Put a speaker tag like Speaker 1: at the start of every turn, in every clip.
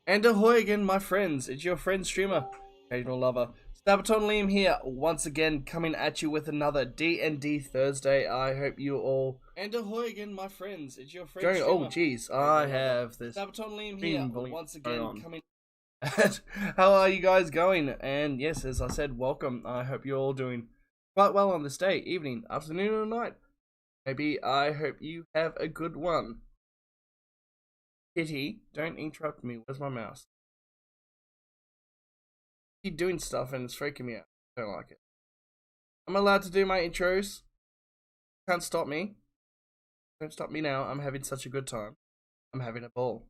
Speaker 1: And ahoy again, my friends. It's your friend streamer, occasional lover, Sabaton Liam here, once again coming at you with another D&D Thursday. I hope you all... And ahoy again, my friends. It's your friend streamer. Oh, jeez. I have this... Sabaton Liam here, once again coming... How are you guys going? And yes, as I said, welcome. I hope you're all doing quite well on this day, evening, afternoon, or night. Maybe I hope you have a good one. Kitty, don't interrupt me. Where's my mouse? Keep doing stuff and it's freaking me out. I don't like it. I'm allowed to do my intros. Can't stop me. Don't stop me now. I'm having such a good time. I'm having a ball.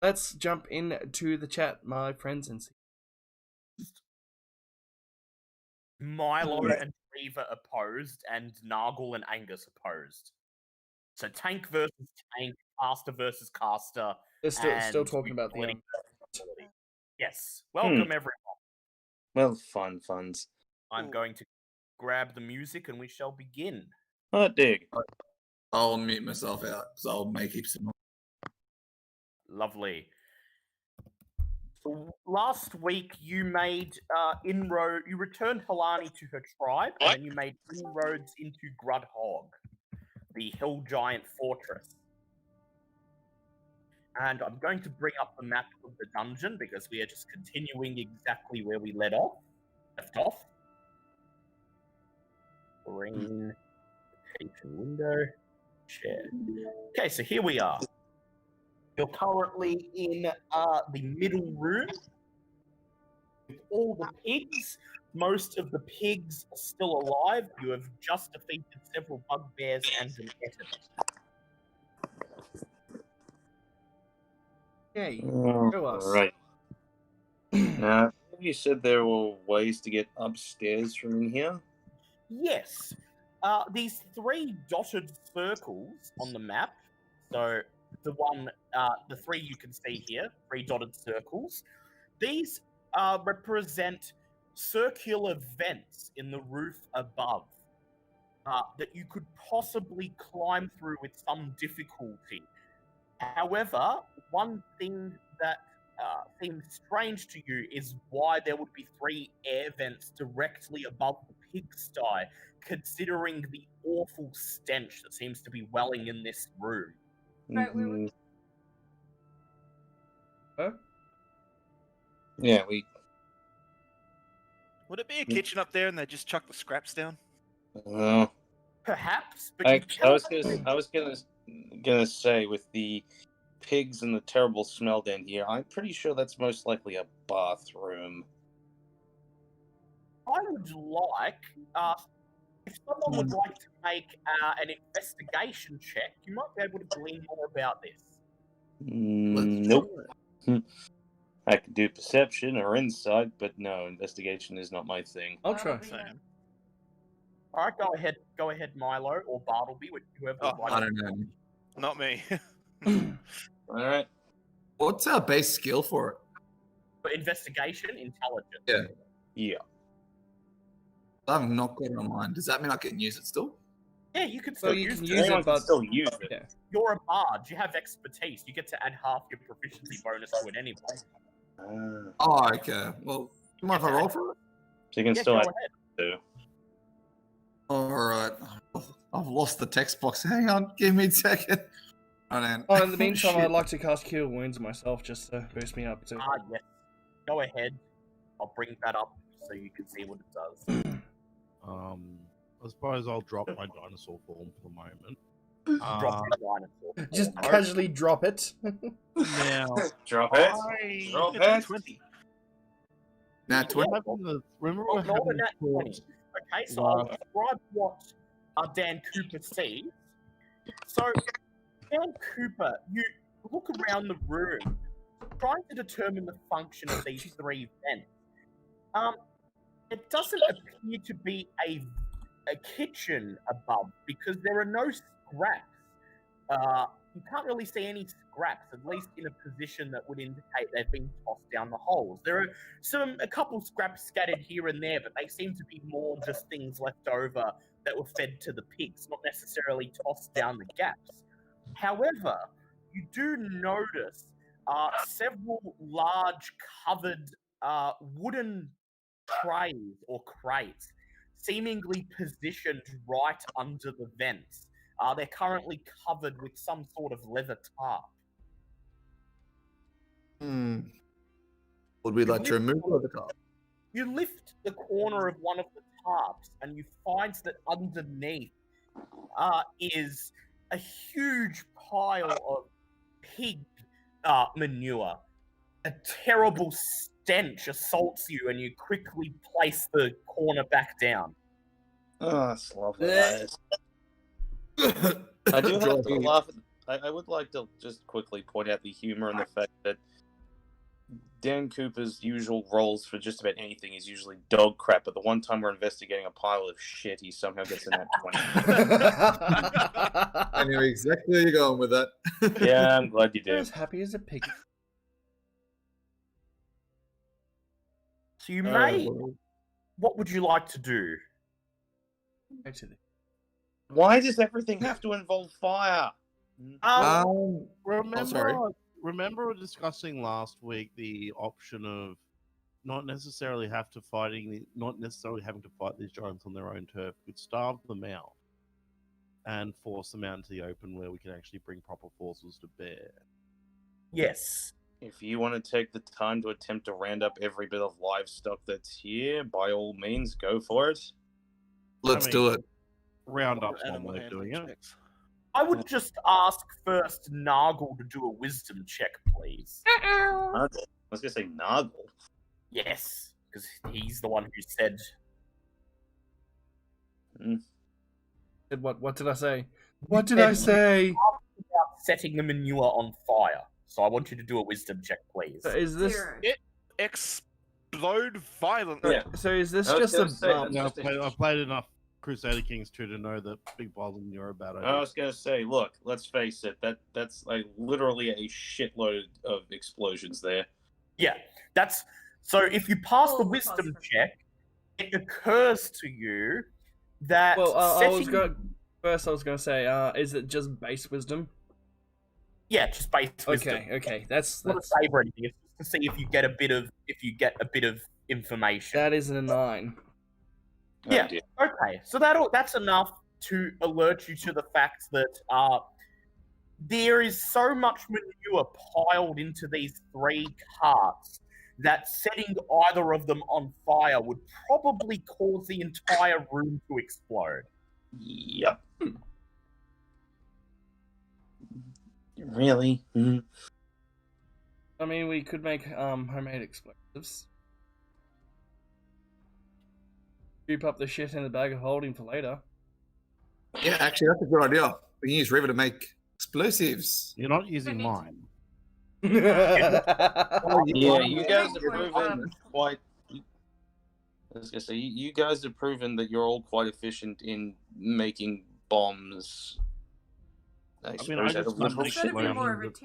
Speaker 1: Let's jump into the chat, my friends, and see.
Speaker 2: Milo and Reaver opposed, and Nargle and Angus opposed. So tank versus tank, caster versus caster.
Speaker 1: They're still talking about the
Speaker 2: Yes. Welcome everyone.
Speaker 3: Well, funs.
Speaker 2: I'm going to grab the music and we shall begin.
Speaker 3: Hot dig.
Speaker 4: I'll mute myself out because I'll make heaps of noise.
Speaker 2: Lovely. Last week you made inroad. You returned Halani to her tribe, and then you made inroads into Grudhog, the hill giant fortress. And I'm going to bring up the map of the dungeon because we are just continuing exactly where we left off. Green, notification window, share. Okay, so here we are. You're currently in the middle room with all the pigs. Most of the pigs are still alive. You have just defeated several bugbears and an etid.
Speaker 1: Yay. Show us.
Speaker 3: Right. Now, you said there were ways to get upstairs from in here?
Speaker 2: Yes. These three dotted circles on the map, so the three you can see here, three dotted circles, these represent circular vents in the roof above that you could possibly climb through with some difficulty. However, one thing that seems strange to you is why there would be three air vents directly above the pigsty, considering the awful stench that seems to be welling in this room.
Speaker 5: Right,
Speaker 1: Huh?
Speaker 3: Yeah,
Speaker 6: Would it be a kitchen up there and they just chuck the scraps down?
Speaker 2: Perhaps, but
Speaker 3: I was gonna say, with the pigs and the terrible smell down here, I'm pretty sure that's most likely a bathroom.
Speaker 2: I would like, if someone would like to make an investigation check, you might be able to glean more about this.
Speaker 3: Nope. I could do perception or insight, but no, investigation is not my thing.
Speaker 1: I'll try.
Speaker 2: All right, go ahead, Milo or Bartleby, whoever would like.
Speaker 4: I don't know.
Speaker 6: Not me.
Speaker 3: All right.
Speaker 4: What's our base skill for it?
Speaker 2: For investigation, intelligence.
Speaker 3: Yeah.
Speaker 4: I've not got it on mine. Does that mean I can use it still?
Speaker 2: Yeah, you could
Speaker 1: So
Speaker 2: still
Speaker 1: you
Speaker 2: use
Speaker 1: can
Speaker 2: it.
Speaker 1: use
Speaker 3: Anyone
Speaker 1: it,
Speaker 3: can
Speaker 1: but
Speaker 3: still use it.
Speaker 1: yeah.
Speaker 2: You're a bard. You have expertise. You get to add half your proficiency bonus to it anyway.
Speaker 4: Oh, okay. Well, you mind if I roll for it?
Speaker 3: So you can
Speaker 2: Yeah,
Speaker 3: still
Speaker 2: go
Speaker 3: add
Speaker 2: ahead.
Speaker 3: two.
Speaker 4: All right. I've lost the text box. Hang on. Give me a second. Oh, man.
Speaker 1: Oh, in the meantime,
Speaker 4: Shit.
Speaker 1: I'd like to cast Cure Wounds myself just to boost me up too.
Speaker 2: Yes. Go ahead. I'll bring that up so you can see what it does.
Speaker 7: I suppose I'll drop my dinosaur form for the moment.
Speaker 2: Drop your dinosaur.
Speaker 1: Just casually drop it.
Speaker 7: Now,
Speaker 3: Drop it. Drop it.
Speaker 6: 20.
Speaker 4: Now,
Speaker 2: Yeah.
Speaker 4: 20.
Speaker 7: remember
Speaker 2: Well,
Speaker 7: what
Speaker 2: roll
Speaker 7: happened
Speaker 2: a nat 20. Okay, so I'll describe what Dan Cooper sees. So, Dan Cooper, you look around the room, trying to determine the function of these three vents. It doesn't appear to be a kitchen above because there are no scraps. You can't really see any scraps, at least in a position that would indicate they've been tossed down the holes. There are a couple scraps scattered here and there, but they seem to be more just things left over that were fed to the pigs, not necessarily tossed down the gaps. However, you do notice several large covered wooden trays or crates, seemingly positioned right under the vents. They're currently covered with some sort of leather tarp.
Speaker 4: Would we like to remove the top?
Speaker 2: You lift the corner of one of the tarps, and you find that underneath is a huge pile of pig manure. A terrible stench assaults you, and you quickly place the corner back down.
Speaker 3: Oh, that's lovely. That is. I do have to laugh. I would like to just quickly point out the humor in the fact that Dan Cooper's usual roles for just about anything is usually dog crap, but the one time we're investigating a pile of shit, he somehow gets an nat 20.
Speaker 4: I knew exactly where you're going with that.
Speaker 3: Yeah, I'm glad you
Speaker 1: You're
Speaker 3: did.
Speaker 1: as happy as a pig.
Speaker 2: So you may. What would you like to do?
Speaker 1: Go to the-
Speaker 3: Why does everything have to involve fire?
Speaker 7: Remember we were discussing last week the option of not necessarily having to fight these giants on their own turf. We'd starve them out and force them out into the open where we can actually bring proper forces to bear.
Speaker 2: Yes.
Speaker 3: If you want to take the time to attempt to round up every bit of livestock that's here, by all means, go for it.
Speaker 4: Let's do it.
Speaker 7: Round up's one
Speaker 6: Animal
Speaker 7: way of doing
Speaker 6: handling
Speaker 7: it.
Speaker 6: checks.
Speaker 2: I would just ask first Nargle to do a wisdom check, please.
Speaker 3: I was going to say Noggle.
Speaker 2: Yes, because he's the one who said.
Speaker 1: What did I say? What did I say?
Speaker 2: About setting the manure on fire. So I want you to do a wisdom check, please.
Speaker 1: So is this?
Speaker 6: Explode violently.
Speaker 3: Yeah.
Speaker 1: So is this
Speaker 3: I was
Speaker 1: just
Speaker 3: gonna
Speaker 1: a?
Speaker 3: say, that's
Speaker 7: No,
Speaker 3: just
Speaker 7: I've played enough Crusader Kings 2 to know that big piles of manure are a bad idea.
Speaker 3: I was going to say, look, let's face it, that's like literally a shitload of explosions there.
Speaker 2: Yeah, that's so. If you pass the wisdom check, it occurs to you that
Speaker 1: Well, I was
Speaker 2: setting.
Speaker 1: going to say, is it just base wisdom?
Speaker 2: Yeah, just base wisdom.
Speaker 1: Okay, that's
Speaker 2: Not a save or anything. It's just to see if you get a bit of information.
Speaker 1: that is a 9.
Speaker 3: Oh,
Speaker 2: Yeah.
Speaker 3: dear.
Speaker 2: Okay, so that's enough to alert you to the fact that there is so much manure piled into these 3 carts that setting either of them on fire would probably cause the entire room to explode.
Speaker 3: Yep. Really? Mhm.
Speaker 1: I mean, we could make homemade explosives. Scoop up the shit in the bag of holding for later.
Speaker 4: Yeah, actually, that's a good idea. We can use River to make explosives.
Speaker 7: You're not using mine.
Speaker 3: Yeah, you guys have proven quite. I was gonna say, you guys have proven that you're all quite efficient in making bombs.
Speaker 7: I
Speaker 3: suppose
Speaker 7: mean, I
Speaker 3: out
Speaker 7: just
Speaker 3: of literal
Speaker 7: summon
Speaker 3: shit.
Speaker 7: explosions.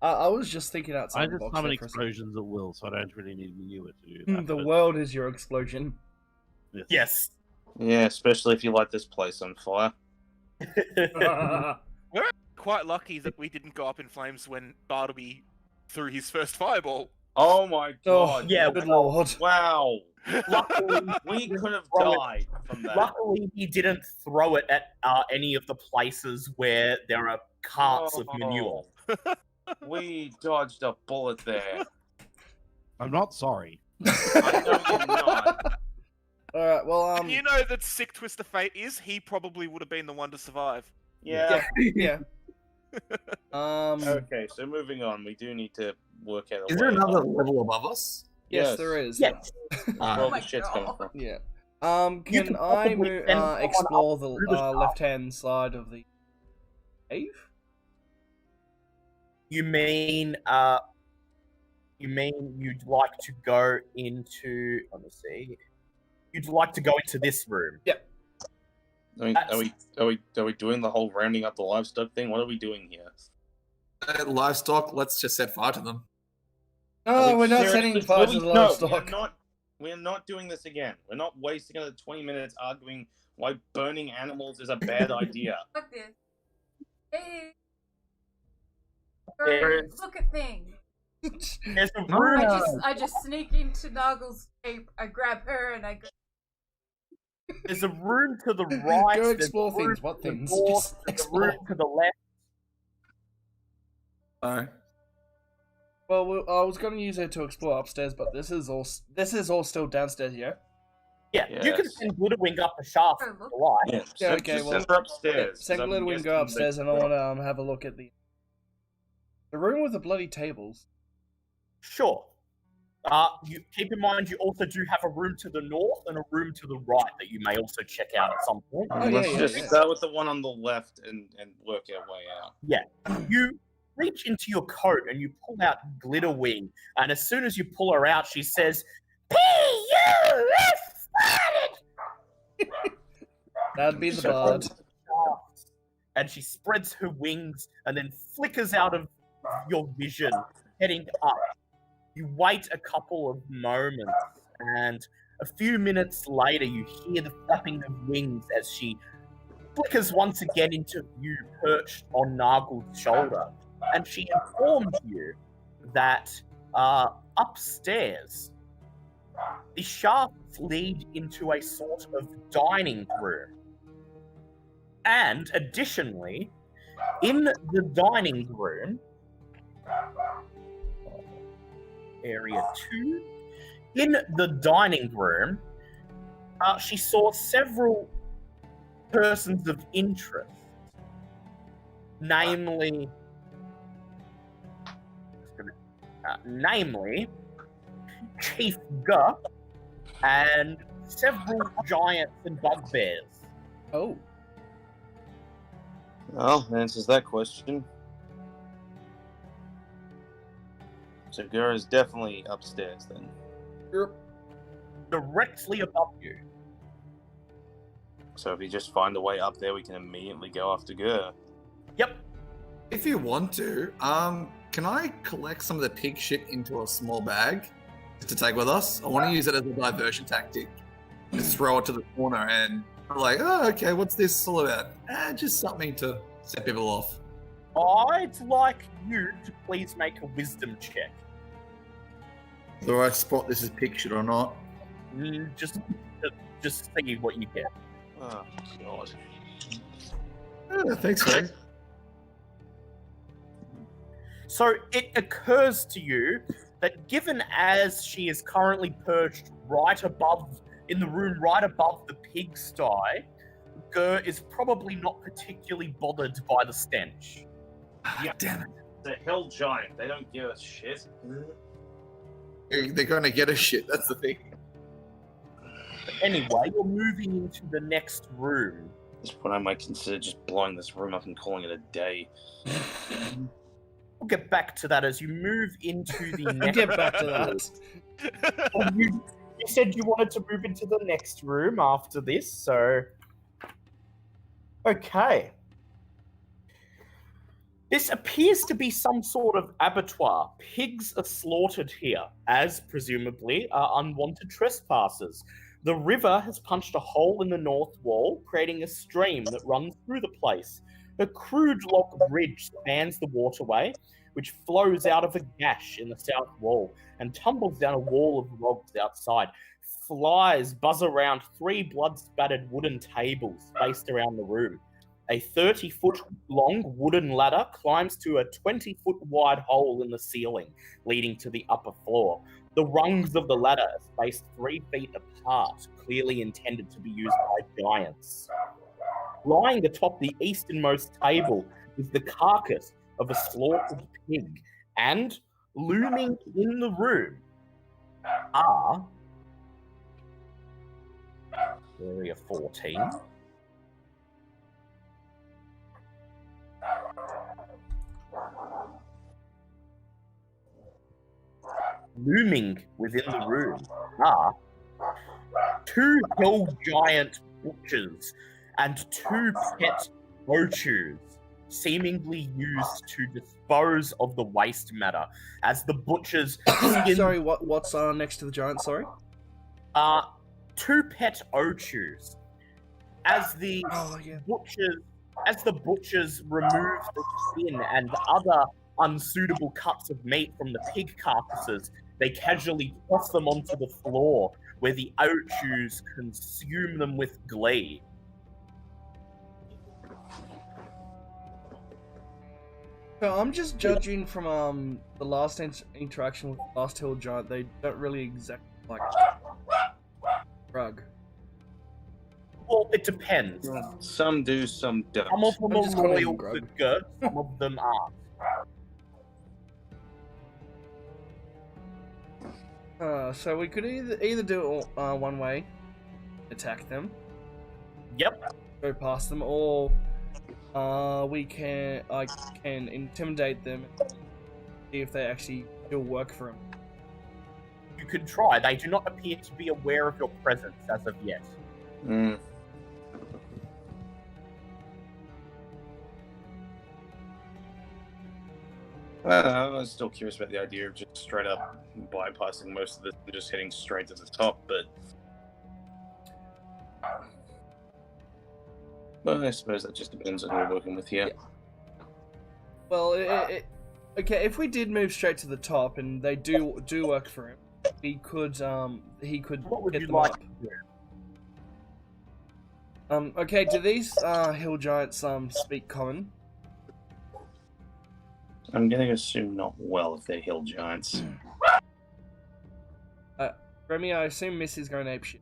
Speaker 1: I was just thinking outside
Speaker 7: I
Speaker 1: the
Speaker 7: just
Speaker 1: box.
Speaker 7: summon
Speaker 1: there for a second.
Speaker 7: explosions at will, so I don't really need manure to do that.
Speaker 1: The
Speaker 7: but-
Speaker 1: world is your explosion.
Speaker 2: Yes.
Speaker 3: Yeah, especially if you light this place on fire.
Speaker 6: Quite lucky that we didn't go up in flames when Bartleby threw his first fireball.
Speaker 3: Oh my
Speaker 1: Oh,
Speaker 3: god!
Speaker 2: yeah,
Speaker 1: good lord.
Speaker 3: Wow,
Speaker 2: Luckily,
Speaker 3: we could have
Speaker 2: Throw it.
Speaker 3: died from that.
Speaker 2: luckily, he didn't throw it at any of the places where there are carts of manure.
Speaker 3: Oh. We dodged a bullet there.
Speaker 7: I'm not sorry.
Speaker 3: I know you're not.
Speaker 1: Alright, well,
Speaker 6: And you know that sick twist of fate is he probably would have been the one to survive.
Speaker 3: Yeah.
Speaker 1: yeah.
Speaker 3: Okay, so moving on, we do need to work out. A
Speaker 4: Is there
Speaker 3: way
Speaker 4: another
Speaker 3: out.
Speaker 4: level above us?
Speaker 1: Yes, there is.
Speaker 2: Yes.
Speaker 3: Where the shit's coming from?
Speaker 1: Yeah.
Speaker 2: You
Speaker 1: Can
Speaker 2: can
Speaker 1: I
Speaker 2: possibly send someone
Speaker 1: explore
Speaker 2: up
Speaker 1: the
Speaker 2: through the shaft.
Speaker 1: left-hand side of the cave?
Speaker 2: You mean you'd like to go into? Let me see. You'd like to go into this room.
Speaker 3: I mean, are we doing the whole rounding up the livestock thing? What are we doing here?
Speaker 4: Livestock, let's just set fire to them.
Speaker 1: No, we're not
Speaker 3: Seriously?
Speaker 1: setting fire to the
Speaker 3: No,
Speaker 1: livestock.
Speaker 3: we're not doing this again. We're not wasting another 20 minutes arguing why burning animals is a bad idea.
Speaker 5: Fuck this. Hey.
Speaker 2: There's-
Speaker 5: Look at things.
Speaker 2: There's a
Speaker 4: No.
Speaker 2: room.
Speaker 5: I just sneak into Noggle's cape. I grab her and I go.
Speaker 2: There's a room to the right.
Speaker 1: Go
Speaker 2: there's
Speaker 1: explore
Speaker 2: a room
Speaker 1: things. What
Speaker 2: to the
Speaker 1: things?
Speaker 2: north,
Speaker 1: Just
Speaker 2: there's a
Speaker 1: explore.
Speaker 2: room to the left.
Speaker 4: Sorry.
Speaker 1: Well, I was going to use her to explore upstairs, but this is all still downstairs, yeah?
Speaker 2: Yeah, you can
Speaker 3: Yes.
Speaker 2: send Glitterwing up the shaft
Speaker 5: Oh,
Speaker 2: if
Speaker 5: look.
Speaker 2: you like.
Speaker 3: Yeah,
Speaker 1: Yeah,
Speaker 3: send-
Speaker 1: okay,
Speaker 3: just
Speaker 1: well,
Speaker 3: send her upstairs.
Speaker 1: Send
Speaker 3: 'cause I'm
Speaker 1: Glitterwing go
Speaker 3: guessing
Speaker 1: upstairs, and I want to have a look at the room with the bloody tables.
Speaker 2: Sure. You keep in mind you also do have a room to the north and a room to the right that you may also check out at some point.
Speaker 1: Oh,
Speaker 3: Let's
Speaker 1: yeah,
Speaker 3: just
Speaker 1: yeah.
Speaker 3: start with the one on the left and work our way out.
Speaker 2: You reach into your coat and you pull out Glitterwing, and as soon as you pull her out, she says, "P.U.S.
Speaker 1: That'd be the
Speaker 3: So-
Speaker 1: bard.
Speaker 2: And she spreads her wings and then flickers out of your vision, heading up. You wait a couple of moments, and a few minutes later, you hear the flapping of wings as she flickers once again into you perched on Nargle's shoulder. And she informs you that upstairs, the shafts lead into a sort of dining room. And additionally, in the dining room, area 2, in the dining room, she saw several persons of interest, namely Chief Gur and several giants and bugbears.
Speaker 1: Oh,
Speaker 3: Well, that answers that question. So Gura's definitely upstairs then.
Speaker 1: yep.
Speaker 2: Directly above you.
Speaker 3: So if you just find a way up there, we can immediately go after Gur.
Speaker 2: Yep.
Speaker 4: If you want to, can I collect some of the pig shit into a small bag to take with us? I want to use it as a diversion tactic. Just throw it to the corner and like, oh, okay, what's this all about? Just something to set people off.
Speaker 2: I'd like you to please make a wisdom check.
Speaker 4: Do I spot this as pig shit or not?
Speaker 2: Just see what you get.
Speaker 3: Oh, God.
Speaker 4: Thanks, Greg.
Speaker 2: So it occurs to you that given as she is currently perched right above, in the room right above the pigsty, Gur is probably not particularly bothered by the stench.
Speaker 3: Yeah.
Speaker 4: Damn it.
Speaker 3: The hell giant. They don't give a shit.
Speaker 4: They're going to get a shit, that's the thing.
Speaker 2: But anyway, you're moving into the next room.
Speaker 3: At this point, I might consider just blowing this room up and calling it a day.
Speaker 2: We'll get back to that as you move into the
Speaker 1: We'll
Speaker 2: next
Speaker 1: get back to that.
Speaker 2: Well, you said you wanted to move into the next room after this, so... Okay. This appears to be some sort of abattoir. Pigs are slaughtered here, as presumably are unwanted trespassers. The river has punched a hole in the north wall, creating a stream that runs through the place. A crude log bridge spans the waterway, which flows out of a gash in the south wall and tumbles down a wall of logs outside. Flies buzz around 3 blood-spattered wooden tables spaced around the room. A 30-foot-long wooden ladder climbs to a 20-foot wide hole in the ceiling, leading to the upper floor. The rungs of the ladder are spaced 3 feet apart, clearly intended to be used by giants. Lying atop the easternmost table is the carcass of a slaughtered pig, and looming in the room are Area 14. Looming within the room are 2 hill giant butchers and 2 pet Ochus, seemingly used to dispose of the waste matter, as the butchers skin
Speaker 1: Sorry, what's next to the giant? Sorry.
Speaker 2: 2 pet Ochus. As the
Speaker 1: Oh yeah.
Speaker 2: butchers remove the skin and other unsuitable cuts of meat from the pig carcasses, they casually toss them onto the floor, where the Ochus consume them with glee.
Speaker 1: So I'm just judging from the last interaction with the last hill giant. They don't really exactly like drug.
Speaker 2: Well, it depends.
Speaker 3: Some do, some don't.
Speaker 2: Some of them
Speaker 1: I'm just
Speaker 2: are
Speaker 1: calling
Speaker 2: loyal
Speaker 1: them grub.
Speaker 2: to Gert, some of them aren't.
Speaker 1: So we could either do it one way, attack them,
Speaker 2: Yep.
Speaker 1: go past them, or I can intimidate them, and see if they actually do work for him.
Speaker 2: You could try. They do not appear to be aware of your presence as of yet.
Speaker 3: Mm. I was still curious about the idea of just straight up bypassing most of this and just heading straight to the top, but I suppose that just depends on who we're working with here.
Speaker 1: Well, okay, if we did move straight to the top and they do work for him, he could
Speaker 2: What would
Speaker 1: get
Speaker 2: you
Speaker 1: them
Speaker 2: like
Speaker 1: up.
Speaker 2: to do?
Speaker 1: Okay, do these hill giants speak common?
Speaker 3: I'm gonna assume not well if they're hill giants.
Speaker 1: Remy, I assume Miss is going apeshit.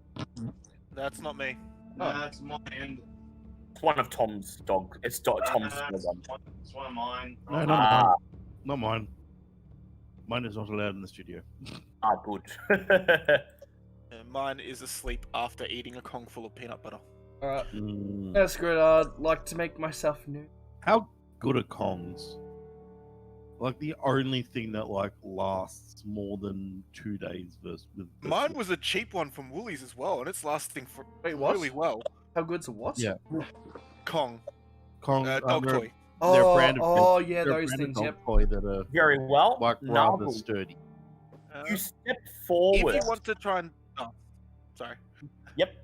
Speaker 6: That's not me.
Speaker 3: That's mine.
Speaker 2: It's one of Tom's dog. It's Tom's one.
Speaker 3: It's one of mine.
Speaker 7: No, not
Speaker 2: Ah,
Speaker 7: mine. Not mine. Mine is not allowed in the studio.
Speaker 2: good.
Speaker 6: Mine is asleep after eating a Kong full of peanut butter.
Speaker 1: Alright,
Speaker 7: Mm.
Speaker 1: that's good. I'd like to make myself new.
Speaker 7: How good are Kongs? Like the only thing that like lasts more than 2 days versus with
Speaker 6: Mine was a cheap one from Woolies as well, and it's lasting for
Speaker 1: Wait, what?
Speaker 6: really well.
Speaker 1: How good's a what?
Speaker 7: Yeah.
Speaker 6: Kong,
Speaker 7: Kong
Speaker 6: dog
Speaker 7: they're-
Speaker 6: toy.
Speaker 7: They're a
Speaker 1: Oh,
Speaker 7: brand of
Speaker 1: oh yeah,
Speaker 7: they're a
Speaker 1: those
Speaker 7: brand of
Speaker 1: things.
Speaker 7: dog
Speaker 1: Yep.
Speaker 7: toy that are
Speaker 2: Very well.
Speaker 7: like rather
Speaker 2: Nargle,
Speaker 7: sturdy.
Speaker 2: you step
Speaker 6: If
Speaker 2: forward.
Speaker 6: he wants to try and, sorry,
Speaker 2: Yep.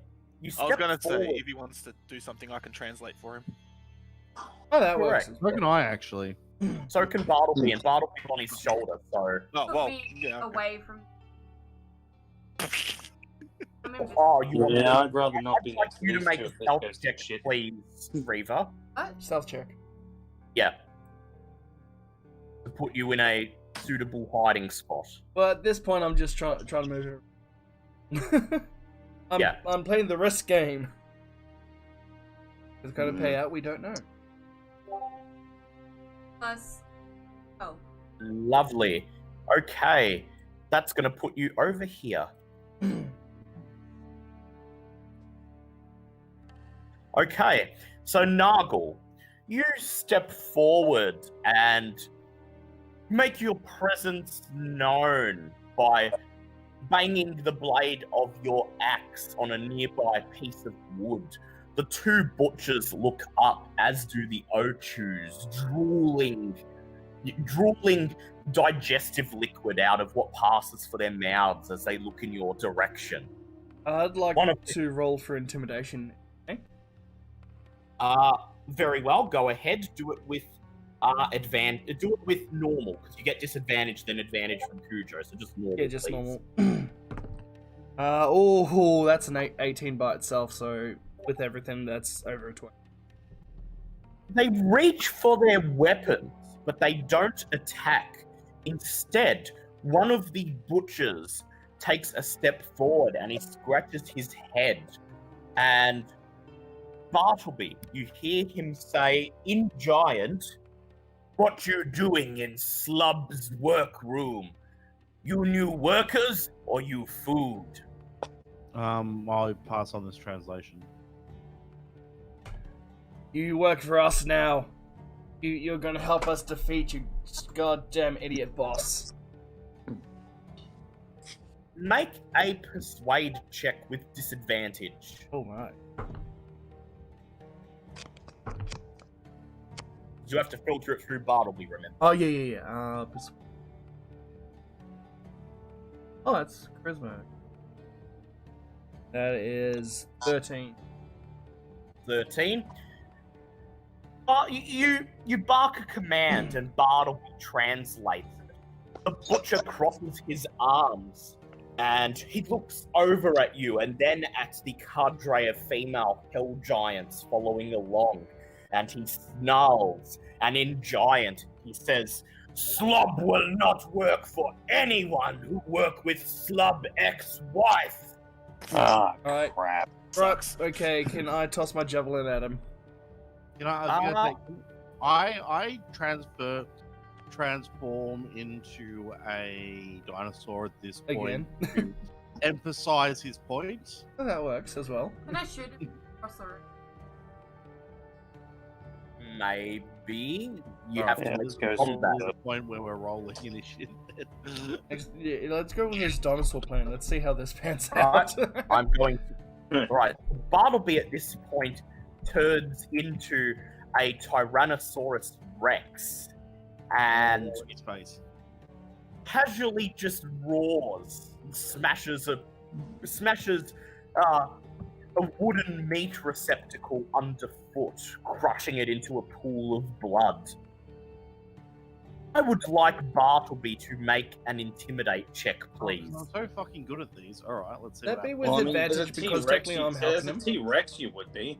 Speaker 2: You
Speaker 6: I
Speaker 2: step
Speaker 6: was gonna
Speaker 2: forward.
Speaker 6: say if he wants to do something, I can translate for him.
Speaker 1: Oh, that works.
Speaker 2: Correct.
Speaker 7: So can I actually.
Speaker 2: So can Bartleby, and Bartleby's on his shoulder, so...
Speaker 6: Oh
Speaker 5: Put
Speaker 6: well,
Speaker 5: me
Speaker 6: yeah. okay.
Speaker 5: away from. I'm in-
Speaker 2: Oh, you want
Speaker 3: Yeah, I'd rather not
Speaker 2: I'd
Speaker 3: be
Speaker 2: like
Speaker 3: next to
Speaker 2: you to
Speaker 3: these
Speaker 2: make
Speaker 3: two
Speaker 2: a
Speaker 3: if this
Speaker 2: stealth
Speaker 3: goes to
Speaker 2: check,
Speaker 3: shit.
Speaker 2: please, Reaver.
Speaker 1: Stealth check.
Speaker 2: Yeah. To put you in a suitable hiding spot.
Speaker 1: Well, at this point, I'm just trying to move it.
Speaker 2: Yeah.
Speaker 1: I'm playing the risk game. It's going to pay out. We don't know.
Speaker 5: Plus. Oh.
Speaker 2: Lovely. Okay. That's going to put you over here. Okay. So, Nargle, you step forward and make your presence known by banging the blade of your axe on a nearby piece of wood. The two butchers look up, as do the Ochus, drooling digestive liquid out of what passes for their mouths as they look in your direction.
Speaker 1: I'd like
Speaker 2: One of-
Speaker 1: to roll for intimidation.
Speaker 2: Very well. Go ahead. Do it with Do it with normal, because you get disadvantage then advantage from Cujo. So just normal.
Speaker 1: Yeah, just
Speaker 2: please.
Speaker 1: normal. Oh, that's an 18 by itself. So with everything, that's over a 20.
Speaker 2: They reach for their weapons, but they don't attack. Instead, one of the butchers takes a step forward and he scratches his head. And Bartleby, you hear him say in Giant, "What you doing in Slub's workroom? You new workers or you food?"
Speaker 7: I'll pass on this translation.
Speaker 1: You work for us now. You're gonna help us defeat you goddamn idiot boss.
Speaker 2: Make a persuade check with disadvantage.
Speaker 1: Oh my.
Speaker 2: You have to filter it through Bartleby, remember?
Speaker 1: Oh yeah. Oh, that's charisma. That is 13.
Speaker 2: 13. You bark a command and Bartleby translates it. The butcher crosses his arms and he looks over at you and then at the cadre of female hell giants following along, and he snarls, and in giant he says, "Slob will not work for anyone who work with Slub ex-wife."
Speaker 3: Ah,
Speaker 1: Alright.
Speaker 3: crap.
Speaker 1: Right, okay, can I toss my javelin at him?
Speaker 7: You know, I was gonna say, I transform into a dinosaur at this point
Speaker 1: Again.
Speaker 7: to emphasize his point.
Speaker 1: Oh, that works as well.
Speaker 5: Can I shoot him? Oh, sorry.
Speaker 2: Maybe you
Speaker 1: Alright.
Speaker 2: have to
Speaker 3: Yeah,
Speaker 2: make
Speaker 3: let's go.
Speaker 2: combat.
Speaker 7: The point where we're rolling initiative.
Speaker 1: Yeah, let's go with his dinosaur plan. Let's see how this pans out.
Speaker 2: I'm going to. Right. Bartleby at this point turns into a Tyrannosaurus Rex and
Speaker 7: his face.
Speaker 2: casually just roars and smashes a wooden meat receptacle underfoot, crushing it into a pool of blood. I would like Bartleby to make an intimidate check, please.
Speaker 7: I'm so fucking good at these. All right, let's see.
Speaker 1: That'd
Speaker 7: What
Speaker 1: be
Speaker 7: happens.
Speaker 1: with
Speaker 3: Well, I mean,
Speaker 1: advantage
Speaker 3: as a
Speaker 1: because
Speaker 3: T-Rex,
Speaker 1: technically I'm helping
Speaker 3: as a
Speaker 1: him.
Speaker 3: T-Rex, you would be.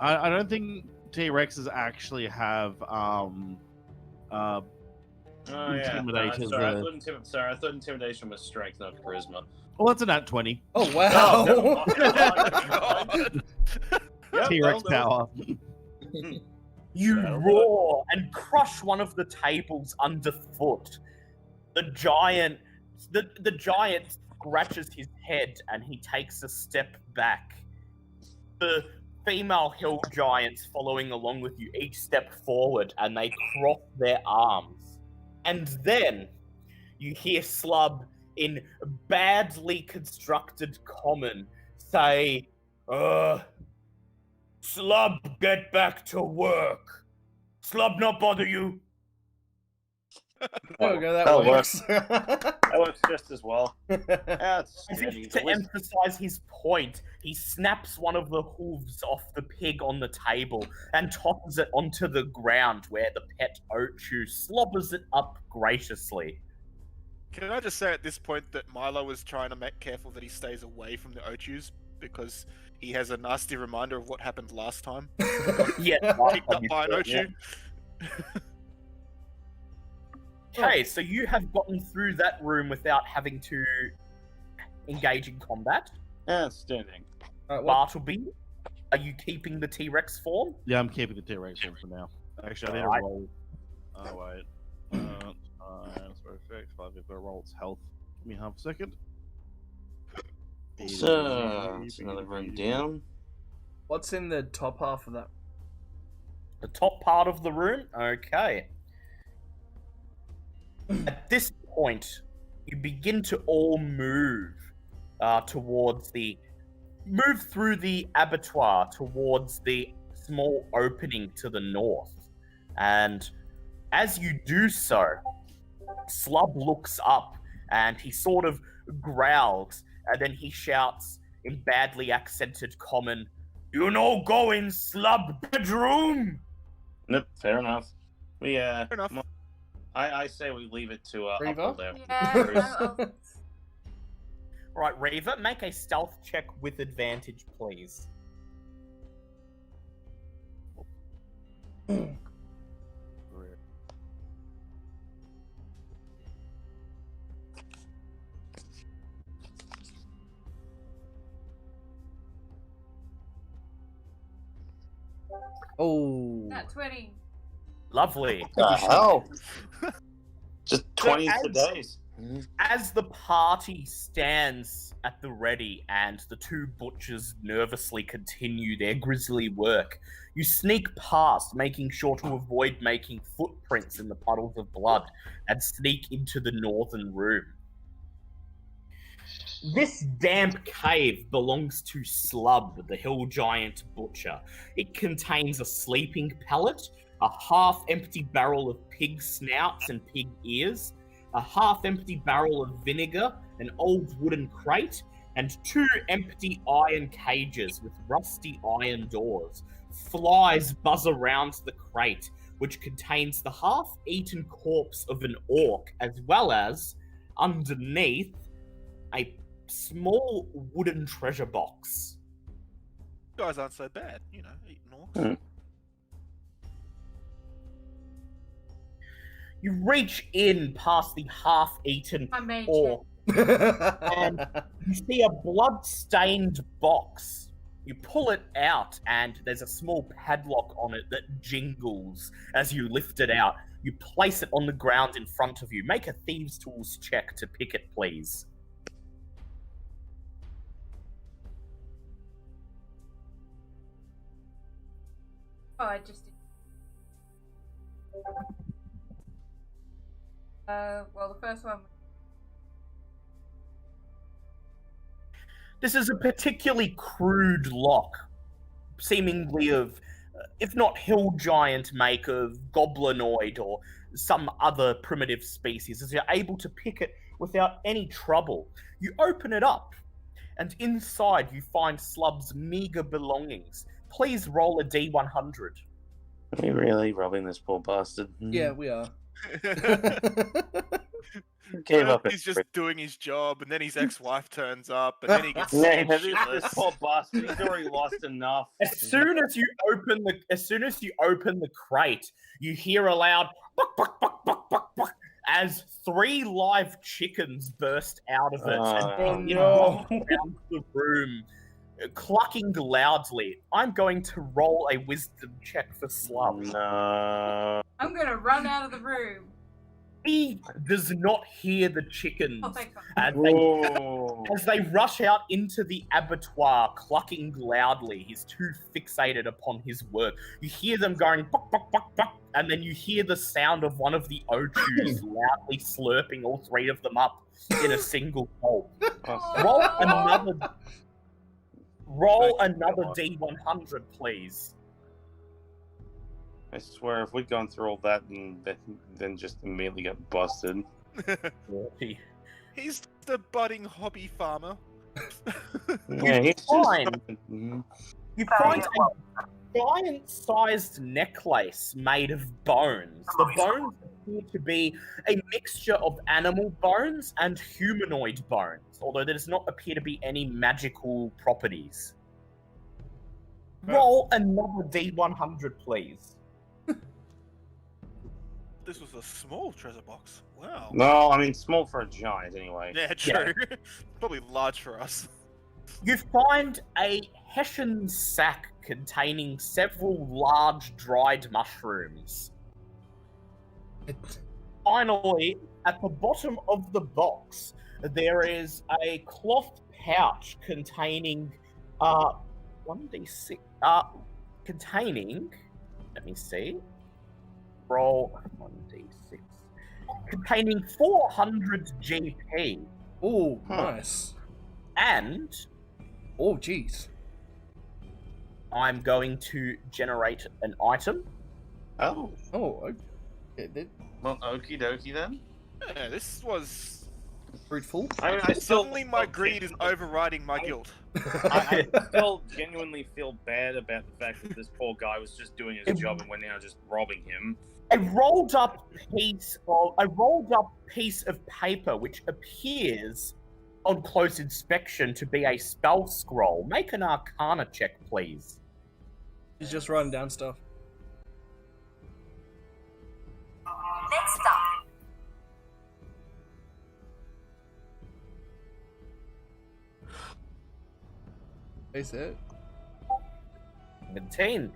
Speaker 7: I don't think T-Rexes actually have
Speaker 3: Oh yeah.
Speaker 7: Intimidation,
Speaker 3: Sorry, I thought intimidation was strength, not charisma.
Speaker 7: Well, that's an at 20.
Speaker 1: Oh wow!
Speaker 3: Oh, never mind. Yep,
Speaker 7: T-Rex
Speaker 3: that'll do
Speaker 7: power.
Speaker 2: You
Speaker 3: That'll do
Speaker 2: roar and crush one of the tables underfoot. The giant scratches his head and he takes a step back. The female hill giants following along with you each step forward and they cross their arms. And then you hear Slub in badly constructed common say, Slub, get back to work. Slub not bother you.
Speaker 1: There we go. That
Speaker 3: That'll
Speaker 1: works.
Speaker 3: That works just as well. That's
Speaker 2: As
Speaker 3: steady.
Speaker 2: if to emphasize his point, he snaps one of the hooves off the pig on the table and tosses it onto the ground where the pet Ochu slobbers it up graciously.
Speaker 6: Can I just say at this point that Milo was trying to make careful that he stays away from the Ochus because he has a nasty reminder of what happened last time.
Speaker 2: Yeah,
Speaker 6: Picked up by an Ochu.
Speaker 2: Okay, so you have gotten through that room without having to engage in combat.
Speaker 3: Outstanding.
Speaker 1: Alright, well,
Speaker 2: Bartleby, are you keeping the T-Rex form?
Speaker 7: Yeah, I'm keeping the T-Rex one for now. Actually, I need to
Speaker 2: Alright.
Speaker 7: roll. Oh, wait. Sorry, effects. I've got to roll its health. Give me half a second.
Speaker 3: So, it's another room down.
Speaker 1: what's in the top half of that?
Speaker 2: The top part of the room? Okay. At this point, you begin to all move move through the abattoir towards the small opening to the north. And as you do so, Slub looks up and he sort of growls and then he shouts in badly accented common, "You know go in Slub bedroom!"
Speaker 3: Nope, fair enough. We
Speaker 6: Fair enough.
Speaker 3: I say we leave it to
Speaker 1: Reaver?
Speaker 3: Upper there.
Speaker 5: Yeah.
Speaker 2: Right, Reaver, make a stealth check with advantage, please.
Speaker 1: Oh.
Speaker 5: Nat 20.
Speaker 2: Lovely.
Speaker 3: The hell? Just 20
Speaker 2: as-
Speaker 3: for days.
Speaker 2: As the party stands at the ready and the two butchers nervously continue their grisly work, you sneak past, making sure to avoid making footprints in the puddles of blood, and sneak into the northern room. This damp cave belongs to Slub, the hill giant butcher. It contains a sleeping pallet, a half-empty barrel of pig snouts and pig ears, a half-empty barrel of vinegar, an old wooden crate, and 2 empty iron cages with rusty iron doors. Flies buzz around the crate, which contains the half-eaten corpse of an orc, as well as, underneath, a small wooden treasure box.
Speaker 6: You guys aren't so bad, you know, eating orcs.
Speaker 2: You reach in past the half-eaten
Speaker 5: I made
Speaker 2: orc, and you see a blood-stained box. You pull it out, and there's a small padlock on it that jingles as you lift it out. You place it on the ground in front of you. Make a thieves' tools check to pick it, please.
Speaker 5: Oh, I just did. Well, the first one.
Speaker 2: This is a particularly crude lock, seemingly of, if not hill giant make, of goblinoid or some other primitive species, as you're able to pick it without any trouble. You open it up, and inside you find Slub's meager belongings. Please roll a D100.
Speaker 3: Are we really robbing this poor bastard?
Speaker 1: Yeah, we are.
Speaker 3: Gave up.
Speaker 6: He's just doing his job, and then his ex-wife turns up, and then he gets
Speaker 3: Yeah, this
Speaker 6: shitless.
Speaker 3: poor bastard. He's already lost enough.
Speaker 2: As soon as you open the crate, you hear a loud buck buck buck buck buck buck as 3 live chickens burst out of it and begin walking around the room, clucking loudly. I'm going to roll a wisdom check for Slum.
Speaker 3: No.
Speaker 5: I'm gonna run out of the room.
Speaker 2: He does not hear the chickens
Speaker 5: Oh, thank God.
Speaker 2: as they rush out into the abattoir, clucking loudly. He's too fixated upon his work. You hear them going buck, buck, buck, buck, and then you hear the sound of one of the Ochus loudly slurping all 3 of them up in a single gulp. Roll another D100, please.
Speaker 3: I swear, if we'd gone through all that and then just immediately got busted.
Speaker 6: He's the budding hobby farmer.
Speaker 3: Yeah, he's
Speaker 2: Fine.
Speaker 3: Mhm.
Speaker 2: You find a giant-sized necklace made of bones. The bones appear to be a mixture of animal bones and humanoid bones, although there does not appear to be any magical properties. Roll another D100, please.
Speaker 6: This was a small treasure box. Wow.
Speaker 3: No, I mean, small for a giant anyway.
Speaker 6: Yeah, true. Probably large for us.
Speaker 2: You find a Hessian sack containing several large dried mushrooms. Finally, at the bottom of the box, there is a cloth pouch containing 1d6. Containing, let me see. Roll 1d6. Containing 400 GP.
Speaker 1: Oh, nice.
Speaker 2: And
Speaker 1: Oh, jeez.
Speaker 2: I'm going to generate an item.
Speaker 3: Oh,
Speaker 1: Oh, okay.
Speaker 3: well, okie dokie then.
Speaker 6: Yeah, this was...
Speaker 1: Fruitful.
Speaker 3: I still,
Speaker 6: Suddenly my greed is overriding my guilt.
Speaker 3: I still genuinely feel bad about the fact that this poor guy was just doing his job and we're now just robbing him.
Speaker 2: A rolled up piece of paper which appears on close inspection to be a spell scroll. Make an Arcana check, please.
Speaker 1: He's just writing down stuff.
Speaker 8: Next up.
Speaker 1: Face it.
Speaker 2: 17.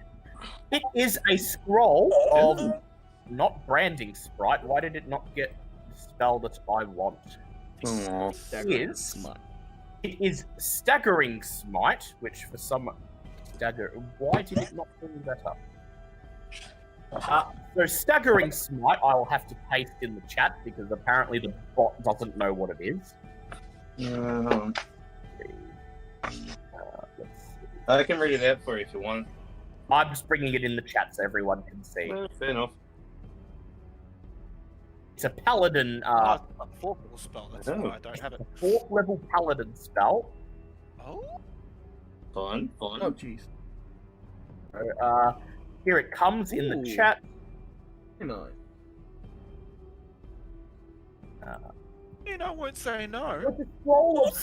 Speaker 2: It is a scroll of not branding sprite. Why did it not get the spell that I want?
Speaker 3: Aw.
Speaker 2: It is staggering smite, which for some why did it not bring that up? So staggering smite, I will have to paste in the chat because apparently the bot doesn't know what it is. Let's see.
Speaker 3: I can read it out for you if you want.
Speaker 2: I'm just bringing it in the chat so everyone can see.
Speaker 3: Fair enough.
Speaker 2: It's a paladin,
Speaker 6: A 4th level spell, that's
Speaker 3: Oh.
Speaker 6: why I don't have it.
Speaker 2: 4th level paladin spell.
Speaker 6: Oh,
Speaker 3: Fun.
Speaker 1: Oh, jeez.
Speaker 2: So, here it comes in the
Speaker 1: Ooh.
Speaker 2: chat.
Speaker 1: No.
Speaker 6: I won't say no.
Speaker 2: With a scroll of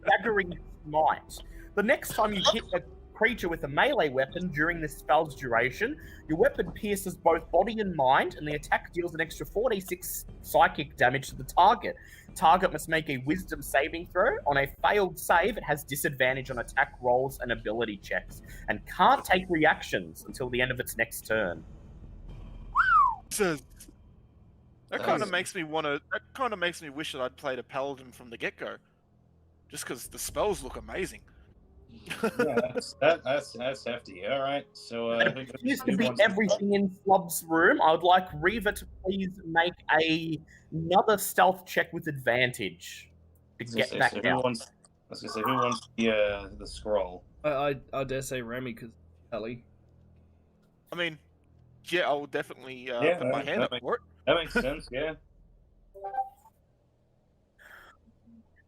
Speaker 2: staggering smite. The next time you hit a creature with a melee weapon during this spell's duration, your weapon pierces both body and mind, and the attack deals an extra 4d6 psychic damage to the target. Target must make a wisdom saving throw. On a failed save, it has disadvantage on attack rolls and ability checks, and can't take reactions until the end of its next turn.
Speaker 6: That kind of makes me That kind of makes me wish that I'd played a paladin from the get-go, just because the spells look amazing.
Speaker 3: Yeah, that's hefty. All right, so
Speaker 2: That appears to be everything in Flub's room. I would like Reva to please make another stealth check with advantage to get back
Speaker 3: so
Speaker 2: out.
Speaker 3: I was gonna say, who wants the scroll?
Speaker 1: I dare say Remy, because Ellie.
Speaker 6: I mean, yeah, I will definitely
Speaker 3: Yeah,
Speaker 6: put my hand up for it.
Speaker 3: That makes sense. Yeah.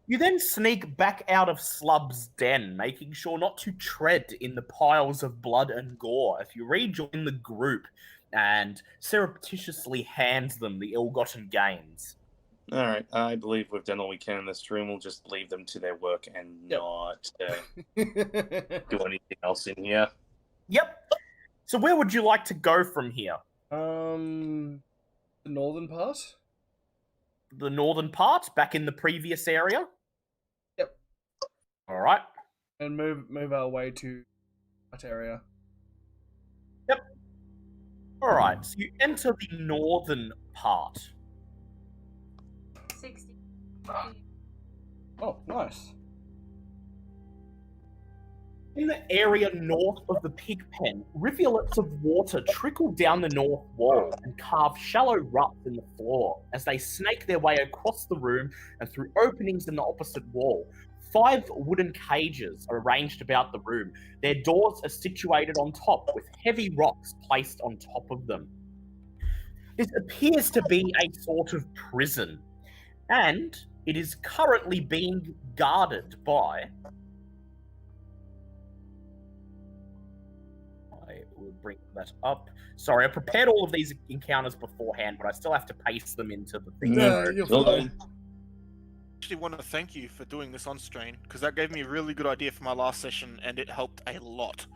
Speaker 2: You then sneak back out of Slub's den, making sure not to tread in the piles of blood and gore as you rejoin the group and surreptitiously hand them the ill-gotten gains.
Speaker 3: All right, I believe we've done all we can in this room. We'll just leave them to their work and not do anything else in here.
Speaker 2: Yep. So where would you like to go from here?
Speaker 1: The northern part?
Speaker 2: The northern part, back in the previous area?
Speaker 1: Yep.
Speaker 2: All right.
Speaker 1: And move our way to that area.
Speaker 2: Yep. All right. So you enter the northern part.
Speaker 5: 60.
Speaker 1: Oh, nice.
Speaker 2: In the area north of the pig pen, rivulets of water trickle down the north wall and carve shallow ruts in the floor as they snake their way across the room and through openings in the opposite wall. 5 wooden cages are arranged about the room. Their doors are situated on top, with heavy rocks placed on top of them. This appears to be a sort of prison, and it is currently being guarded by... I will bring that up. Sorry, I prepared all of these encounters beforehand, but I still have to paste them into the thing.
Speaker 1: Yeah, you're fine.
Speaker 6: I actually want to thank you for doing this on strain, because that gave me a really good idea for my last session, and it helped a lot.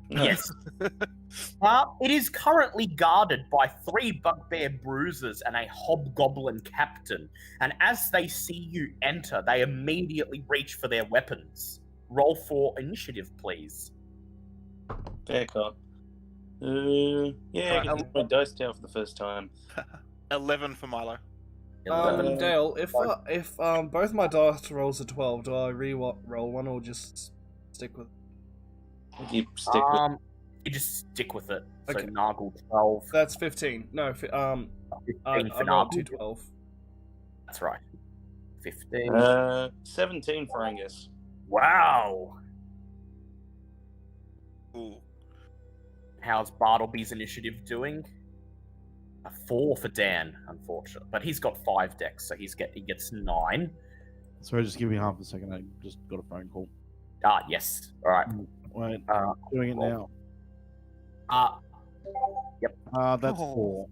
Speaker 2: Yes. It is currently guarded by 3 bugbear bruisers and a hobgoblin captain, and as they see you enter, they immediately reach for their weapons. Roll for initiative, please.
Speaker 3: Fair cop. Yeah, I can my dice down for the first time.
Speaker 6: 11 for Milo.
Speaker 1: Dale, if both my dice rolls are 12, do I roll one or just stick with?
Speaker 3: You stick with.
Speaker 2: You just stick with it. So
Speaker 1: Okay.
Speaker 2: Nargle 12.
Speaker 1: That's 15. No,
Speaker 2: 15
Speaker 1: I
Speaker 2: for
Speaker 1: rolled
Speaker 2: Nargle.
Speaker 1: 2-12.
Speaker 2: That's right. 15.
Speaker 3: 17 for Angus.
Speaker 2: Wow.
Speaker 6: Ooh.
Speaker 2: How's Bartleby's initiative doing? A 4 for Dan, unfortunately. But he's got 5 decks, so he gets 9.
Speaker 7: Sorry, just give me half a second. I just got a phone call.
Speaker 2: Yes. All right.
Speaker 7: Wait, doing it
Speaker 2: roll.
Speaker 7: now.
Speaker 2: Yep.
Speaker 7: That's
Speaker 6: Oh.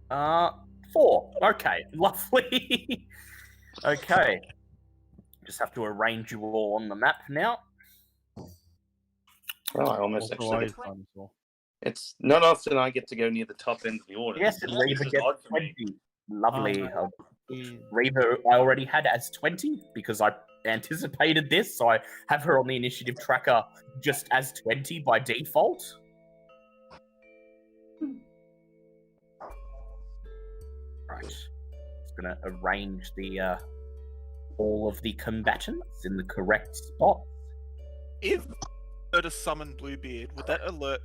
Speaker 7: 4.
Speaker 2: 4. Okay. Lovely. Okay. Just have to arrange you all on the map now.
Speaker 3: Oh, I almost
Speaker 7: Also, I
Speaker 3: actually.
Speaker 7: use dinosaur.
Speaker 3: It's not often I get to go near the top end of the order.
Speaker 2: Yes, and Reva
Speaker 3: This is
Speaker 2: gets
Speaker 3: odd for me.
Speaker 2: 20. Lovely.
Speaker 7: Yeah.
Speaker 2: Reva, I already had as 20 because I anticipated this, so I have her on the initiative tracker just as 20 by default. Right. Just gonna arrange the all of the combatants in the correct spot.
Speaker 6: If were to summon Bluebeard, would that alert?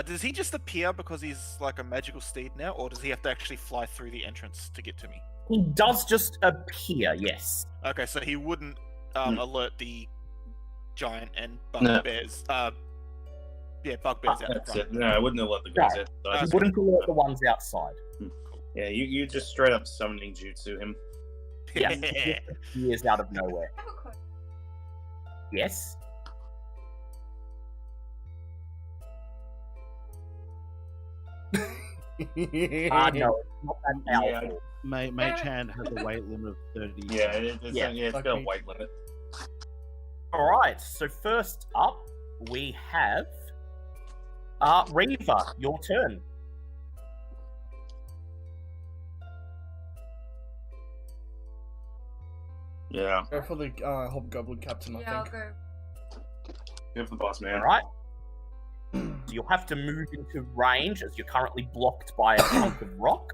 Speaker 6: Does he just appear because he's like a magical steed now, or does he have to actually fly through the entrance to get to me?
Speaker 2: He does just appear, yes.
Speaker 6: Okay, so he wouldn't alert the giant and
Speaker 3: No.
Speaker 6: bugbears. Bugbears out
Speaker 3: That's
Speaker 6: front.
Speaker 3: it. No, I wouldn't have let the guys
Speaker 2: No.
Speaker 3: outside.
Speaker 2: He wouldn't alert the ones outside.
Speaker 3: Yeah, you just straight up summoning jutsu him.
Speaker 2: Yes. He is out of nowhere.
Speaker 5: I have a question.
Speaker 2: Yes. No, it's not that powerful.
Speaker 7: Mage Hand has a weight limit of 30.
Speaker 3: Yeah, it's got a
Speaker 1: Okay.
Speaker 3: weight limit.
Speaker 2: Alright, so first up, we have Reaver, your turn.
Speaker 3: Yeah,
Speaker 1: Go for the Hobgoblin Captain, I
Speaker 5: Yeah, I'll
Speaker 1: think.
Speaker 5: go.
Speaker 3: good for the boss man.
Speaker 2: Alright. So you'll have to move into range as you're currently blocked by a chunk of rock.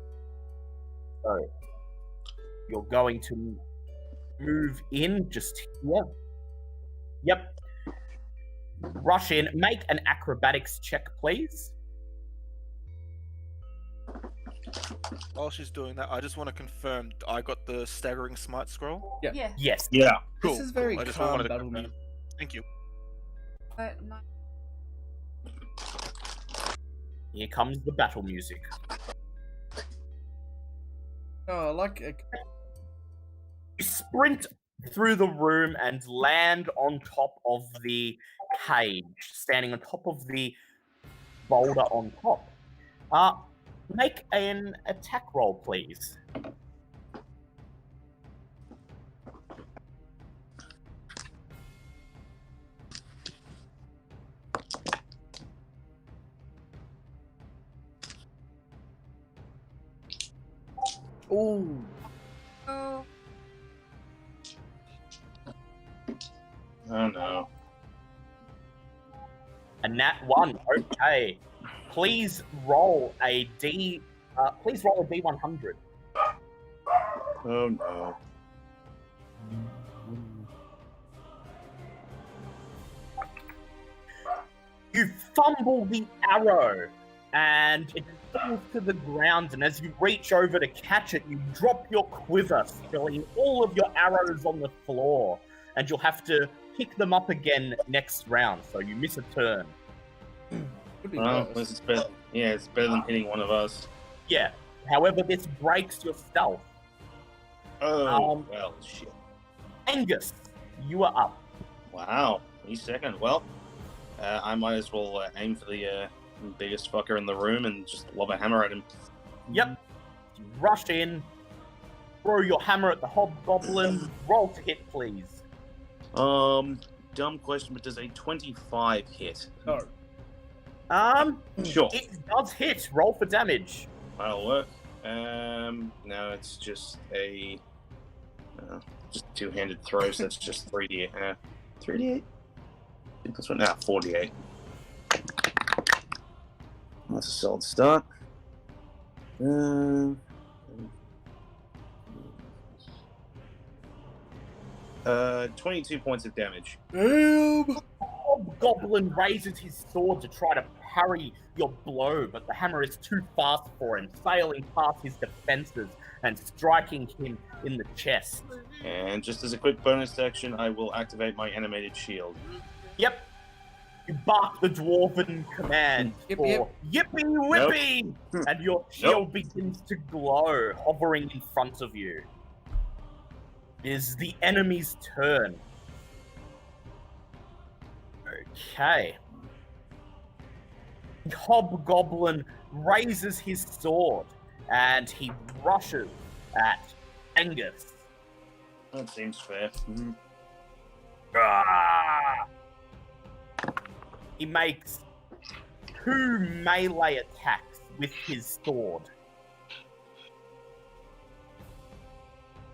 Speaker 2: So you're going to move in just here. Yep. Rush in. Make an acrobatics check, please.
Speaker 6: While she's doing that, I just want to confirm I got the staggering smite scroll.
Speaker 5: Yeah.
Speaker 2: Yes.
Speaker 3: Yeah.
Speaker 6: Cool.
Speaker 1: This is very
Speaker 6: cool. I just
Speaker 1: calm
Speaker 6: wanted to
Speaker 1: battle
Speaker 6: confirm.
Speaker 1: music.
Speaker 6: Thank you.
Speaker 5: But no.
Speaker 2: Here comes the battle music.
Speaker 1: Oh, I like it.
Speaker 2: You sprint through the room and land on top of the cage, standing on top of the boulder on top. Make an attack roll, please.
Speaker 1: Ooh.
Speaker 5: Oh,
Speaker 3: Oh no.
Speaker 2: A nat 1. Okay. Please roll a D100.
Speaker 3: Oh no.
Speaker 2: You fumble the arrow and it falls to the ground, and as you reach over to catch it, you drop your quiver, spilling all of your arrows on the floor, and you'll have to pick them up again next round, so you miss a turn.
Speaker 1: Could be
Speaker 3: Well,
Speaker 1: worse.
Speaker 3: it's better. Yeah, it's better than hitting one of us.
Speaker 2: Yeah, however, this breaks your stealth.
Speaker 3: Oh, well, shit.
Speaker 2: Angus, you are up.
Speaker 3: Wow, he's second. Well, I might as well aim for the biggest fucker in the room and just lob a hammer at him.
Speaker 2: Yep. You rush in, throw your hammer at the hobgoblin, roll to hit, please.
Speaker 3: Dumb question, but does a 25 hit?
Speaker 1: No.
Speaker 3: Sure,
Speaker 2: It does hit. Roll for damage.
Speaker 3: that'll work. No, it's just a just two-handed throw, so that's just 3d8. 3d8? I think this one now 48. That's a solid start. 22 points of damage.
Speaker 1: Damn.
Speaker 2: Hobgoblin raises his sword to try to parry your blow, but the hammer is too fast for him, sailing past his defenses and striking him in the chest.
Speaker 3: And just as a quick bonus action, I will activate my animated shield.
Speaker 2: Yep. You bark the dwarven command
Speaker 1: Yip,
Speaker 2: for yippee whippy, and your shield begins to glow, hovering in front of you. It is the enemy's turn. Okay. The hobgoblin raises his sword and he rushes at Angus.
Speaker 3: That seems fair.
Speaker 2: Ah! He makes 2 melee attacks with his sword.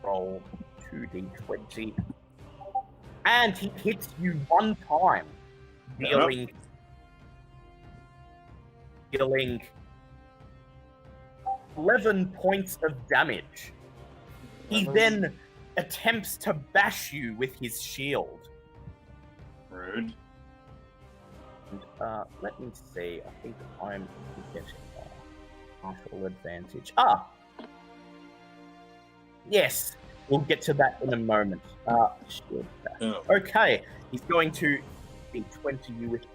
Speaker 2: Roll 2d20. And he hits you 1 time, dealing 11 points of damage. He then attempts to bash you with his shield.
Speaker 3: Rude.
Speaker 2: Let me see. I think I'm getting partial advantage. Yes, we'll get to that in a moment. Shield bash.
Speaker 3: Oh.
Speaker 2: Okay, he's going to d20 you with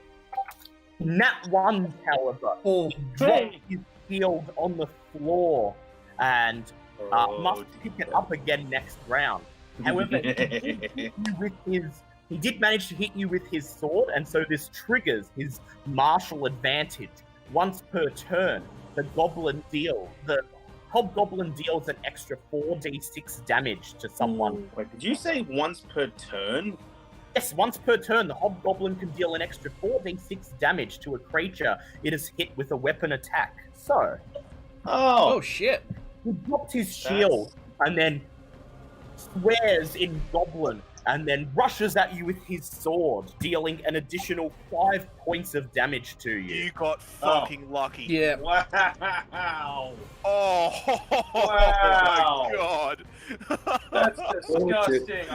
Speaker 2: nat 1 caliber.
Speaker 1: Oh.
Speaker 2: He drops his shield on the floor and must pick it up again next round. However, he hits you with his he did manage to hit you with his sword, and so this triggers his martial advantage. Once per turn, the hobgoblin deals an extra 4d6 damage to someone.
Speaker 3: Wait, did you say once per turn?
Speaker 2: Yes, once per turn, the hobgoblin can deal an extra 4d6 damage to a creature it is hit with a weapon attack. So,
Speaker 1: Oh shit!
Speaker 2: he drops his shield and then swears in goblin and then rushes at you with his sword, dealing an additional 5 points of damage to you.
Speaker 6: You got fucking lucky.
Speaker 1: Yeah.
Speaker 3: Wow.
Speaker 6: Oh,
Speaker 3: Wow.
Speaker 6: my god.
Speaker 3: That's disgusting.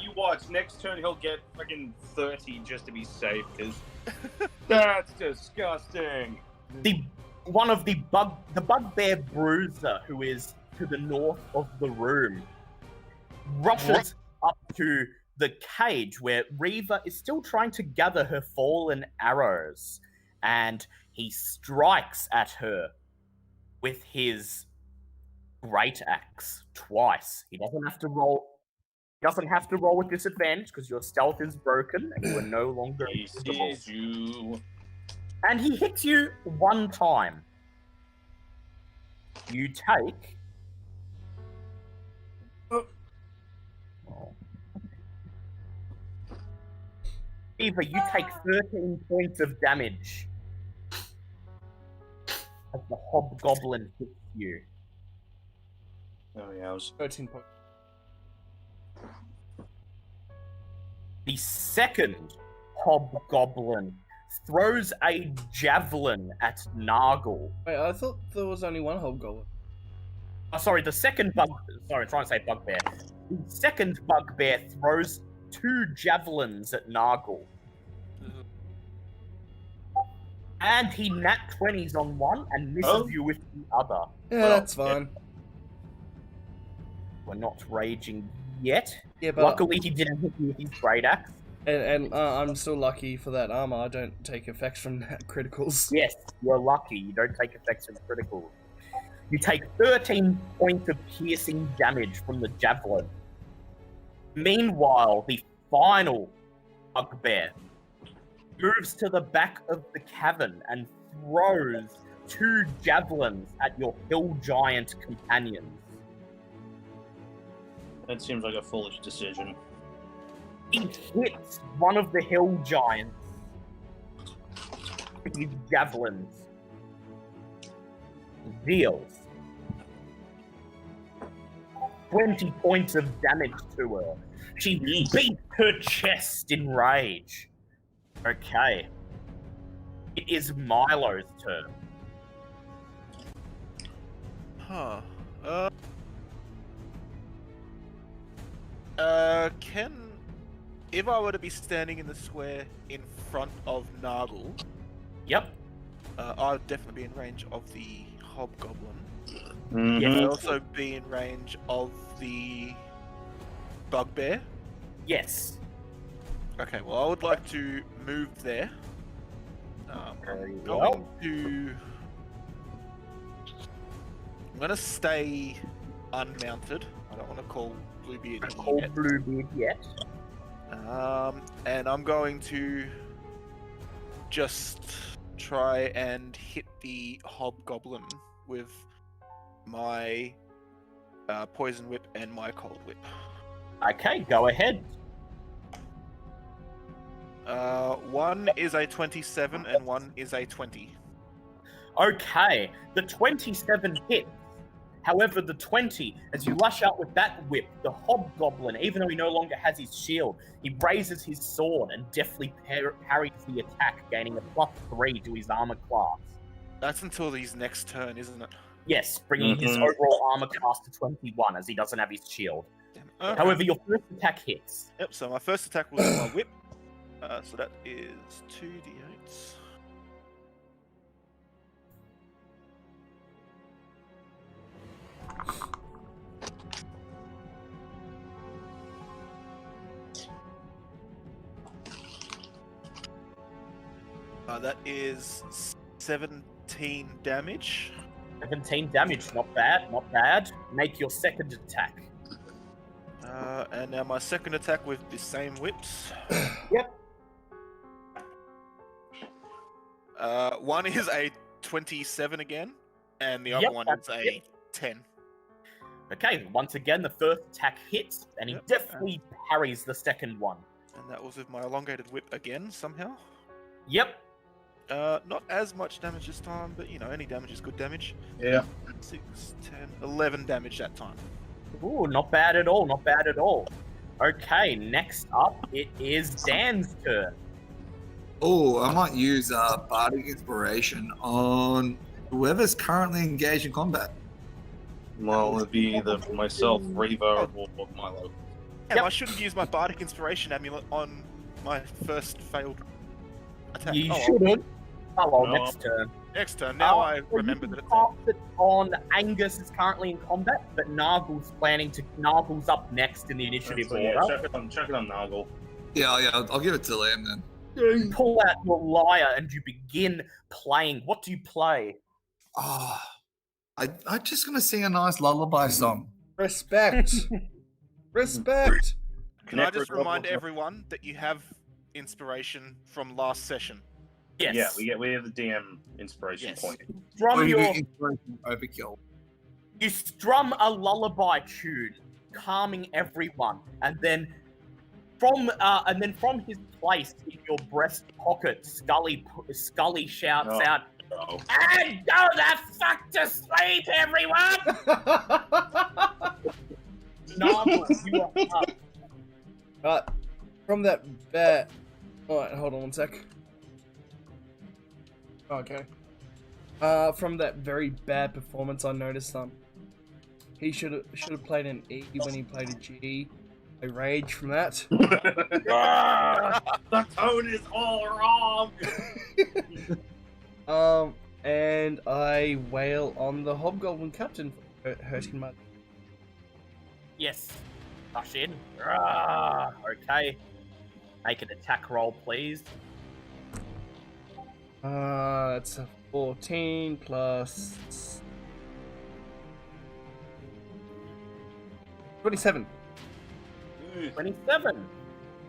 Speaker 3: You watch. Next turn he'll get fucking 30 just to be safe, because that's disgusting.
Speaker 2: The bugbear bruiser, who is to the north of the room, rushes up to the cage where Reaver is still trying to gather her fallen arrows, and he strikes at her with his great axe twice. He doesn't have to roll. He doesn't have to roll with disadvantage because your stealth is broken and you are no longer
Speaker 3: He
Speaker 2: invisible.
Speaker 3: sees you.
Speaker 2: And he hits you one time. You take. Eva, you take 13 points of damage as the hobgoblin hits you.
Speaker 3: Oh yeah, I was
Speaker 1: 13 points.
Speaker 2: The second hobgoblin throws a javelin at Nargle.
Speaker 1: Wait, I thought there was only one hobgoblin.
Speaker 2: Oh, sorry, the second bug. Sorry, I'm trying to say bugbear. The second bugbear throws 2 javelins at Nargle. And he nat 20s on one and misses you with the other.
Speaker 1: Yeah, that's fine.
Speaker 2: We're not raging yet.
Speaker 1: Yeah, but
Speaker 2: Luckily, he didn't hit you with his great axe.
Speaker 1: and I'm still lucky for that armor. I don't take effects from criticals.
Speaker 2: Yes, you're lucky. You don't take effects from criticals. You take 13 points of piercing damage from the javelin. Meanwhile, the final bugbear moves to the back of the cavern and throws 2 javelins at your hill giant companions.
Speaker 3: That seems like a foolish decision.
Speaker 2: He hits one of the hill giants with his javelins. Deals 20 points of damage to her. She beats her chest in rage. Okay. It is Milo's turn.
Speaker 6: Huh. If I were to be standing in the square in front of Nargle,
Speaker 2: Yep.
Speaker 6: I would definitely be in range of the hobgoblin.
Speaker 3: Mhm.
Speaker 6: I'd also be in range of the bugbear.
Speaker 2: Yes.
Speaker 6: Okay, well, I would like to move there.
Speaker 2: Very
Speaker 6: I'm
Speaker 2: well.
Speaker 6: going to stay unmounted. I don't want to call Bluebeard in
Speaker 2: Call
Speaker 6: yet.
Speaker 2: Bluebeard yet.
Speaker 6: And I'm going to just try and hit the hobgoblin with my poison whip and my cold whip.
Speaker 2: Okay, go ahead.
Speaker 6: One is a 27 and one is a 20.
Speaker 2: Okay, the 27 hits. However, the 20, as you lash out with that whip, the hobgoblin, even though he no longer has his shield, he raises his sword and deftly parries the attack, gaining a +3 to his armor class.
Speaker 6: That's until his next turn, isn't it?
Speaker 2: Yes, bringing his
Speaker 3: Mhm.
Speaker 2: overall armor class to 21, as he doesn't have his shield.
Speaker 6: Damn it. Okay.
Speaker 2: However, your first attack hits.
Speaker 6: Yep, so my first attack was my whip. So that is 2d8s. That is 17 damage.
Speaker 2: 17 damage, not bad, not bad. Make your second attack.
Speaker 6: And now my second attack with the same whips.
Speaker 2: Yep.
Speaker 6: One is a 27 again, and the other
Speaker 2: Yep,
Speaker 6: one
Speaker 2: that's
Speaker 6: is a
Speaker 2: it.
Speaker 6: 10.
Speaker 2: Okay, once again, the first attack hits, and he
Speaker 6: Yep.
Speaker 2: definitely parries the second one.
Speaker 6: And that was with my elongated whip again, somehow.
Speaker 2: Yep.
Speaker 6: Not as much damage this time, but any damage is good damage.
Speaker 3: Yeah.
Speaker 6: 6, 10, 11 damage that time.
Speaker 2: Ooh, not bad at all, not bad at all. Okay, next up, it is Dan's turn.
Speaker 4: Oh, I might use Bardic Inspiration on whoever's currently engaged in combat.
Speaker 3: Well, it'd be either myself, Reva, or Milo.
Speaker 6: Damn,
Speaker 2: Yep.
Speaker 6: I should have used my Bardic Inspiration amulet on my first failed attack.
Speaker 2: You
Speaker 6: Oh, well,
Speaker 2: shouldn't. Oh, well,
Speaker 3: No.
Speaker 2: next turn.
Speaker 6: next turn. Now I
Speaker 2: So
Speaker 6: remember
Speaker 2: you
Speaker 6: that it's
Speaker 2: can
Speaker 6: there.
Speaker 2: cast it on Angus is currently in combat, but Nargle's up next in the initiative
Speaker 3: So, yeah,
Speaker 2: order.
Speaker 3: check it on Noggle.
Speaker 4: Yeah, I'll give it to Liam then.
Speaker 2: You pull out your lyre and you begin playing. What do you play?
Speaker 4: Oh, I'm just gonna sing a nice lullaby song.
Speaker 1: Respect. Respect.
Speaker 6: Can I just remind everyone that you have inspiration from last session?
Speaker 2: Yes.
Speaker 3: Yeah, we have the DM inspiration
Speaker 6: Yes.
Speaker 3: point.
Speaker 2: Strum your,
Speaker 4: Inspiration overkill.
Speaker 2: you strum a lullaby tune, calming everyone, and then from his place in your breast pocket, Scully shouts
Speaker 3: Oh.
Speaker 2: out,
Speaker 3: Oh.
Speaker 2: "And go the fuck to sleep, everyone!" Nargle, you are up.
Speaker 1: From that bad. Alright, hold on one sec. Okay. From that very bad performance, I noticed he should have played an E when he played a G. I rage from that.
Speaker 3: The tone is all wrong.
Speaker 1: And I wail on the Hobgoblin Captain for hurting my.
Speaker 2: Yes. Push in. Okay. Make an attack roll, please.
Speaker 1: It's a 14 plus 27.
Speaker 2: 27.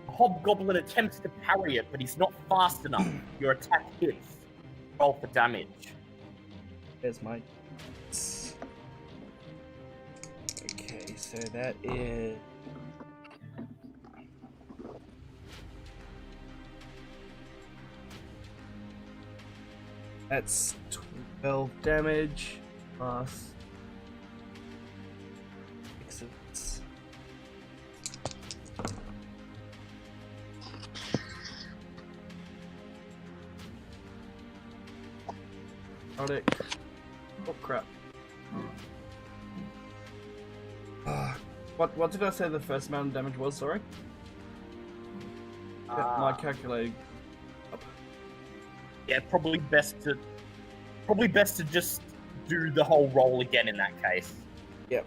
Speaker 2: Hobgoblin attempts to parry it, but he's not fast enough. Your attack hits. Roll for damage.
Speaker 1: There's my. Okay, so that is. That's 12 damage plus. Excellent. Oh crap. What did I say the first amount of damage was, sorry? My calculating.
Speaker 2: Yeah, probably best to just do the whole roll again in that case.
Speaker 1: Yep.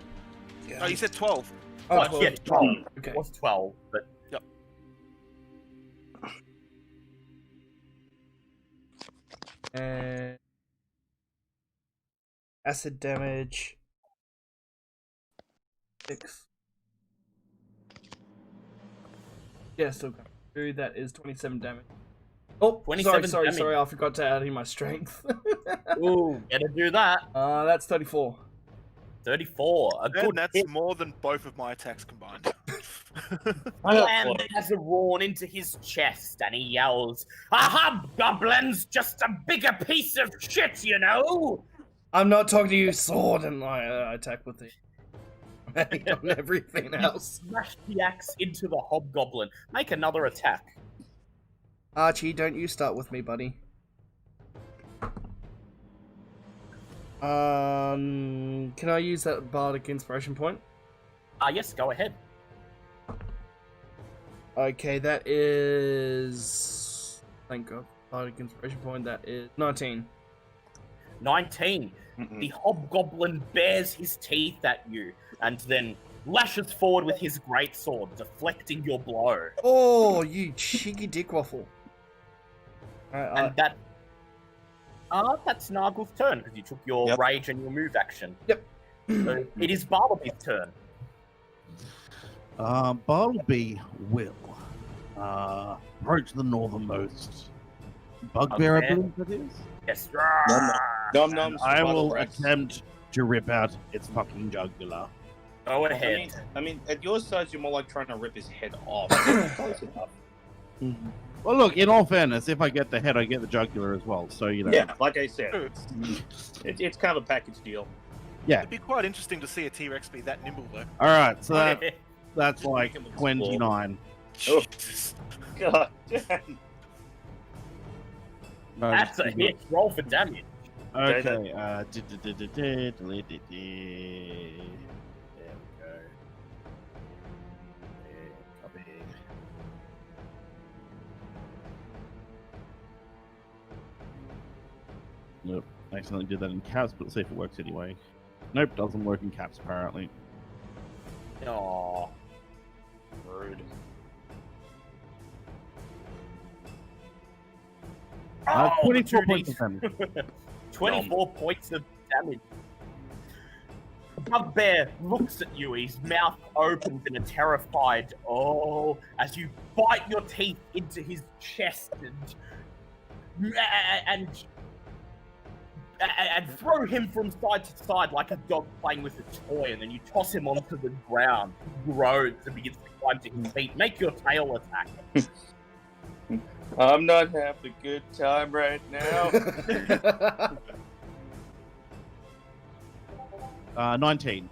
Speaker 6: Oh, you said 12.
Speaker 1: Oh,
Speaker 2: Well, yeah, 12.
Speaker 1: Okay.
Speaker 2: It was 12, but
Speaker 1: And acid damage 6. Yeah, still going through. That is 27 damage. Oh,
Speaker 2: 27
Speaker 1: sorry,
Speaker 2: damage.
Speaker 1: I forgot to add in my strength.
Speaker 2: ooh, gotta do that.
Speaker 1: That's 34.
Speaker 2: 34. A
Speaker 6: And
Speaker 2: good
Speaker 6: that's
Speaker 2: hit.
Speaker 6: more than both of my attacks combined.
Speaker 2: Slam has a roar into his chest, and he yells, "A hobgoblin's just a bigger piece of shit, you know."
Speaker 1: I'm not talking to you, sword, and I attack with it. on everything else.
Speaker 2: Smash the axe into the hobgoblin. Make another attack.
Speaker 1: Archie, don't you start with me, buddy. Can I use that bardic inspiration point?
Speaker 2: Yes, go ahead.
Speaker 1: Okay, that is... Thank God. Bardic inspiration point, that is 19.
Speaker 2: 19. The hobgoblin bares his teeth at you and then lashes forward with his greatsword, deflecting your blow.
Speaker 1: Oh, you cheeky dick waffle.
Speaker 2: And that's Nargle's turn because you took your
Speaker 3: Yep.
Speaker 2: rage and your move action.
Speaker 1: Yep.
Speaker 2: So it is Bartleby's turn.
Speaker 7: Bartleby will approach the northernmost bugbear, I
Speaker 2: Bugbear?
Speaker 7: believe it is.
Speaker 2: Yes.
Speaker 3: Num nums.
Speaker 7: I will
Speaker 3: Battle Rex.
Speaker 7: attempt to rip out its fucking jugular.
Speaker 2: Go
Speaker 3: I
Speaker 2: ahead.
Speaker 3: mean, at your size, you're more like trying to rip his head off. Close enough.
Speaker 7: Well, look, in all fairness, if I get the head, I get the jugular as well. So, you know.
Speaker 3: Yeah, like I said, it's kind of a package deal.
Speaker 6: It'd be quite interesting to see a T-Rex be that nimble, though.
Speaker 7: All right, so that's
Speaker 3: Just
Speaker 7: like
Speaker 3: make him explore.
Speaker 7: 29.
Speaker 3: Oh.
Speaker 6: Jesus.
Speaker 3: God damn.
Speaker 2: That's a hit. Roll for damage.
Speaker 7: Okay.
Speaker 3: Okay,
Speaker 7: There we go. Copy. Nope. I accidentally did that in caps, but let's see if it works anyway. Nope, doesn't work in caps apparently.
Speaker 2: Aww.
Speaker 3: Rude.
Speaker 2: Oh,
Speaker 7: 24
Speaker 2: 2d6.
Speaker 7: points of damage.
Speaker 2: 24 points of damage. The bugbear looks at you, his mouth opens in a terrified as you bite your teeth into his chest and throw him from side to side like a dog playing with a toy, and then you toss him onto the ground. He groans and begins to climb to his feet. Make your tail attack.
Speaker 3: I'm not having a good time right now.
Speaker 7: 19.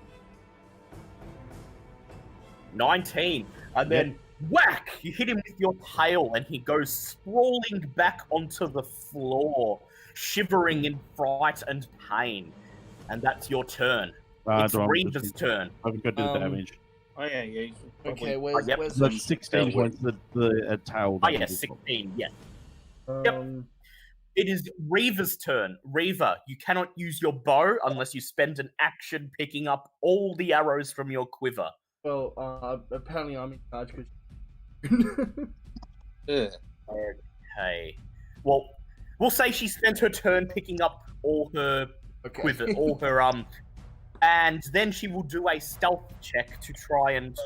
Speaker 2: 19. And then whack! You hit him with your tail and he goes sprawling back onto the floor, shivering in fright and pain. And that's your turn. It's Reeva's turn.
Speaker 7: I've got to do the damage.
Speaker 3: Oh yeah, yeah.
Speaker 1: Okay, where's
Speaker 2: yep.
Speaker 1: where's
Speaker 7: That's 16
Speaker 3: Tail
Speaker 7: points. The tail.
Speaker 2: Oh,
Speaker 7: damage
Speaker 2: yes,
Speaker 7: as well.
Speaker 2: 16, yes.
Speaker 1: um,
Speaker 2: It is Reeva's turn. Reeva, you cannot use your bow unless you spend an action picking up all the arrows from your quiver.
Speaker 1: well, apparently I'm in charge because.
Speaker 3: Ugh.
Speaker 2: Okay. Well, we'll say she spent her turn picking up all her quiver, all her and then she will do a stealth check to try and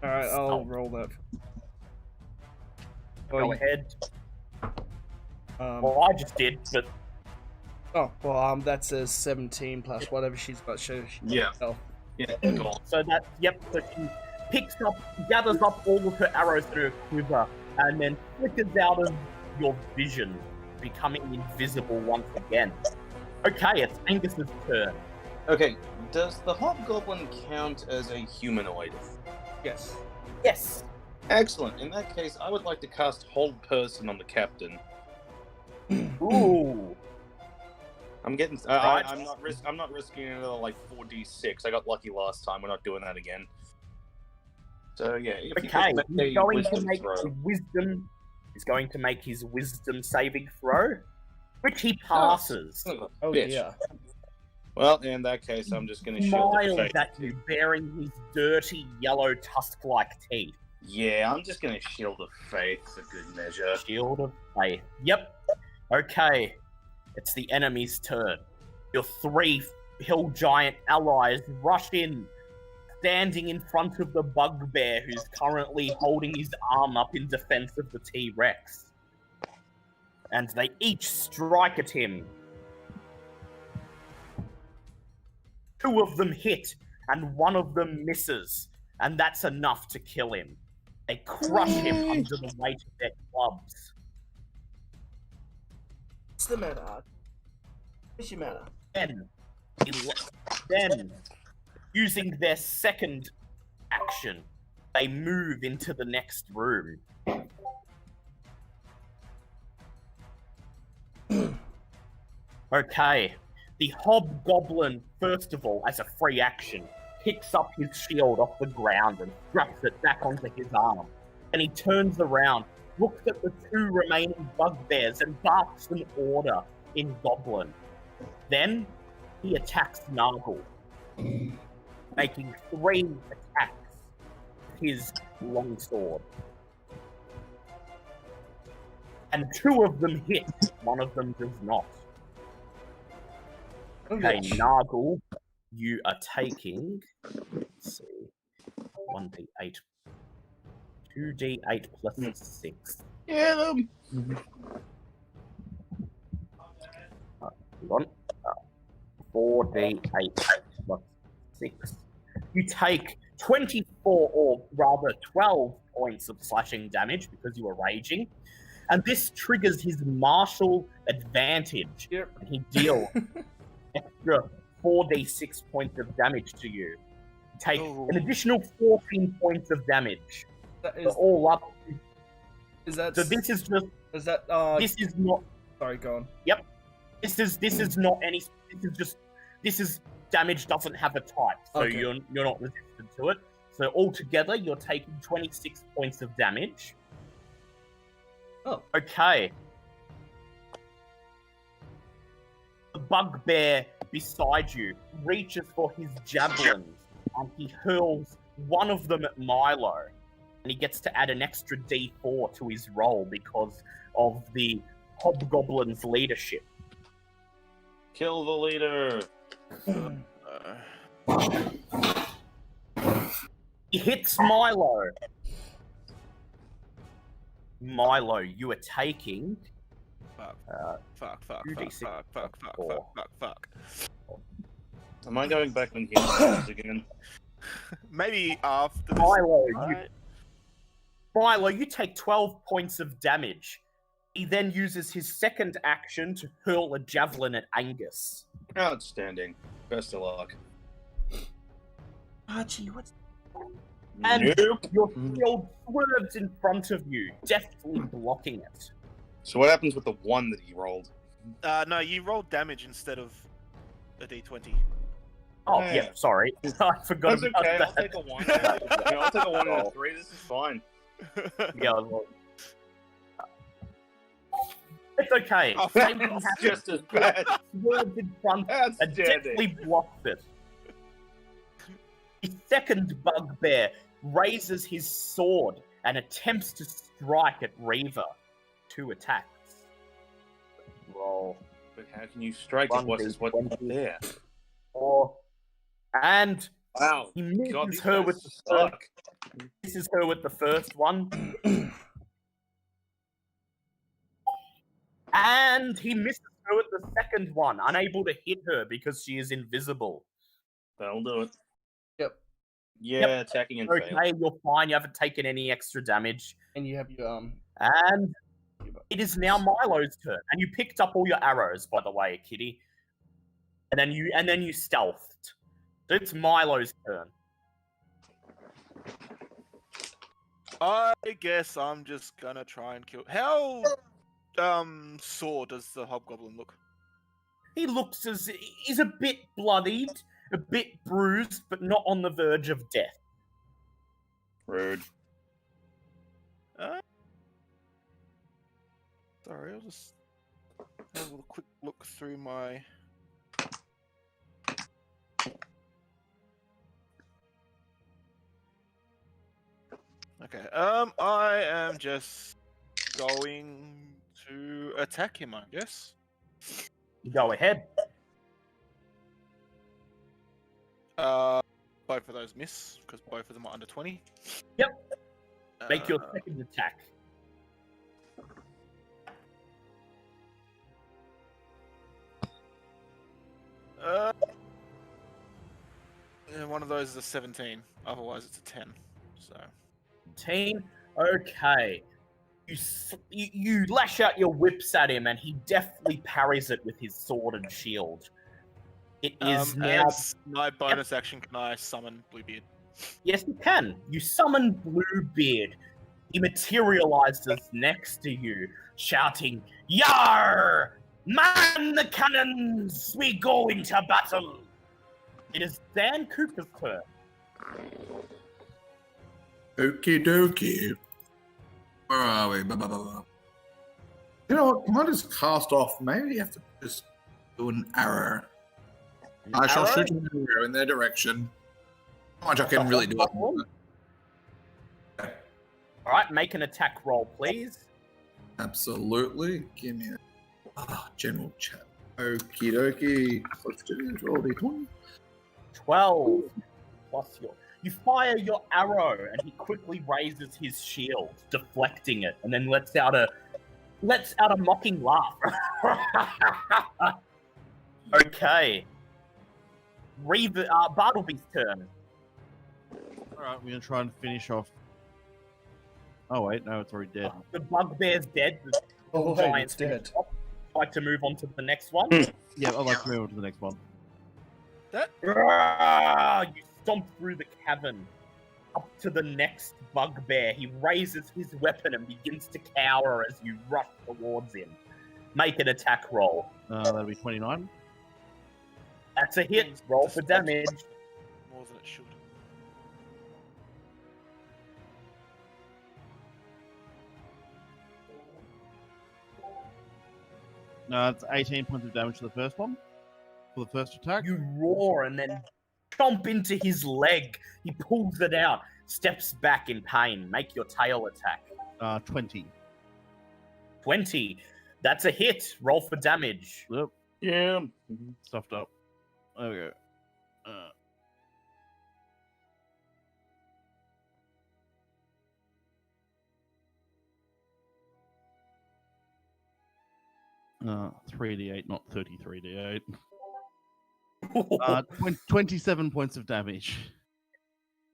Speaker 1: All right, I'll
Speaker 2: stealth.
Speaker 1: roll that.
Speaker 2: Go ahead.
Speaker 1: Um,
Speaker 2: Well, I just did, but
Speaker 1: that says 17 plus whatever she's got.
Speaker 3: Yeah.
Speaker 1: Oh.
Speaker 3: Yeah. Cool.
Speaker 2: so that so she gathers up all of her arrows through her quiver, and then flickers out of your vision, becoming invisible once again. Okay, it's Angus's turn.
Speaker 3: Okay, does the hobgoblin count as a humanoid?
Speaker 1: Yes.
Speaker 2: Yes.
Speaker 3: Excellent. In that case, I would like to cast Hold Person on the captain.
Speaker 2: Ooh.
Speaker 3: I'm getting.
Speaker 2: Right.
Speaker 3: I'm not risking another like 4d6. I got lucky last time. We're not doing that again. So yeah. If you
Speaker 2: Okay,
Speaker 3: could make
Speaker 2: he's
Speaker 3: a
Speaker 2: going to
Speaker 3: wisdom
Speaker 2: make
Speaker 3: throw.
Speaker 2: a wisdom. He's going to make his wisdom saving throw, which he passes.
Speaker 3: Son of a
Speaker 1: Oh
Speaker 3: bitch.
Speaker 1: yeah.
Speaker 3: Well, in that case, I'm just going to shield the
Speaker 2: Smiles
Speaker 3: face.
Speaker 2: at you, bearing his dirty yellow tusk-like teeth.
Speaker 3: Yeah, I'm just going to shield the faith for good measure.
Speaker 2: Shield of Faith. Yep. Okay. It's the enemy's turn. Your 3 hill giant allies rush in, standing in front of the bugbear who's currently holding his arm up in defense of the T-Rex. And they each strike at him. 2 of them hit, and 1 of them misses, and that's enough to kill him. They crush him under the weight of their clubs.
Speaker 1: What's the matter, Art? What's your matter?
Speaker 2: Then, using their second action, they move into the next room. Okay, the hobgoblin, first of all, as a free action, picks up his shield off the ground and straps it back onto his arm. And he turns around, looks at the 2 remaining bugbears, and barks an order in Goblin. Then he attacks Nargle, making 3 attacks with his longsword. And 2 of them hit, 1 of them does not. Okay, Nargle, you are taking, let's see, 1d8. 2d8 plus 6.
Speaker 3: Get him!
Speaker 2: Hold on. 4d8 plus 6. You take 24, or rather 12 points of slashing damage because you were raging. And this triggers his martial advantage.
Speaker 1: Yep.
Speaker 2: And he deals extra 4d6 points of damage to you. Take an additional 14 points of damage.
Speaker 1: That
Speaker 2: So all up.
Speaker 1: is that
Speaker 2: So this is just.
Speaker 1: is that
Speaker 2: This is not.
Speaker 1: sorry, go on.
Speaker 2: This is not any. This is damage doesn't have a type, so
Speaker 1: Okay.
Speaker 2: you're not resistant to it. So altogether, you're taking 26 points of damage.
Speaker 1: Oh.
Speaker 2: Okay. The bugbear beside you reaches for his javelins, and he hurls one of them at Milo, and he gets to add an extra D4 to his roll because of the hobgoblin's leadership.
Speaker 3: Kill the leader.
Speaker 2: He hits Milo. Milo, you are taking.
Speaker 6: Fuck. Fuck.
Speaker 2: 2d6
Speaker 6: Fuck.
Speaker 3: Am I going back on healing again?
Speaker 6: Maybe after this.
Speaker 2: Milo, you take 12 points of damage. He then uses his second action to hurl a javelin at Angus.
Speaker 3: Outstanding. Best of luck.
Speaker 1: Archie, what's
Speaker 2: And
Speaker 3: Nope.
Speaker 2: your shield swerves in front of you, deftly blocking it.
Speaker 3: So what happens with the one that he rolled?
Speaker 6: No, you rolled damage instead of a d20.
Speaker 2: Oh,
Speaker 3: Yeah.
Speaker 2: yeah, sorry. I forgot
Speaker 3: That's
Speaker 2: about
Speaker 3: okay. I'll
Speaker 2: that.
Speaker 3: take a 1. I'll take a 1 and a 3. This is fine.
Speaker 2: Yeah, well, it's okay.
Speaker 6: Oh,
Speaker 2: Same thing
Speaker 3: It's
Speaker 2: happens.
Speaker 3: just as bad.
Speaker 2: Swerves in front and deftly
Speaker 3: Outstanding.
Speaker 2: blocks it. The second bugbear raises his sword and attempts to strike at Reaver. 2 attacks. Roll.
Speaker 3: But how can you strike it? What's there?
Speaker 2: And
Speaker 3: Wow.
Speaker 2: he
Speaker 3: God,
Speaker 2: misses
Speaker 3: these
Speaker 2: her
Speaker 3: guys
Speaker 2: with the
Speaker 3: suck.
Speaker 2: This is her with the first one. And he misses her with the second one, unable to hit her because she is invisible.
Speaker 3: That'll do it.
Speaker 1: Yep.
Speaker 3: Yeah, attacking and fail.
Speaker 2: Okay, you're fine. You haven't taken any extra damage.
Speaker 1: And you have your
Speaker 2: And it is now Milo's turn. And you picked up all your arrows, by the way, Kitty. And then you stealthed. So it's Milo's turn.
Speaker 6: I guess I'm just gonna try and kill. How sore does the hobgoblin look?
Speaker 2: He looks as he's a bit bloodied, a bit bruised, but not on the verge of death.
Speaker 3: Rude.
Speaker 6: Sorry, I'll just have a quick look through my. Okay. I am just going to attack him, I guess.
Speaker 2: Go ahead.
Speaker 6: Both of those miss because both of them are under 20.
Speaker 2: Yep. Make your second attack.
Speaker 6: And one of those is a 17. Otherwise, it's a 10. So.
Speaker 2: 10. Okay. You lash out your whips at him, and he deftly parries it with his sword and shield. It is now.
Speaker 6: As my bonus action, can I summon Bluebeard?
Speaker 2: Yes, you can. You summon Bluebeard. He materializes next to you, shouting, "Yar! Man the cannons! We go into battle!" It is Dan Cooper's turn.
Speaker 4: Okie dokie. Where are we? Blah, blah, blah, blah. You know what? Can I just cast off? Maybe you have to just do an arrow. I shall shoot an arrow in their direction. How much I can really do it.
Speaker 2: Alright, make an attack roll, please.
Speaker 4: Absolutely. Give me a general chat. Okie dokie. Let's do this. Roll d20.
Speaker 2: 12 plus your. You fire your arrow, and he quickly raises his shield, deflecting it, and then lets out a mocking laugh. Okay. Bartleby's turn.
Speaker 7: Alright, we're gonna try and finish off. Oh wait, no, it's already dead.
Speaker 2: The bugbear's dead. The
Speaker 1: Oh, wait,
Speaker 2: giant's
Speaker 1: it's dead.
Speaker 2: like to move on to the next one.
Speaker 7: Yeah, I'd like to move on to the next one.
Speaker 2: You stomp through the cavern up to the next bugbear. He raises his weapon and begins to cower as you rush towards him. Make an attack roll.
Speaker 7: That'll be 29.
Speaker 2: That's a hit. Roll for damage.
Speaker 6: More than it should.
Speaker 7: No, it's 18 points of damage to the first one. For the first attack.
Speaker 2: You roar and then chomp into his leg. He pulls it out, steps back in pain. Make your tail attack.
Speaker 7: 20.
Speaker 2: 20. That's a hit. Roll for damage.
Speaker 7: Yep.
Speaker 3: Yeah.
Speaker 7: Stuffed up. There we go. 3d8, not 33d8. 27 points of damage.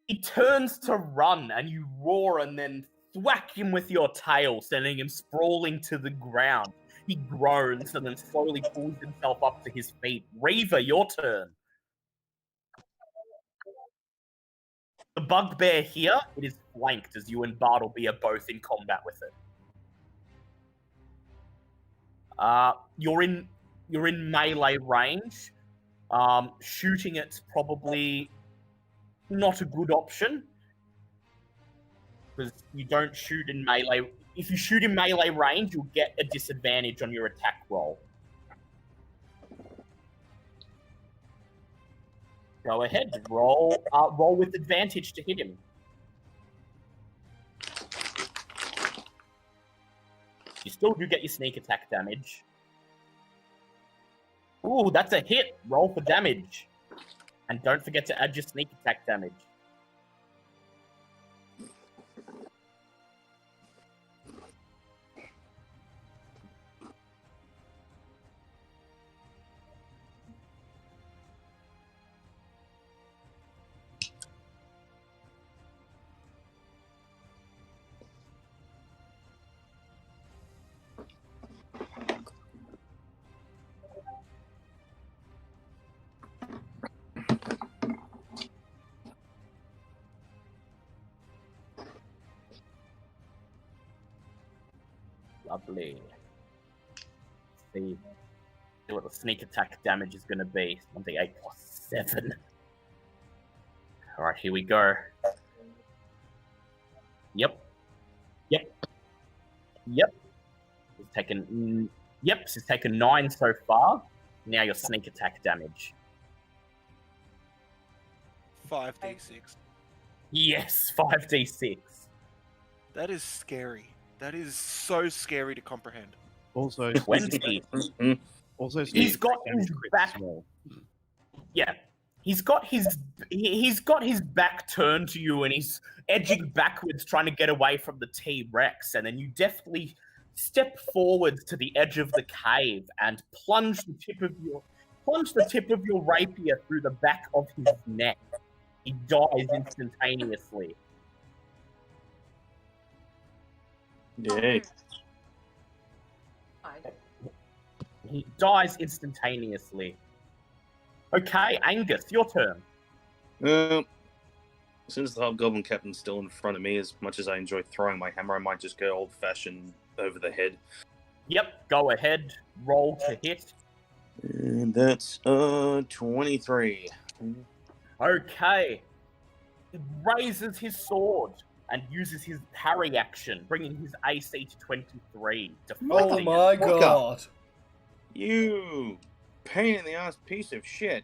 Speaker 2: He turns to run, and you roar and then thwack him with your tail, sending him sprawling to the ground. He groans and then slowly pulls himself up to his feet. Reaver, your turn. The bugbear here, it is flanked as you and Bartleby are both in combat with it. You're in melee range. Shooting it's probably not a good option because you don't shoot in melee. If you shoot in melee range, you'll get a disadvantage on your attack roll. Go ahead, roll with advantage to hit him. You still do get your sneak attack damage. Ooh, that's a hit. Roll for damage. And don't forget to add your sneak attack damage. Lovely. See what the sneak attack damage is going to be. 1d8 plus 7. Alright, here we go. Yep. He's taken 9 so far. Now your sneak attack damage.
Speaker 6: 5d6.
Speaker 2: Yes, 5d6.
Speaker 6: That is scary. That is so scary to comprehend.
Speaker 7: Also,
Speaker 2: 20.
Speaker 7: also
Speaker 2: He's got his back. Yeah, he's got his back turned to you, and he's edging backwards, trying to get away from the T-Rex. And then you deftly step forwards to the edge of the cave and plunge the tip of your rapier through the back of his neck. He dies instantaneously.
Speaker 3: Yay.
Speaker 2: He dies instantaneously. Okay, Angus, your turn.
Speaker 3: Since the Hobgoblin Captain's still in front of me, as much as I enjoy throwing my hammer, I might just go old-fashioned over the head.
Speaker 2: Yep, go ahead. Roll to hit.
Speaker 3: And that's 23.
Speaker 2: Okay. He raises his sword and uses his parry action, bringing his AC to 23.
Speaker 1: Oh my god.
Speaker 3: You pain in the ass piece of shit.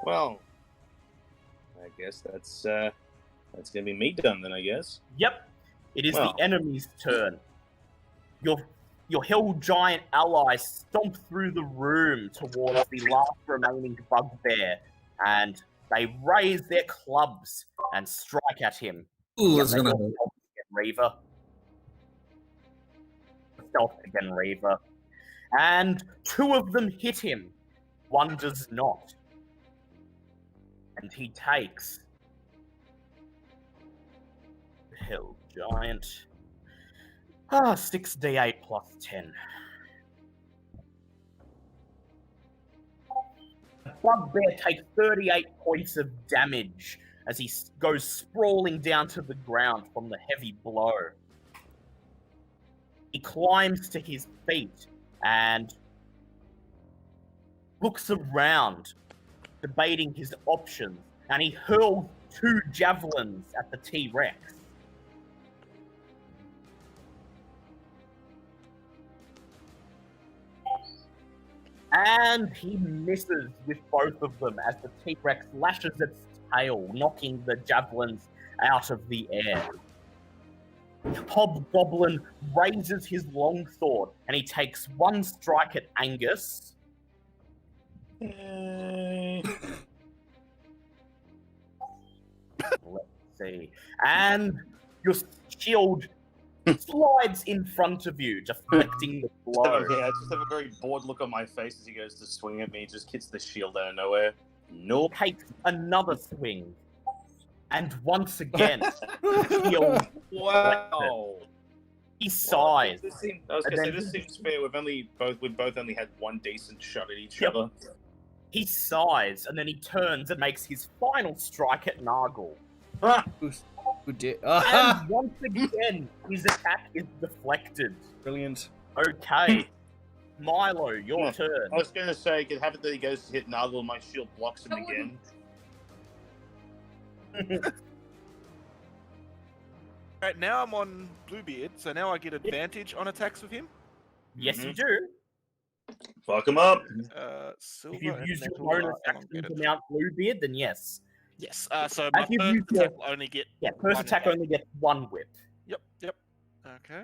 Speaker 3: Well, I guess that's gonna be me done then, I guess.
Speaker 2: Yep. It is
Speaker 3: Well.
Speaker 2: the enemy's turn. Your hill giant allies stomp through the room towards the last remaining bugbear, and They raise their clubs and strike at him.
Speaker 4: Ooh, that's
Speaker 2: They
Speaker 4: gonna.
Speaker 2: go stealth again, Reaver. Stealth again, Reaver. And 2 of them hit him. 1 does not. And he takes... Hell, giant. 6d8 plus 10. Bugbear takes 38 points of damage as he goes sprawling down to the ground from the heavy blow. He climbs to his feet and looks around, debating his options, and he hurls 2 javelins at the T-Rex. And he misses with both of them as the T-Rex lashes its tail, knocking the javelins out of the air. Hobgoblin raises his longsword and he takes 1 strike at Angus. Let's see. And your shield slides in front of you, deflecting the blow.
Speaker 3: Okay, I just have a very bored look on my face as he goes to swing at me. Just hits the shield out of nowhere. Nope.
Speaker 2: Takes another swing. And once again, shield
Speaker 3: Wow.
Speaker 2: he sighs.
Speaker 3: I was
Speaker 2: And
Speaker 3: gonna say
Speaker 2: then-
Speaker 3: this seems fair. We've both only had 1 decent shot at each
Speaker 2: Yep.
Speaker 3: other.
Speaker 2: He sighs, and then he turns and makes his final strike at Nargle.
Speaker 1: Good dear.
Speaker 2: And once again, his attack is deflected.
Speaker 1: Brilliant.
Speaker 2: Okay. Milo, your
Speaker 3: Yeah.
Speaker 2: turn.
Speaker 3: I was gonna say, it could happen that he goes to hit Noggle, my shield blocks him
Speaker 5: I
Speaker 3: again.
Speaker 6: Right, now I'm on Bluebeard, so now I get advantage on attacks with him.
Speaker 2: Yes,
Speaker 3: Mm-hmm.
Speaker 2: you do.
Speaker 3: Fuck him up.
Speaker 6: Silver
Speaker 2: If you've
Speaker 6: and
Speaker 2: used your
Speaker 6: metal
Speaker 2: bonus
Speaker 6: are
Speaker 2: action to
Speaker 6: elongated.
Speaker 2: mount Bluebeard, then yes.
Speaker 6: Yes, so my
Speaker 2: As you've
Speaker 6: first
Speaker 2: used your-
Speaker 6: attack will only get
Speaker 2: Yeah, first
Speaker 6: one
Speaker 2: attack
Speaker 6: hit.
Speaker 2: only gets 1 whip.
Speaker 6: Yep. Okay,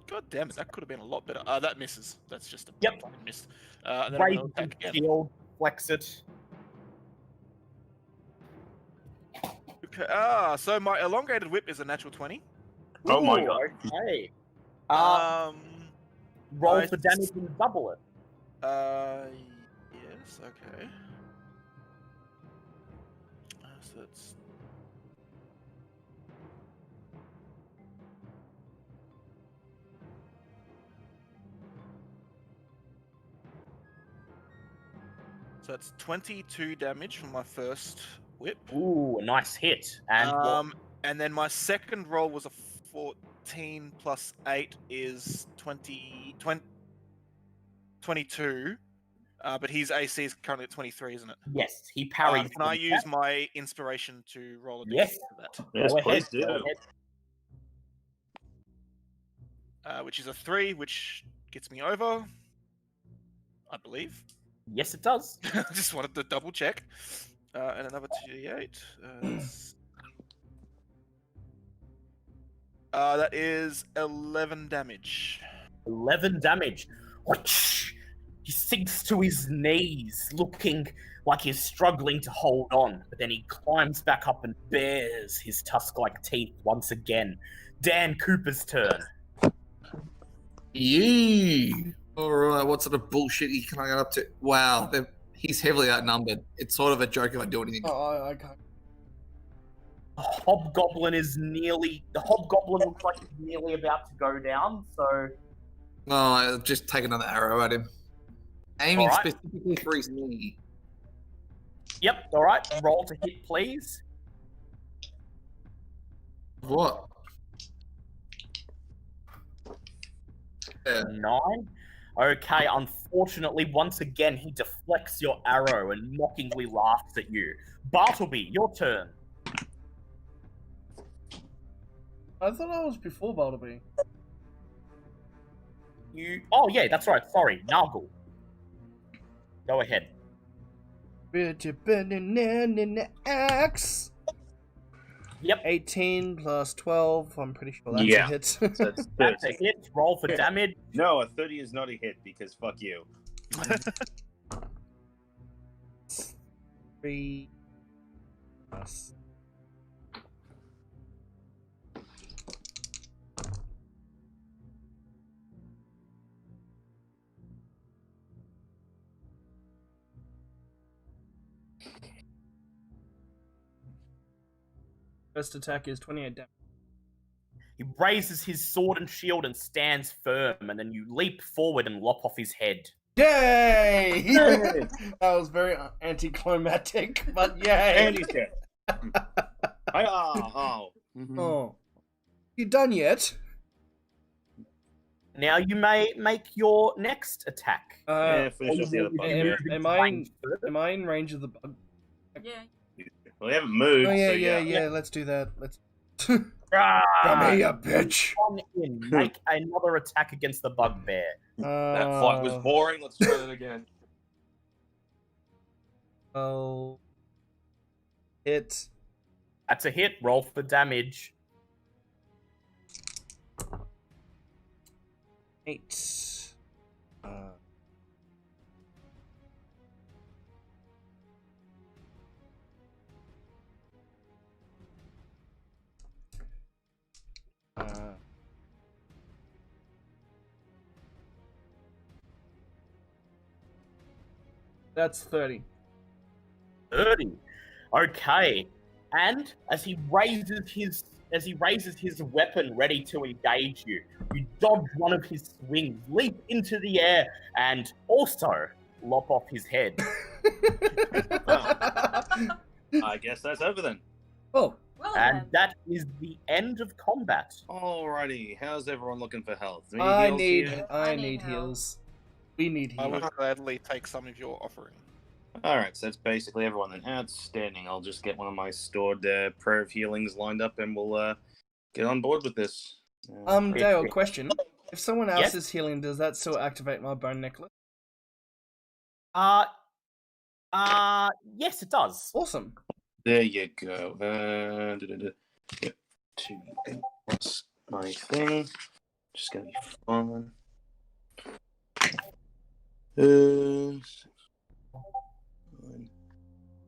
Speaker 6: God damn it, that could have been a lot better. That misses. That's just a
Speaker 2: Yep.
Speaker 6: fucking miss. And then I'm
Speaker 2: Raise
Speaker 6: gonna
Speaker 2: his
Speaker 6: attack again.
Speaker 2: shield, flex it.
Speaker 6: Okay, so my elongated whip is a natural 20.
Speaker 3: Oh my
Speaker 2: Ooh,
Speaker 3: god.
Speaker 2: Okay. Roll
Speaker 6: nice.
Speaker 2: for damage and double it.
Speaker 6: Yes, okay. So it's... So it's 22 damage from my first whip.
Speaker 2: Ooh, a nice hit. And what-
Speaker 6: And then my second roll was a 14 plus 8 is 22. But his AC is currently at 23, isn't it?
Speaker 2: yes, he parries.
Speaker 6: Can I
Speaker 2: the
Speaker 6: use
Speaker 2: attack.
Speaker 6: my inspiration to roll a
Speaker 2: Yes.
Speaker 6: d6 for that?
Speaker 3: Yes,
Speaker 2: Go
Speaker 3: please
Speaker 2: ahead, go
Speaker 3: do.
Speaker 2: ahead.
Speaker 6: Which is a 3, which gets me over, I believe.
Speaker 2: Yes, it does.
Speaker 6: Just wanted to double check. And another 2d8. That is 11 damage.
Speaker 2: 11 damage. Whoosh! He sinks to his knees, looking like he's struggling to hold on, but then he climbs back up and bares his tusk-like teeth once again. Dan Cooper's turn.
Speaker 4: Yee. Alright, what sort of bullshit can I get up to? Wow, he's heavily outnumbered. It's sort of a joke if I do anything.
Speaker 1: Oh, I can't.
Speaker 2: The Hobgoblin looks like he's nearly about to go down, so
Speaker 4: No, I'll just take another arrow at him. Aiming
Speaker 2: Alright.
Speaker 4: specifically for his knee.
Speaker 2: yep, alright, roll to hit, please.
Speaker 4: What? Yeah.
Speaker 2: 9. Okay, unfortunately, once again, he deflects your arrow and mockingly laughs at you. Bartleby, your turn.
Speaker 1: I thought I was before Bartleby.
Speaker 2: Oh, yeah, that's right. Sorry, Nargle. Go ahead.
Speaker 1: With your burning in the axe.
Speaker 2: Yep.
Speaker 1: 18 plus 12. I'm pretty sure that's
Speaker 3: Yeah.
Speaker 1: a hit.
Speaker 3: So it's
Speaker 2: That's a
Speaker 3: 30.
Speaker 2: hit. Roll for damage.
Speaker 3: No, a 30 is not a hit because fuck you.
Speaker 1: 3 plus. First attack is 28 damage.
Speaker 2: He raises his sword and shield and stands firm, and then you leap forward and lop off his head.
Speaker 1: Yay! That was very anticlimactic, but yay!
Speaker 3: And he's dead. Oh.
Speaker 1: Oh. You done yet?
Speaker 2: Now you may make your next attack.
Speaker 3: Yeah, finish off the other bugbear.
Speaker 1: Am I in range of the bug?
Speaker 5: Yeah.
Speaker 3: Well, they haven't moved.
Speaker 1: Oh yeah,
Speaker 3: so
Speaker 1: yeah. Let's do that. Let's.
Speaker 2: Ah,
Speaker 1: Come here, bitch.
Speaker 2: one in. Make another attack against the bugbear.
Speaker 3: That fight was boring. Let's try it again.
Speaker 1: Oh. Hit.
Speaker 2: That's a hit. Roll for damage.
Speaker 1: 8. That's 30.
Speaker 2: 30. Okay. And as he raises his weapon ready to engage you, you dodge one of his swings, leap into the air, and also lop off his head.
Speaker 3: I guess that's over then.
Speaker 1: Oh.
Speaker 5: Well
Speaker 2: And
Speaker 5: then.
Speaker 2: that is the end of combat.
Speaker 3: Alrighty, how's everyone looking for health? Any
Speaker 1: I
Speaker 3: heals
Speaker 1: need
Speaker 3: here?
Speaker 5: I
Speaker 1: need
Speaker 5: need
Speaker 1: heals. We need
Speaker 6: I
Speaker 1: heals.
Speaker 6: would gladly take some of your offering.
Speaker 3: Alright, so that's basically everyone then. Outstanding. I'll just get one of my stored prayer of healings lined up and we'll get on board with this.
Speaker 1: Dale, question. If someone else
Speaker 2: Yes?
Speaker 1: is healing, does that still activate my bone necklace?
Speaker 2: Yes, it does.
Speaker 1: Awesome.
Speaker 3: There you go. Yep. 2 plus my thing. Just gonna be fun.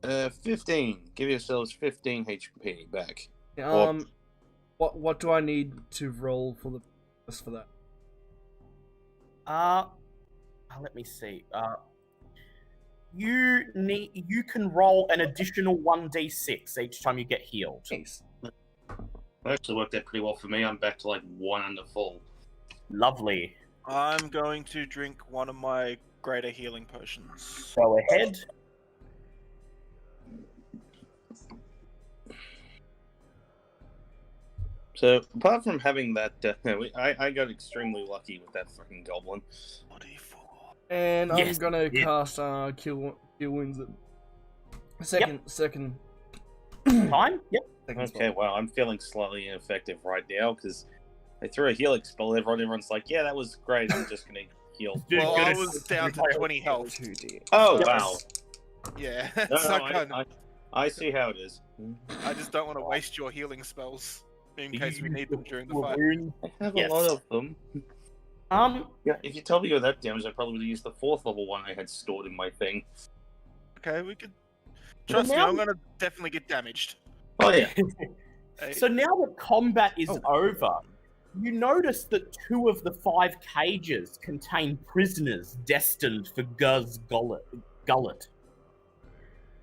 Speaker 3: 15. Give yourselves 15 HP back.
Speaker 1: What do I need to roll for that?
Speaker 2: Let me see. You can roll an additional 1d6 each time you get healed.
Speaker 1: Nice.
Speaker 3: That actually worked out pretty well for me. I'm back to like 1 under full.
Speaker 2: Lovely.
Speaker 6: I'm going to drink one of my greater healing potions.
Speaker 2: Go ahead.
Speaker 3: So, apart from having that, I got extremely lucky with that fucking goblin.
Speaker 1: And
Speaker 2: Yes,
Speaker 1: I'm gonna
Speaker 2: yeah.
Speaker 1: cast Cure Wounds at second
Speaker 2: Fine? Yep.
Speaker 1: second
Speaker 3: Okay,
Speaker 1: spell.
Speaker 3: well, I'm feeling slightly ineffective right now because I threw a healing spell. Everyone's like, yeah, that was great. I'm just gonna heal.
Speaker 2: Dude,
Speaker 6: Well,
Speaker 2: good
Speaker 6: I
Speaker 2: as-
Speaker 6: was down to 20 health.
Speaker 1: 2d.
Speaker 3: Oh,
Speaker 2: Yep.
Speaker 3: wow.
Speaker 6: Yeah,
Speaker 3: No,
Speaker 6: so
Speaker 3: I see how it is.
Speaker 6: I just don't want to waste your healing spells in case we need them during the fight.
Speaker 3: I have
Speaker 2: Yes.
Speaker 3: a lot of them. Yeah, if you told me you were that damaged, I probably would have used the 4th level one I had stored in my thing.
Speaker 6: Okay, we could. Trust me,
Speaker 2: now-
Speaker 6: I'm gonna definitely get damaged.
Speaker 3: Oh, yeah.
Speaker 6: Hey,
Speaker 2: So now that combat is over, you notice that 2 of the 5 cages contain prisoners destined for Guz Gullet.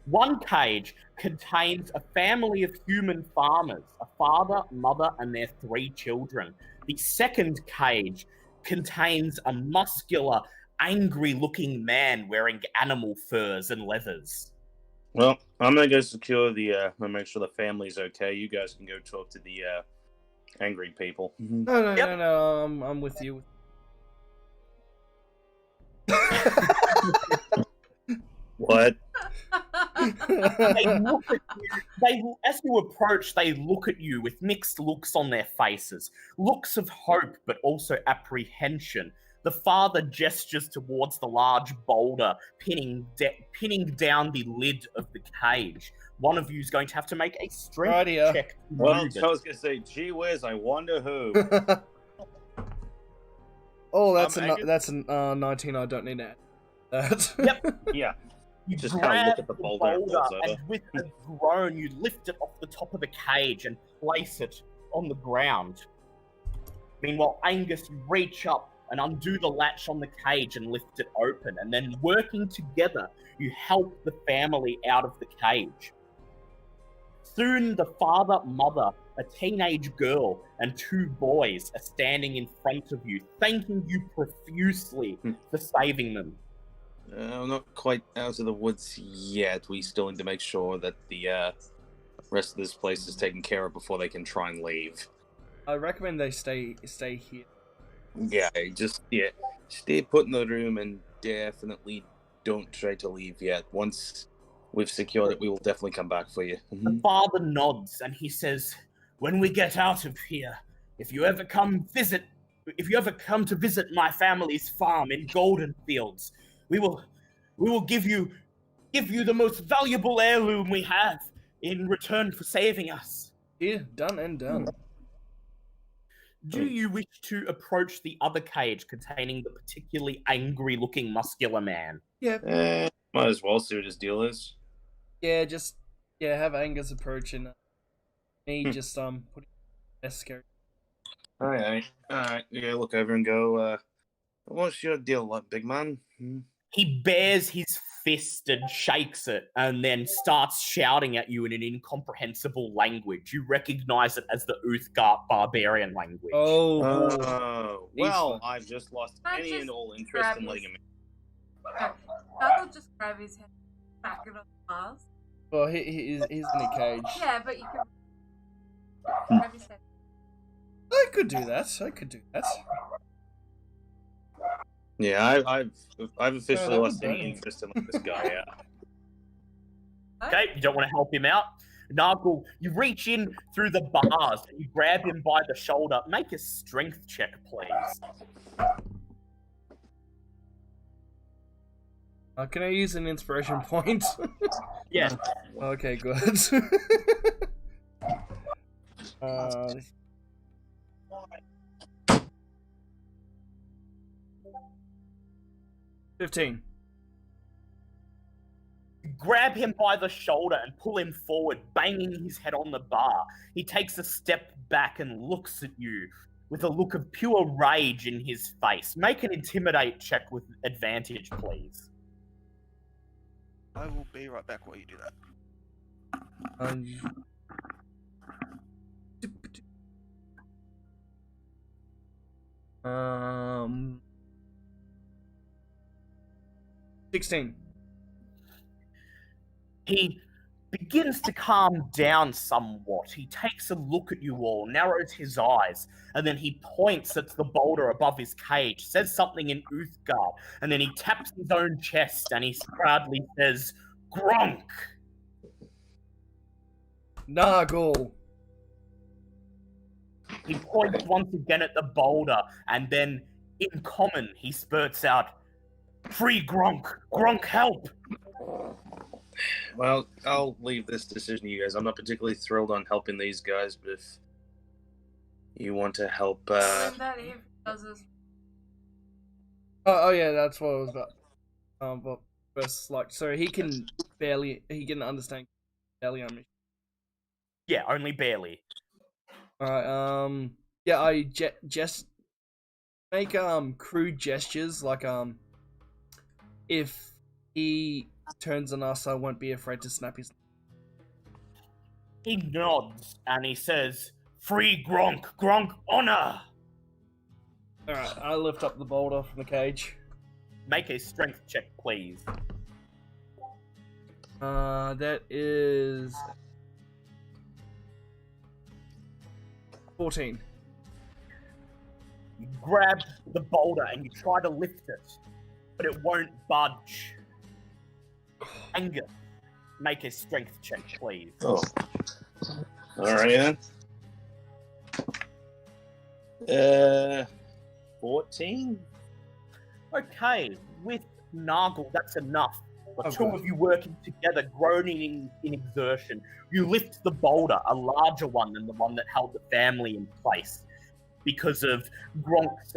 Speaker 2: One cage contains a family of human farmers, a father, mother, and their 3 children. The second cage contains a muscular, angry-looking man wearing animal furs and leathers.
Speaker 3: Well, I'm gonna go secure the, make sure the family's okay. You guys can go talk to the, angry people.
Speaker 1: No,
Speaker 2: Yep.
Speaker 1: no, I'm with you.
Speaker 3: What?
Speaker 2: They look at you. As you approach, they look at you with mixed looks on their faces. Looks of hope, but also apprehension. The father gestures towards the large boulder, pinning down the lid of the cage. One of you is going to have to make a strength
Speaker 1: Rightio.
Speaker 2: check. to
Speaker 3: Well,
Speaker 2: move it.
Speaker 3: I was gonna say, gee whiz, I wonder who.
Speaker 1: Oh, that's
Speaker 6: Angus?
Speaker 1: that's a 19. I don't need that.
Speaker 2: Yep.
Speaker 3: Yeah.
Speaker 2: You
Speaker 3: Just kinda
Speaker 2: grab
Speaker 3: look at the boulder and falls over.
Speaker 2: and with a groan, you lift it off the top of the cage and place it on the ground. Meanwhile, Angus, you reach up and undo the latch on the cage and lift it open, and then working together, you help the family out of the cage. Soon, the father, mother, a teenage girl, and 2 boys are standing in front of you, thanking you profusely for saving them.
Speaker 3: We're not quite out of the woods yet. We still need to make sure that the rest of this place is taken care of before they can try and leave.
Speaker 1: I recommend they stay here.
Speaker 3: Yeah, stay put in the room and definitely don't try to leave yet. Once we've secured it, we will definitely come back for you.
Speaker 2: The father nods and he says, "When we get out of here, if you ever come to visit my family's farm in Golden Fields, we will give you the most valuable heirloom we have in return for saving us."
Speaker 1: Here, done and done.
Speaker 2: Do you wish to approach the other cage containing the particularly angry-looking muscular man?
Speaker 1: Yeah.
Speaker 3: Might as well see what his deal is.
Speaker 1: Yeah, have Angus approach and me just put best character.
Speaker 3: Alright. You gotta look over and go, what's your deal like, big man?
Speaker 2: He bares his fist and shakes it and then starts shouting at you in an incomprehensible language. You recognize it as the Uthgardt barbarian language.
Speaker 1: Oh.
Speaker 3: Well, I've just lost
Speaker 5: Can I
Speaker 3: any
Speaker 5: just
Speaker 3: and all interest
Speaker 5: grab
Speaker 3: in
Speaker 5: his-
Speaker 3: letting him in.
Speaker 5: I'll just grab his head, back it on the bars.
Speaker 1: Well, he's in a cage.
Speaker 5: Yeah, but you can grab his head.
Speaker 1: I could do that.
Speaker 3: Yeah, I've officially
Speaker 1: that
Speaker 3: lost
Speaker 1: would
Speaker 3: any
Speaker 1: burn.
Speaker 3: interest in letting this guy out.
Speaker 2: Okay, you don't want to help him out? Nargle, you reach in through the bars and you grab him by the shoulder. Make a strength check, please.
Speaker 1: Can I use an inspiration point?
Speaker 2: Yes.
Speaker 1: Okay, good. 15.
Speaker 2: Grab him by the shoulder and pull him forward, banging his head on the bar. He takes a step back and looks at you with a look of pure rage in his face. Make an intimidate check with advantage, please.
Speaker 6: I will be right back while you do that.
Speaker 1: 16.
Speaker 2: He begins to calm down somewhat. He takes a look at you all, narrows his eyes, and then he points at the boulder above his cage, says something in Uthgardt, and then he taps his own chest and he proudly says, "Gronk!"
Speaker 1: Nargle.
Speaker 2: He points once again at the boulder, and then, in common, he spurts out, "Free Gronk! Gronk, help!"
Speaker 3: Well, I'll leave this decision to you guys. I'm not particularly thrilled on helping these guys, but if you want to help,
Speaker 5: And that if does this.
Speaker 1: Oh yeah, that's what I was about. But first, like, so he can understand barely on me.
Speaker 2: Yeah, only barely.
Speaker 1: Alright, yeah, I just make crude gestures like if he turns on us, I won't be afraid to snap his.
Speaker 2: He nods and he says, "Free Gronk! Gronk honor!"
Speaker 1: Alright, I lift up the boulder from the cage.
Speaker 2: Make a strength check, please.
Speaker 1: That is 14.
Speaker 2: You grab the boulder and you try to lift it, but it won't budge. Angus, make a strength check, please.
Speaker 3: Oh. Alright then. 14?
Speaker 2: Okay, with Nargle, that's enough. The
Speaker 1: Okay.
Speaker 2: two of you working together, groaning in exertion, you lift the boulder, a larger one than the one that held the family in place, because of Gronk's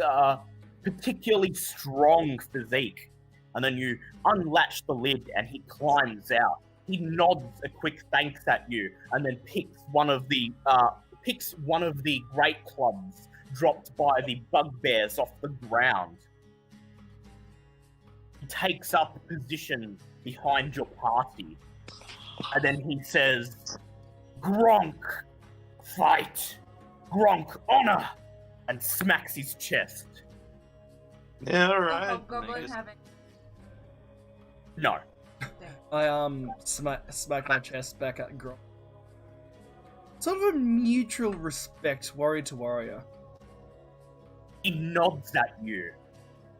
Speaker 2: particularly strong physique. and then you unlatch the lid and he climbs out. He nods a quick thanks at you and then picks one of the great clubs dropped by the bugbears off the ground. He takes up a position behind your party, and then he says, "Gronk, fight! Gronk, honor!" and smacks his chest.
Speaker 3: Yeah, all
Speaker 5: The
Speaker 3: right.
Speaker 5: hobgoblin having.
Speaker 2: No.
Speaker 1: I smack my chest back at Gronk. Sort of a mutual respect, warrior to warrior.
Speaker 2: He nods at you,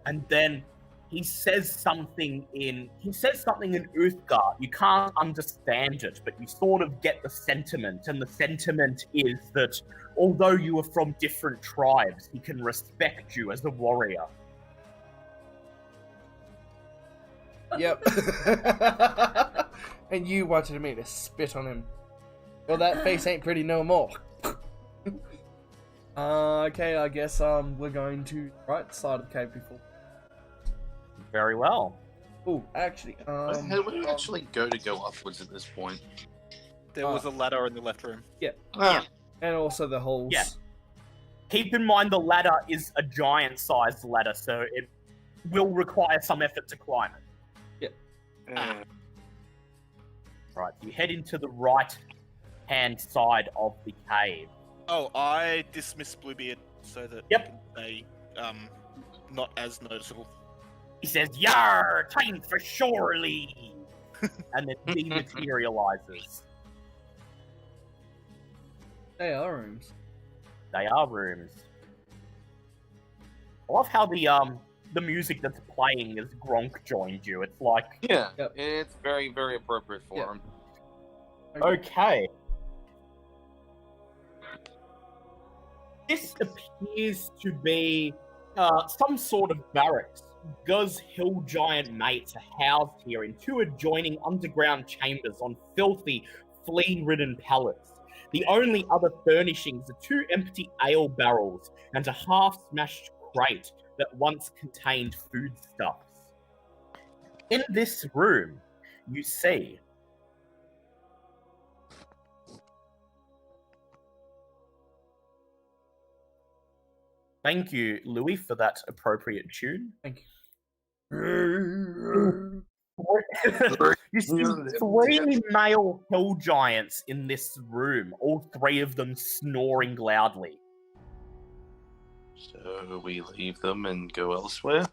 Speaker 2: and then he says something in Uthgar. You can't understand it, but you sort of get the sentiment, and the sentiment is that although you are from different tribes, he can respect you as a warrior.
Speaker 1: Yep. And you wanted me to spit on him. Well, that face ain't pretty no more. Okay, I guess we're going to the right side of the cave before.
Speaker 2: Very well.
Speaker 1: Oh, actually,
Speaker 3: How do we actually go upwards at this point?
Speaker 6: There was a ladder in the left room.
Speaker 3: Ah,
Speaker 1: and also the holes.
Speaker 2: Yeah. Keep in mind the ladder is a giant-sized ladder, so it will require some effort to climb it. Right, you head into the right-hand side of the cave.
Speaker 6: Oh, I dismissed Bluebeard so that they not as noticeable.
Speaker 2: He says, "Yar, time for shore leave," and then dematerializes.
Speaker 1: They are rooms.
Speaker 2: They are rooms. I love how the music that's playing as Gronk joined you. It's like,
Speaker 3: yeah,
Speaker 1: Yep.
Speaker 3: it's very, very appropriate for
Speaker 1: Yeah.
Speaker 3: him.
Speaker 2: okay. This appears to be some sort of barracks. Guz Hill Giant mates are housed here in two adjoining underground chambers on filthy, flea-ridden pallets. The only other furnishings are two empty ale barrels and a half-smashed crate that once contained foodstuffs. In this room, you see Thank you, Louis, for that appropriate tune.
Speaker 1: Thank you.
Speaker 2: You see three male hill giants in this room, all three of them snoring loudly.
Speaker 3: So we leave them and go elsewhere?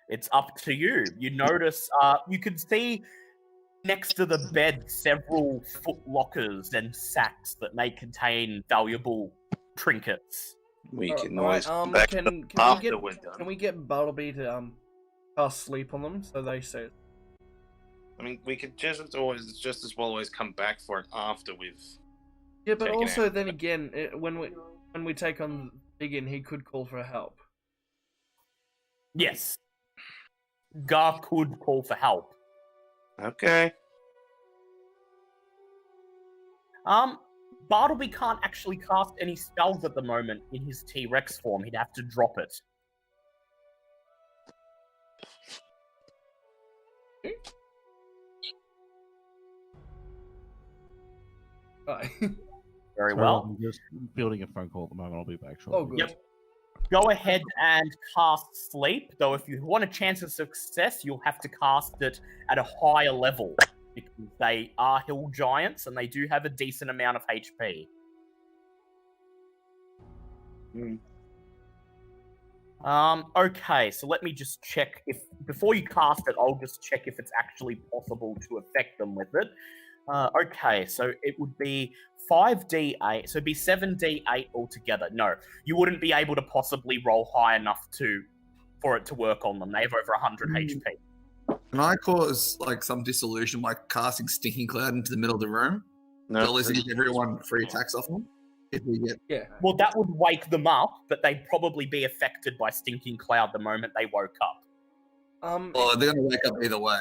Speaker 2: It's up to you. You notice, you can see next to the bed several foot lockers and sacks that may contain valuable trinkets.
Speaker 3: We can
Speaker 1: Alright,
Speaker 3: always come back
Speaker 1: can
Speaker 3: after we're done.
Speaker 1: Can we get Bartleby to cast sleep on them so they say?
Speaker 3: I mean, we could just as well always come back for it after we've...
Speaker 1: Yeah, but
Speaker 3: Taken
Speaker 1: also
Speaker 3: out.
Speaker 1: then again, when we take on Biggin, he could call for help.
Speaker 2: Yes. Gar could call for help.
Speaker 3: Okay.
Speaker 2: Bartleby can't actually cast any spells at the moment in his T-Rex form. He'd have to drop it.
Speaker 1: Right.
Speaker 2: Very
Speaker 7: Sorry,
Speaker 2: well.
Speaker 7: I'm just building a phone call at the moment. I'll be back shortly.
Speaker 1: Oh, good.
Speaker 2: Yep. Go ahead and cast Sleep, though if you want a chance of success, you'll have to cast it at a higher level, because they are hill giants and they do have a decent amount of HP. Okay, so let me just check if, before you cast it, I'll just check if it's actually possible to affect them with it. Okay, so it would be 5d8, so it'd be 7d8 altogether. No, you wouldn't be able to possibly roll high enough for it to work on them. They have over 100 HP.
Speaker 4: Can I cause like some dissolution by casting Stinking Cloud into the middle of the room?
Speaker 3: No,
Speaker 4: So at least give everyone free attacks off them. If we get
Speaker 1: Yeah.
Speaker 2: Well, that would wake them up, but they'd probably be affected by Stinking Cloud the moment they woke up.
Speaker 4: well, they're gonna wake up either way.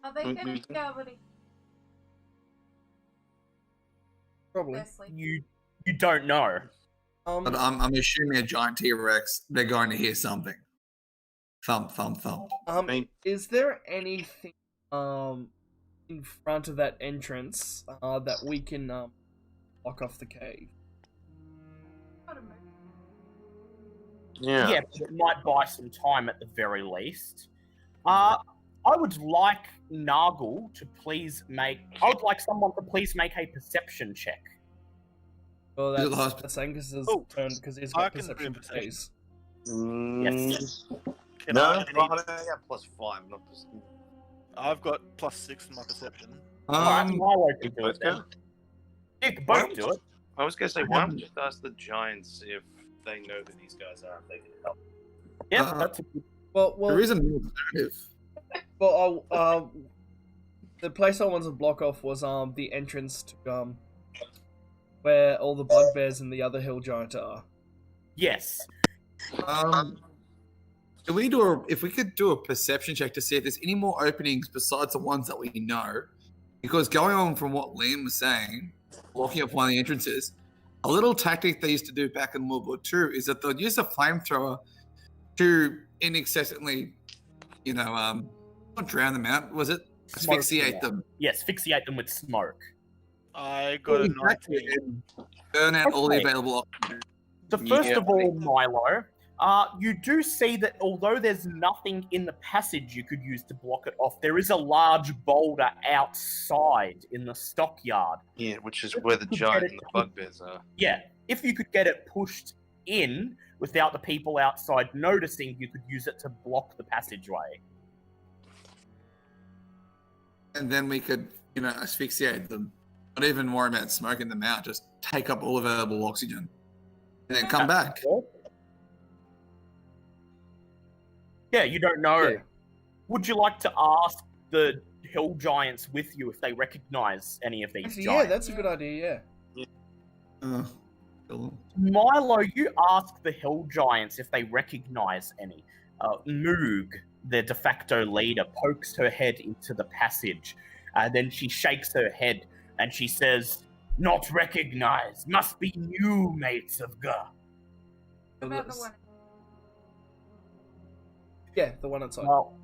Speaker 5: Are they gonna be able to
Speaker 1: Probably.
Speaker 5: their sleep?
Speaker 2: You don't know.
Speaker 4: But I'm assuming a giant T-Rex, they're going to hear something. Thump, thump, thump.
Speaker 1: Is there anything in front of that entrance that we can block off the cave?
Speaker 3: Yeah.
Speaker 2: Yeah, but it might buy some time at the very least. I would like Nargle to please make. I would like someone to please make a perception check.
Speaker 1: Well,
Speaker 4: Is it
Speaker 1: that's Angus's
Speaker 6: Oh,
Speaker 1: turn because he's
Speaker 6: I
Speaker 1: got
Speaker 6: can do
Speaker 1: perception
Speaker 6: perception.
Speaker 1: phase.
Speaker 2: Yes.
Speaker 6: Can
Speaker 3: No,
Speaker 6: I-
Speaker 3: I got +5, not plus.
Speaker 6: I've got +6 in my perception.
Speaker 2: Alright, Milo can do it
Speaker 3: Let's
Speaker 2: then.
Speaker 3: go.
Speaker 2: You can both do it.
Speaker 3: I was gonna say, why don't we just ask the giants if they know who these guys are, if they can help?
Speaker 2: Yeah, that's a good.
Speaker 1: Well,
Speaker 4: There is an alternative.
Speaker 1: well, the place I wanted to block off was the entrance to where all the bugbears and the other hill giant are.
Speaker 2: Yes.
Speaker 4: If we could do a perception check to see if there's any more openings besides the ones that we know, because going on from what Liam was saying, blocking up one of the entrances, a little tactic they used to do back in World War II is that they'll use a flamethrower to inaccessibly, not drown them out, was it?
Speaker 2: Smoke
Speaker 4: Asphyxiate them.
Speaker 2: Yes, asphyxiate them with smoke.
Speaker 6: I got a
Speaker 4: Exactly,
Speaker 6: 19.
Speaker 4: and burn out all the
Speaker 2: Okay.
Speaker 4: available options.
Speaker 2: So first
Speaker 3: Yeah.
Speaker 2: of all, Milo, you do see that although there's nothing in the passage you could use to block it off, there is a large boulder outside in the stockyard.
Speaker 3: Yeah, which is where the giant and the bugbears are.
Speaker 2: Yeah, if you could get it pushed in without the people outside noticing, you could use it to block the passageway.
Speaker 4: And then we could, asphyxiate them. Not even worry about smoking them out, just take up all available oxygen. And then come back.
Speaker 2: Yeah, you don't know.
Speaker 1: Yeah.
Speaker 2: Would you like to ask the hill giants with you if they recognize any of these
Speaker 1: Actually,
Speaker 2: giants?
Speaker 1: yeah, that's a good idea. Yeah.
Speaker 4: Cool.
Speaker 2: Milo, you ask the hill giants if they recognize any. Moog, the de facto leader, pokes her head into the passage. Then she shakes her head and she says, "Not recognized. Must be new mates of Ga."
Speaker 5: About the one.
Speaker 1: Yeah, the one outside.
Speaker 2: Well,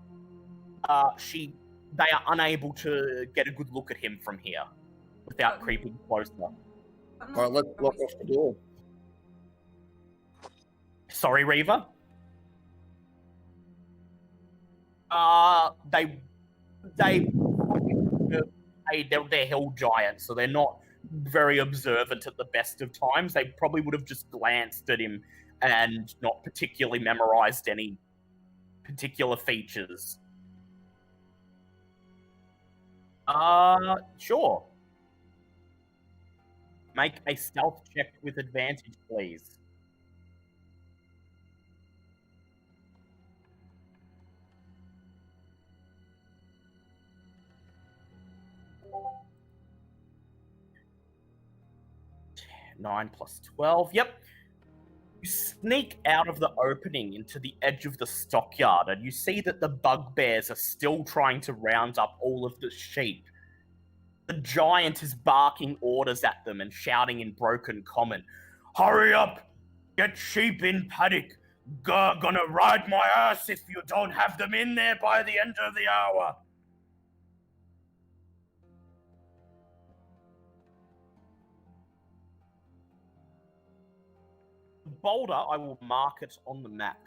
Speaker 2: they are unable to get a good look at him from here without creeping closer.
Speaker 5: I'm
Speaker 4: All right, let's
Speaker 5: not-
Speaker 4: block off the door.
Speaker 2: Sorry, Reaver. They're hill giants, so they're not very observant at the best of times. They probably would have just glanced at him and not particularly memorized any particular features. Sure. Make a stealth check with advantage, please. Nine plus 12. Yep. You sneak out of the opening into the edge of the stockyard, and you see that the bugbears are still trying to round up all of the sheep. The giant is barking orders at them and shouting in broken common, "Hurry up! Get sheep in paddock! Gonna ride my ass if you don't have them in there by the end of the hour!" Boulder, I will mark it on the map.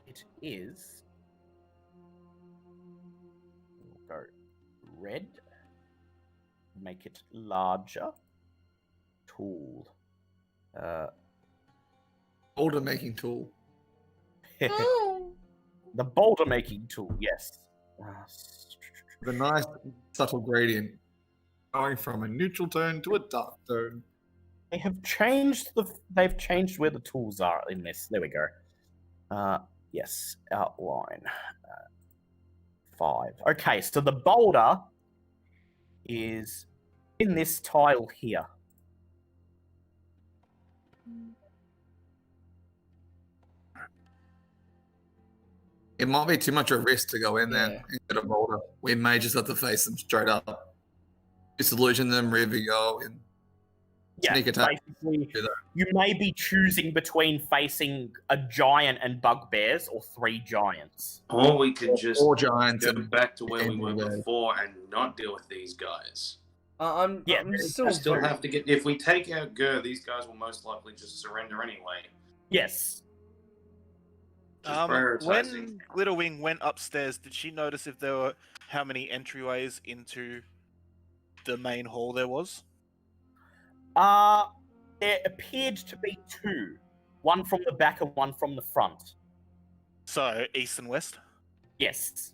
Speaker 2: It is. We'll go red. Make it larger. Tool.
Speaker 4: Boulder making tool.
Speaker 2: The boulder making tool, yes.
Speaker 4: With a nice subtle gradient. Going from a neutral tone to a dark tone.
Speaker 2: They've changed where the tools are in this. There we go. Yes, outline. 5. Okay, so the boulder is in this tile here.
Speaker 4: It might be too much of a risk to go in
Speaker 1: Yeah.
Speaker 4: there instead of Boulder. We may just have to face them straight up. Disillusion them, rear we go, and
Speaker 2: Yeah,
Speaker 4: sneak attack.
Speaker 2: basically,
Speaker 4: Do that.
Speaker 2: you may be choosing between facing a giant and bugbears or 3 giants.
Speaker 3: Or we could just
Speaker 4: 4 giants
Speaker 3: go
Speaker 4: and
Speaker 3: back to where we were
Speaker 4: Yeah.
Speaker 3: before and not deal with these guys.
Speaker 1: I'm still
Speaker 3: I still have to get. If we take out Gur, these guys will most likely just surrender anyway.
Speaker 2: Yes.
Speaker 3: Just prioritizing.
Speaker 6: When Glitterwing went upstairs, did she notice if there were how many entryways into the main hall there was?
Speaker 2: There appeared to be 2. One from the back and one from the front.
Speaker 6: So east and west.
Speaker 2: Yes.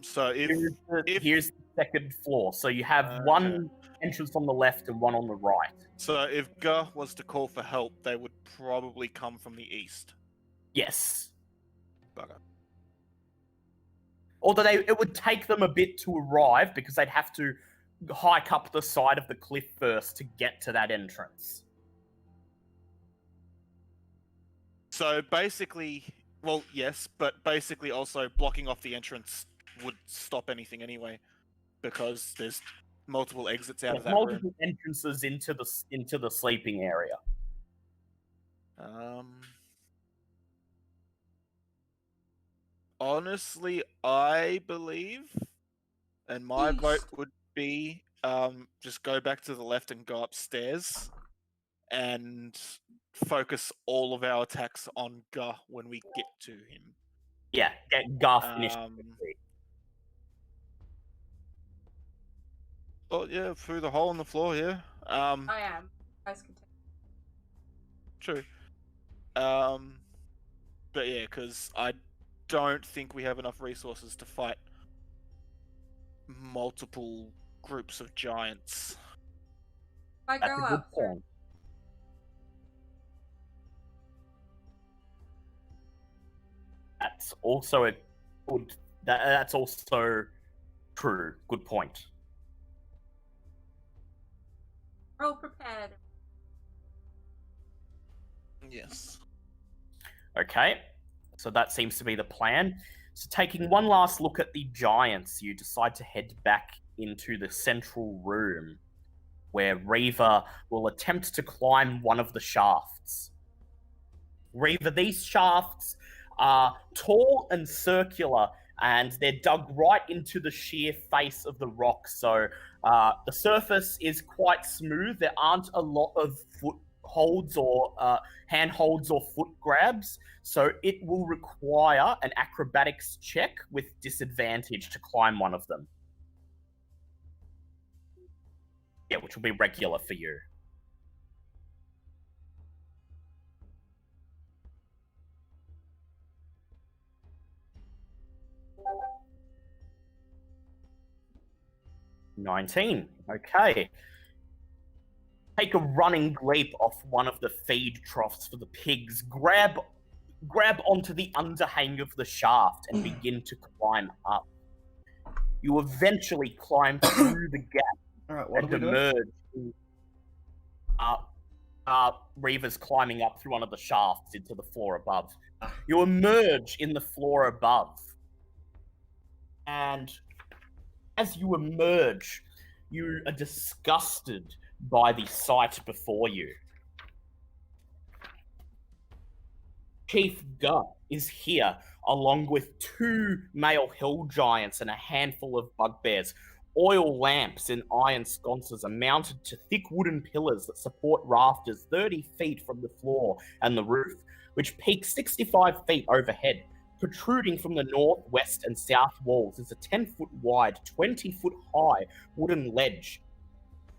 Speaker 6: So if
Speaker 2: Here's the second floor. So you have one entrance on the left and one on the right.
Speaker 6: So if Gur was to call for help, they would probably come from the east.
Speaker 2: Yes.
Speaker 6: Bugger.
Speaker 2: Although it would take them a bit to arrive because they'd have to hike up the side of the cliff first to get to that entrance.
Speaker 6: So basically, well, yes, but basically also blocking off the entrance would stop anything anyway, because there's multiple exits out of that
Speaker 2: multiple
Speaker 6: room.
Speaker 2: entrances into the sleeping area.
Speaker 6: Honestly, I believe, and my vote would be just go back to the left and go upstairs and focus all of our attacks on Gur when we get to him.
Speaker 2: Yeah, get Gar finished.
Speaker 6: Oh yeah, through the hole in the floor here.
Speaker 5: I am. Guys can
Speaker 6: True. But yeah, because I don't think we have enough resources to fight multiple groups of giants.
Speaker 5: I
Speaker 2: That's
Speaker 5: go
Speaker 2: a good
Speaker 5: up.
Speaker 2: point. That's also a good. That's also true. Good point.
Speaker 5: Roll prepared.
Speaker 6: Yes.
Speaker 2: Okay, so that seems to be the plan. So taking one last look at the giants, you decide to head back into the central room where Reaver will attempt to climb one of the shafts. Reaver, these shafts are tall and circular, and they're dug right into the sheer face of the rock. So the surface is quite smooth. There aren't a lot of footholds or handholds or foot grabs. So it will require an acrobatics check with disadvantage to climb one of them. Yeah, which will be regular for you. $19. Okay. Take a running leap off one of the feed troughs for the pigs. Grab onto the underhang of the shaft and begin to climb up. You eventually climb through the gap.
Speaker 1: All right, what
Speaker 2: and
Speaker 1: are we doing?
Speaker 2: emerge. Reaver's climbing up through one of the shafts into the floor above. You emerge in the floor above. And as you emerge, you are disgusted by the sight before you. Chief Gur is here, along with 2 male hill giants and a handful of bugbears. Oil lamps in iron sconces are mounted to thick wooden pillars that support rafters 30 feet from the floor and the roof, which peak 65 feet overhead. Protruding from the north, west, and south walls is a 10-foot wide, 20-foot high wooden ledge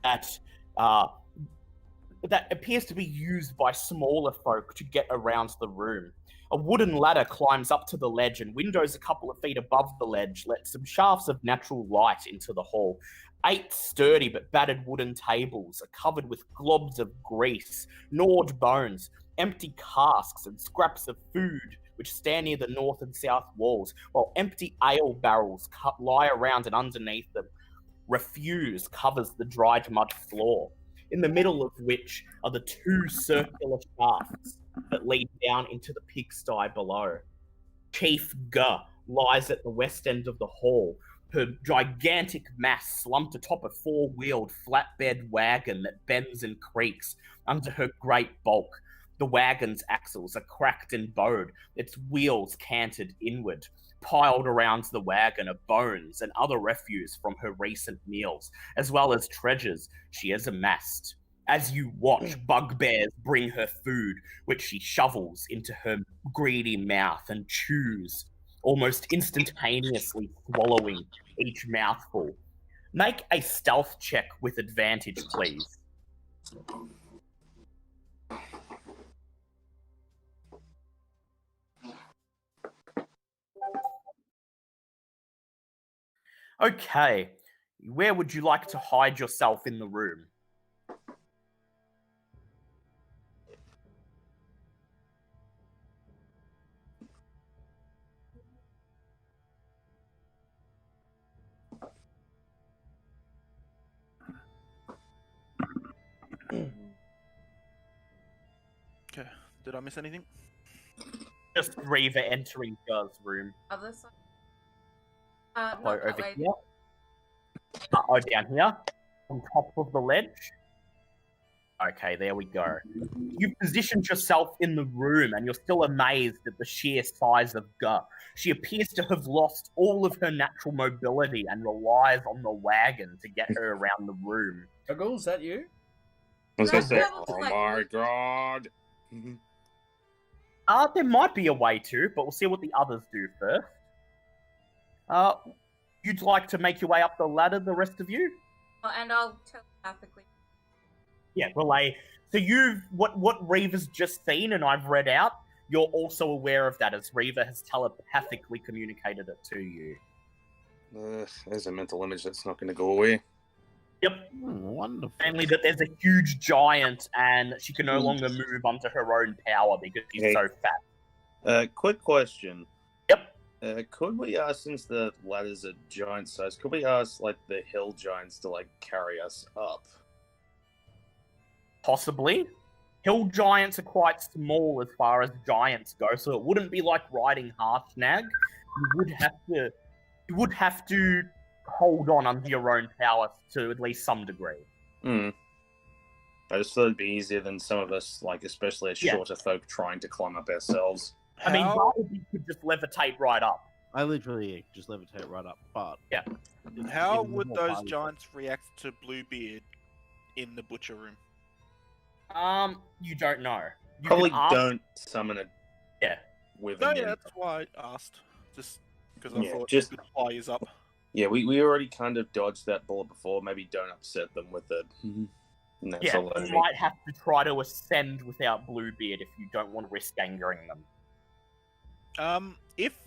Speaker 2: that appears to be used by smaller folk to get around the room. A wooden ladder climbs up to the ledge, and windows a couple of feet above the ledge let some shafts of natural light into the hall. 8 sturdy but battered wooden tables are covered with globs of grease, gnawed bones, empty casks, and scraps of food which stand near the north and south walls, while empty ale barrels lie around and underneath them. Refuse covers the dried mud floor, in the middle of which are the 2 circular shafts that lead down into the pigsty below. Chief Gur lies at the west end of the hall, her gigantic mass slumped atop a four-wheeled flatbed wagon that bends and creaks under her great bulk. The wagon's axles are cracked and bowed, its wheels canted inward. Piled around the wagon are bones and other refuse from her recent meals, as well as treasures she has amassed. As you watch, bugbears bring her food, which she shovels into her greedy mouth and chews, almost instantaneously swallowing each mouthful. Make a stealth check with advantage, please. Okay, where would you like to hide yourself in the room?
Speaker 6: Okay. Did I miss anything?
Speaker 2: Just Reva entering Gur's room.
Speaker 5: Other side.
Speaker 2: Oh,
Speaker 5: Not that
Speaker 2: over
Speaker 5: way.
Speaker 2: here. Oh, down here, on top of the ledge. Okay, there we go. You've positioned yourself in the room, and you're still amazed at the sheer size of Gur. She appears to have lost all of her natural mobility and relies on the wagon to get her around the room.
Speaker 1: Guggle, is that you?
Speaker 3: I was gonna say,
Speaker 5: No,
Speaker 3: oh
Speaker 5: like-
Speaker 3: my god.
Speaker 2: There might be a way to, but we'll see what the others do first. You'd like to make your way up the ladder, the rest of you?
Speaker 5: And I'll telepathically.
Speaker 2: Yeah, relay. So what Reva's just seen and I've read out, you're also aware of that as Reva has telepathically communicated it to you.
Speaker 3: There's a mental image that's not going to go away.
Speaker 2: Yep.
Speaker 7: Wonderful.
Speaker 2: Mainly that there's a huge giant and she can no longer move under her own power because she's
Speaker 3: Okay.
Speaker 2: so fat.
Speaker 3: Quick question.
Speaker 2: Yep.
Speaker 3: Could we ask, since the ladder's a giant size, could we ask, like, the hill giants to, like, carry us up?
Speaker 2: Possibly. Hill giants are quite small as far as giants go, so it wouldn't be like riding Harshnag. You would have to hold on under your own power to at least some degree.
Speaker 3: I just thought it'd be easier than some of us, like, especially as
Speaker 2: Yeah.
Speaker 3: shorter folk, trying to climb up ourselves.
Speaker 2: I mean,
Speaker 6: How-
Speaker 2: Bartleby could just levitate right up.
Speaker 7: I literally just levitate right up, but
Speaker 6: How
Speaker 7: Even
Speaker 6: would
Speaker 7: more
Speaker 6: those
Speaker 7: violent.
Speaker 6: giants react to Bluebeard in the butcher room?
Speaker 2: You don't know. You
Speaker 3: Probably
Speaker 2: can ask-
Speaker 3: don't summon it
Speaker 2: Yeah.
Speaker 3: with
Speaker 6: No,
Speaker 3: an
Speaker 6: yeah,
Speaker 3: in-
Speaker 6: that's why I asked. Just because I
Speaker 3: Yeah,
Speaker 6: thought
Speaker 3: just-
Speaker 6: it could fly us up.
Speaker 3: Yeah, we already kind of dodged that bullet before. Maybe don't upset them with it. And that's
Speaker 2: Yeah,
Speaker 3: all I
Speaker 2: you
Speaker 3: need.
Speaker 2: might have to try to ascend without Bluebeard if you don't want to risk angering them.
Speaker 6: If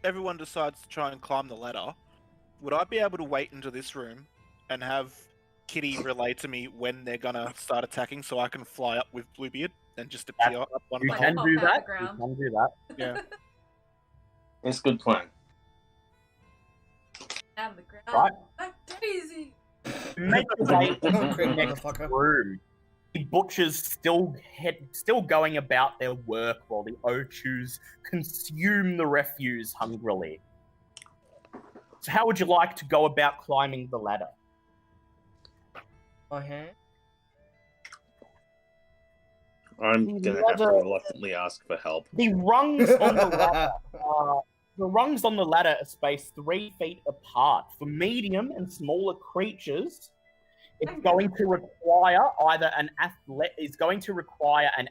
Speaker 6: everyone decides to try and climb the ladder, would I be able to wait into this room and have Kitty relay to me when they're gonna start attacking, so I can fly up with Bluebeard and just appear up one of
Speaker 2: You
Speaker 6: the
Speaker 5: Like
Speaker 2: can
Speaker 6: holes?
Speaker 5: pop
Speaker 2: do
Speaker 5: out the
Speaker 2: that. You
Speaker 5: ground.
Speaker 2: can do that.
Speaker 6: Yeah.
Speaker 3: It's a good plan.
Speaker 5: Down the ground.
Speaker 2: Right.
Speaker 5: Like Daisy.
Speaker 2: Make your way into
Speaker 1: Concrete
Speaker 2: the next
Speaker 1: motherfucker.
Speaker 2: room. The butchers still going about their work while the Ochus consume the refuse hungrily. So how would you like to go about climbing the ladder?
Speaker 1: My hand.
Speaker 3: I'm gonna have to
Speaker 2: Ladder-
Speaker 3: reluctantly ask for help.
Speaker 2: The rungs on the ladder are spaced 3 feet apart. For medium and smaller creatures, it's going to require either an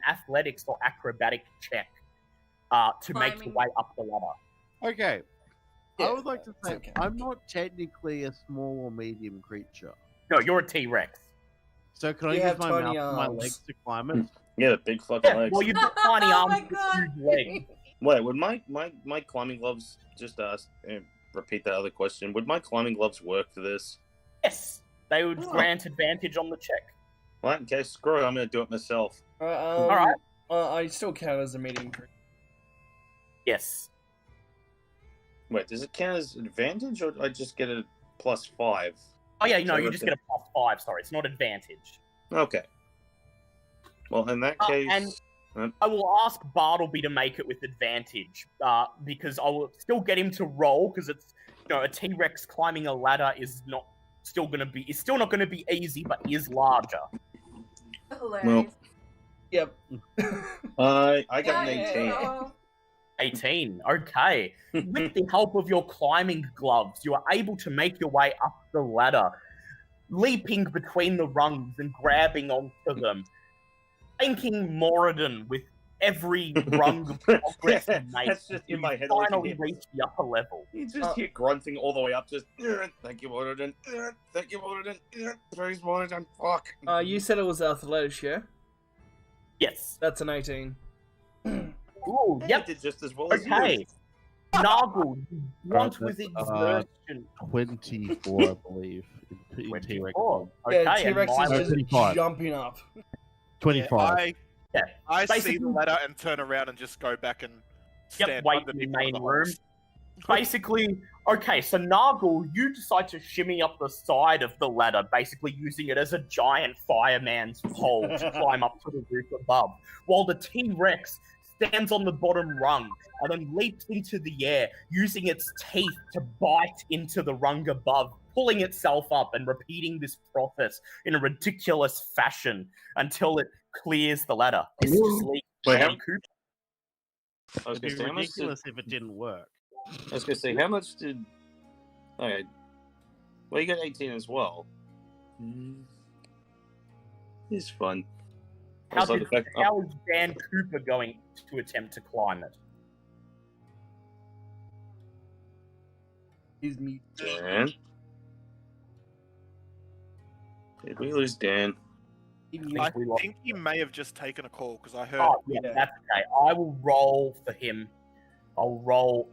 Speaker 2: athletics or acrobatic check to make your
Speaker 5: Climbing.
Speaker 2: way up the ladder.
Speaker 7: okay.
Speaker 1: Yeah,
Speaker 7: I would like to
Speaker 1: it's
Speaker 7: say
Speaker 1: okay.
Speaker 7: I'm not technically a small or medium creature.
Speaker 2: No, you're a T-Rex.
Speaker 7: So can I
Speaker 1: You
Speaker 7: use
Speaker 1: have
Speaker 7: my
Speaker 1: tiny
Speaker 7: mouth and my
Speaker 1: arms.
Speaker 7: legs to climb it?
Speaker 3: Yeah, the big fucking
Speaker 2: Yeah,
Speaker 3: legs.
Speaker 2: well, you've got tiny
Speaker 5: Oh
Speaker 2: arms
Speaker 5: my
Speaker 2: and
Speaker 5: god.
Speaker 2: huge legs.
Speaker 3: Wait, would my climbing gloves just repeat that other question? Would my climbing gloves work for this?
Speaker 2: Yes, they would
Speaker 3: Oh.
Speaker 2: grant advantage on the check.
Speaker 3: Well, okay, screw it. I'm gonna do it myself.
Speaker 2: Alright.
Speaker 1: I still count as a medium creature.
Speaker 2: Yes.
Speaker 3: Wait, does it count as advantage, or do I just get a +5?
Speaker 2: Oh yeah, no,
Speaker 3: So
Speaker 2: you
Speaker 3: that's
Speaker 2: just get a +5. Sorry, it's not advantage.
Speaker 3: Okay. Well, in that case,
Speaker 2: and I will ask Bartleby to make it with advantage, because I will still get him to roll, because it's, a T-Rex climbing a ladder is still not gonna be easy, but is larger.
Speaker 5: Hilarious.
Speaker 1: Yep.
Speaker 3: I got an
Speaker 5: Yeah,
Speaker 3: 18.
Speaker 5: yeah.
Speaker 2: 18. Okay. With the help of your climbing gloves, you are able to make your way up the ladder, leaping between the rungs and grabbing onto them, thanking Moradin with every rung of progress you make.
Speaker 3: That's just in
Speaker 2: You
Speaker 3: my head. all I can
Speaker 2: finally
Speaker 3: hear.
Speaker 2: reach the upper level.
Speaker 3: You just hear grunting all the way up. Just thank you, Moradin. Thank you, Moradin. Praise Moradin. Fuck.
Speaker 1: You said it was athletics, yeah?
Speaker 2: Yes.
Speaker 1: That's an 18.
Speaker 2: Ooh,
Speaker 3: Hey,
Speaker 2: yep.
Speaker 3: you did just as well as
Speaker 2: Okay.
Speaker 3: you.
Speaker 2: Noggle, you grunt
Speaker 7: that's,
Speaker 2: with exertion.
Speaker 7: 24, I believe, in T-Rex.
Speaker 2: 24.
Speaker 1: Yeah,
Speaker 2: Okay, and
Speaker 1: T-Rex is
Speaker 2: mine
Speaker 1: just
Speaker 2: was
Speaker 7: 25.
Speaker 1: jumping up.
Speaker 7: 25.
Speaker 6: I see
Speaker 2: Basically-
Speaker 6: the ladder and turn around and just go back and stand
Speaker 2: wait
Speaker 6: underneath
Speaker 2: in the
Speaker 6: one of
Speaker 2: main
Speaker 6: the
Speaker 2: room.
Speaker 6: holes.
Speaker 2: Basically, okay, so Nargle, you decide to shimmy up the side of the ladder, basically using it as a giant fireman's pole to climb up to the roof above, while the T-Rex stands on the bottom rung and then leaps into the air, using its teeth to bite into the rung above, pulling itself up and repeating this process in a ridiculous fashion until it clears the ladder. This is Lee
Speaker 3: Wait, how-
Speaker 2: Dan Cooper.
Speaker 3: I was
Speaker 7: It'd be
Speaker 3: gonna say, how much did,
Speaker 7: ridiculous if it didn't work.
Speaker 3: I was gonna say, how much did? Okay, well, you got 18 as well. It's fun.
Speaker 2: How,
Speaker 3: Also, the fact-
Speaker 2: how is Dan Cooper going to attempt to climb it?
Speaker 1: He's me.
Speaker 3: Dan. Did we lose Dan?
Speaker 6: I
Speaker 2: we lost-
Speaker 6: think he may have just taken a call because I heard.
Speaker 2: Oh, yeah,
Speaker 1: Yeah.
Speaker 2: that's okay. I will roll for him. I'll roll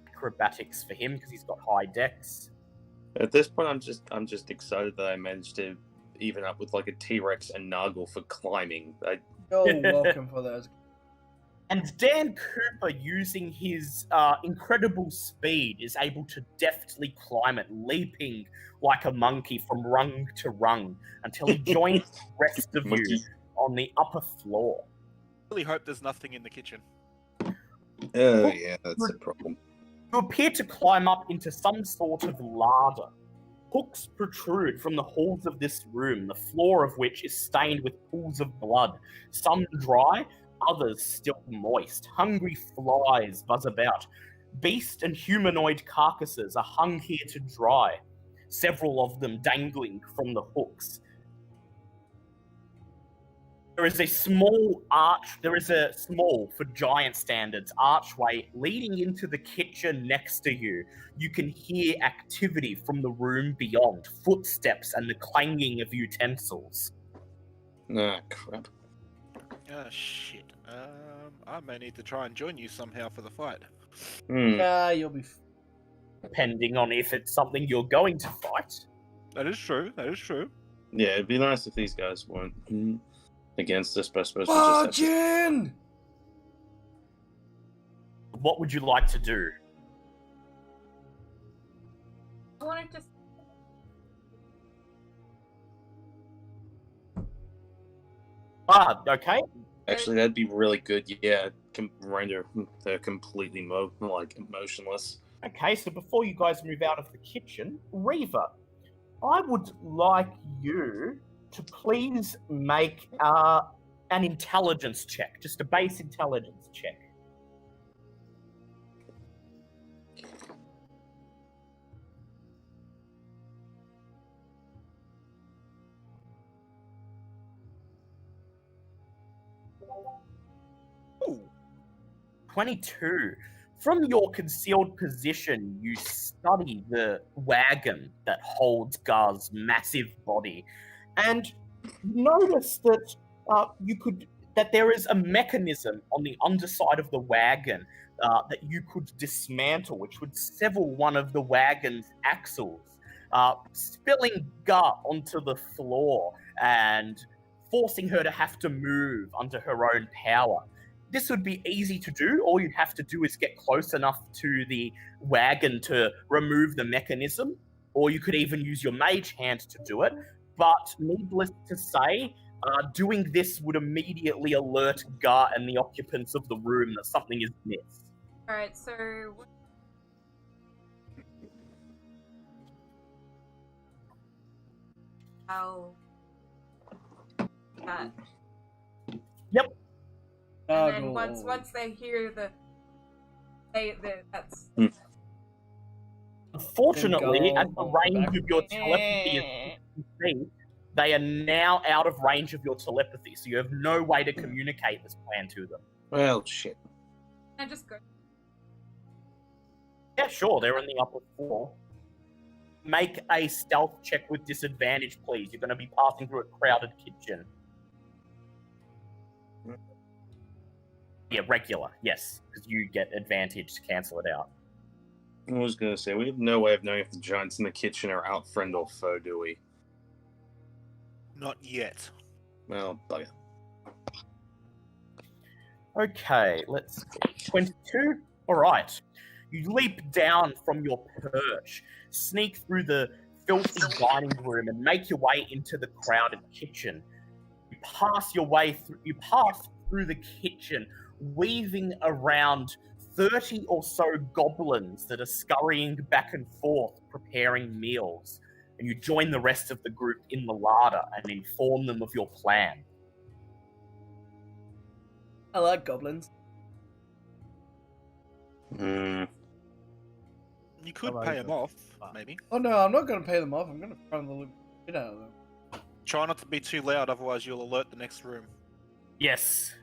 Speaker 2: acrobatics for him because he's got high dex.
Speaker 3: At this point, I'm just excited that I managed to even up with like a T-Rex and Noggle for climbing.
Speaker 1: You're welcome for those.
Speaker 2: And Dan Cooper, using his incredible speed, is able to deftly climb it, leaping like a monkey from rung to rung until he joins the rest of you
Speaker 3: Monkey.
Speaker 2: on the upper floor.
Speaker 6: Really hope there's nothing in the kitchen.
Speaker 3: Oh yeah, that's a problem.
Speaker 2: You appear to climb up into some sort of larder. Hooks protrude from the halls of this room, the floor of which is stained with pools of blood, some dry, others still moist. Hungry flies buzz about. Beast and humanoid carcasses are hung here to dry, several of them dangling from the hooks. There is a small, for giant standards, archway leading into the kitchen next to you. You can hear activity from the room beyond, footsteps and the clanging of utensils.
Speaker 3: Ah, crap.
Speaker 6: Oh shit. I may need to try and join you somehow for the fight.
Speaker 1: Yeah, you'll be.
Speaker 2: Depending on if it's something you're going to fight.
Speaker 6: That is true. That is true.
Speaker 3: Yeah, it'd be nice if these guys weren't against us, but I suppose we just have to...
Speaker 1: Bargain!
Speaker 2: What would you like to do?
Speaker 5: I wanted to.
Speaker 2: Okay.
Speaker 3: Actually, that'd be really good. Yeah, render they're completely emotionless.
Speaker 2: Okay, so before you guys move out of the kitchen, Reva, I would like you to please make an intelligence check, just a base intelligence check. Ooh. 22. From your concealed position, you study the wagon that holds Gar's massive body, and notice that that there is a mechanism on the underside of the wagon that you could dismantle, which would sever one of the wagon's axles, spilling Gar onto the floor and forcing her to have to move under her own power. This would be easy to do. All you'd have to do is get close enough to the wagon to remove the mechanism, or you could even use your mage hand to do it. But needless to say, Doing this would immediately alert Gar and the occupants of the room that something is amiss.
Speaker 5: Alright, so. How. That. And then once they hear that's.
Speaker 2: Unfortunately, at the
Speaker 1: Go
Speaker 2: range
Speaker 1: back.
Speaker 2: of your telepathy is 60 feet, they are now out of range of your telepathy, so you have no way to communicate this plan to them.
Speaker 3: Well, shit.
Speaker 5: And just go.
Speaker 2: Yeah, sure, they're in the upper floor. Make a stealth check with disadvantage, please. You're going to be passing through a crowded kitchen. Yeah, regular, yes, because you get advantage to cancel it out.
Speaker 3: I was going to say, we have no way of knowing if the giants in the kitchen are out friend or foe, do we?
Speaker 6: Not yet.
Speaker 3: Well, bugger.
Speaker 2: Okay, let's see. 22? Alright. You leap down from your perch, sneak through the filthy dining room, and make your way into the crowded kitchen. You pass through the kitchen, weaving around 30 or so goblins that are scurrying back and forth, preparing meals. And you join the rest of the group in the larder and inform them of your plan.
Speaker 1: I like goblins.
Speaker 3: Hmm.
Speaker 6: You could
Speaker 7: I like
Speaker 6: pay them
Speaker 7: that.
Speaker 6: off, maybe.
Speaker 1: Oh no, I'm not going to pay them off. I'm going to throw the shit out of them.
Speaker 6: Try not to be too loud, otherwise you'll alert the next room.
Speaker 2: Yes.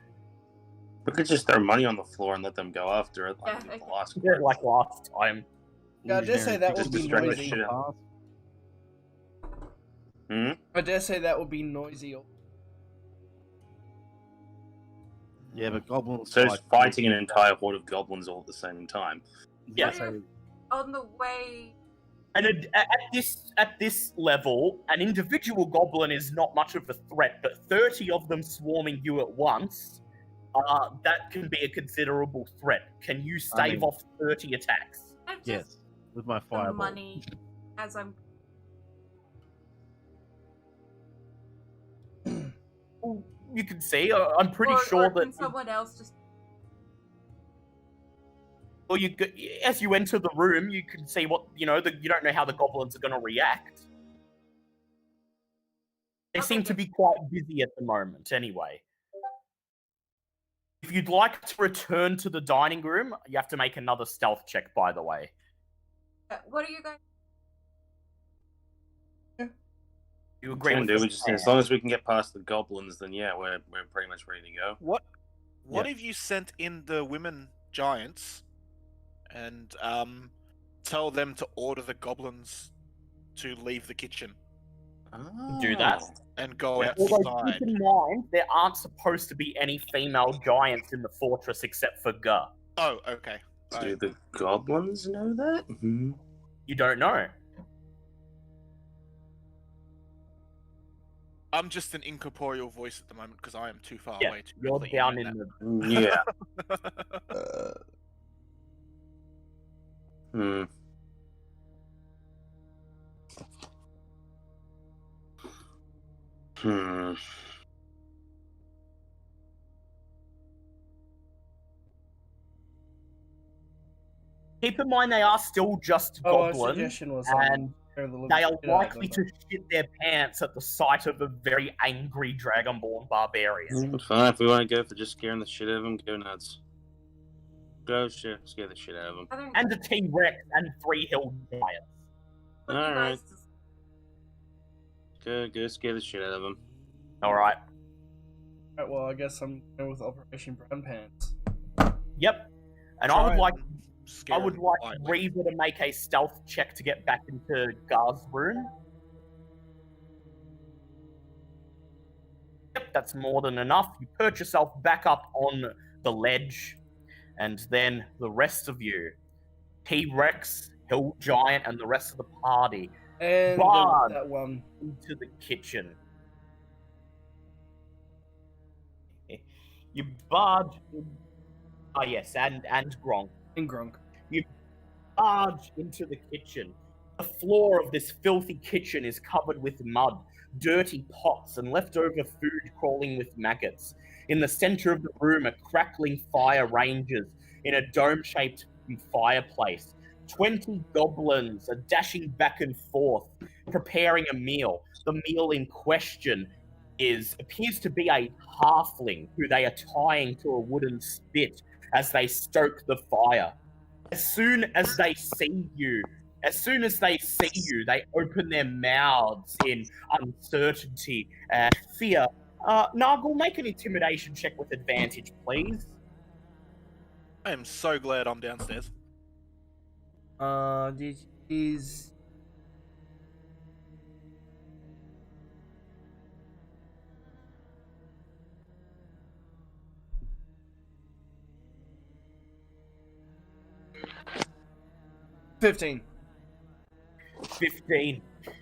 Speaker 3: We could just throw money on the floor and let them go after it, like
Speaker 5: Yeah,
Speaker 3: we did the last
Speaker 2: Yeah, like last time.
Speaker 1: Yeah, I dare say that
Speaker 3: Just
Speaker 1: would be
Speaker 3: distract the
Speaker 1: noisy.
Speaker 3: shit out. Hmm?
Speaker 1: I dare say that would be noisy.
Speaker 7: Yeah, but goblins.
Speaker 3: So it's fighting an entire horde of goblins all at the same time.
Speaker 2: Yes.
Speaker 5: What if on the way.
Speaker 2: And at this level, an individual goblin is not much of a threat, but 30 of them swarming you at once, that can be a considerable threat. Can you stave off 30 attacks?
Speaker 7: Yes, with my
Speaker 5: The
Speaker 7: fireball.
Speaker 5: money as I'm.
Speaker 2: Well, you can see. I'm pretty
Speaker 5: or
Speaker 2: sure
Speaker 5: can
Speaker 2: that.
Speaker 5: someone else just.
Speaker 2: Well, as you enter the room, you can see what you don't know how the goblins are going to react. They seem to be quite busy at the moment, anyway. If you'd like to return to the dining room, you have to make another stealth check, by the way.
Speaker 5: What are you guys?
Speaker 2: You agree
Speaker 3: Can
Speaker 2: with
Speaker 3: do.
Speaker 2: this
Speaker 3: We just,
Speaker 2: plan?
Speaker 3: as long as we can get past the goblins, then yeah, we're pretty much ready to go.
Speaker 6: What if you sent in the women giants and tell them to order the goblins to leave the kitchen
Speaker 2: Do that.
Speaker 6: and go
Speaker 2: Although,
Speaker 6: outside?
Speaker 2: keep in mind, there aren't supposed to be any female giants in the fortress except for Gur.
Speaker 6: Oh, okay.
Speaker 3: Do the goblins know that? Hmm.
Speaker 2: You don't know.
Speaker 6: I'm just an incorporeal voice at the moment because I am too far
Speaker 2: Yeah,
Speaker 6: away to
Speaker 2: you're
Speaker 6: really
Speaker 2: down
Speaker 6: hear
Speaker 2: in the.
Speaker 3: Yeah.
Speaker 6: that.
Speaker 3: Hmm. Hmm.
Speaker 2: Keep in mind, they are still just
Speaker 1: Oh, my
Speaker 2: goblins,
Speaker 1: suggestion was
Speaker 2: and
Speaker 1: throw the living
Speaker 2: they are
Speaker 1: shit out of
Speaker 2: likely
Speaker 1: them,
Speaker 2: to shit their pants at the sight of a very angry dragonborn barbarian.
Speaker 3: Fine, if we want to go for just scaring the shit out of them, go nuts. Go scare the shit out of them.
Speaker 5: I think.
Speaker 2: And a T-Rex and 3 hill giants.
Speaker 5: what do you
Speaker 3: Alright.
Speaker 5: guys
Speaker 3: Go scare the shit out of them.
Speaker 2: Alright.
Speaker 1: Right, well, I guess I'm going with Operation Brown Pants.
Speaker 2: Yep. And
Speaker 6: Try
Speaker 2: I would like
Speaker 6: and scare
Speaker 2: I would
Speaker 6: them
Speaker 2: like
Speaker 6: quietly.
Speaker 2: Reaver to make a stealth check to get back into Gar's room. Yep, that's more than enough. You perch yourself back up on the ledge, and then the rest of you, T-Rex, Hill Giant, and the rest of the party,
Speaker 1: And
Speaker 2: Bard.
Speaker 1: that one.
Speaker 2: into the kitchen. You barge. Oh yes, and Gronk.
Speaker 1: In Gronk.
Speaker 2: Barge into the kitchen. The floor of this filthy kitchen is covered with mud. dirty pots and leftover food crawling with maggots. In the center of the room, a crackling fire ranges in a dome-shaped fireplace. 20 goblins are dashing back and forth, preparing a meal. The meal in question appears to be a halfling who they are tying to a wooden spit as they stoke the fire. As soon as they see you, they open their mouths in uncertainty and fear. Noggle, make an intimidation check with advantage, please.
Speaker 6: I am so glad I'm downstairs.
Speaker 1: This is... $15.
Speaker 2: 15. You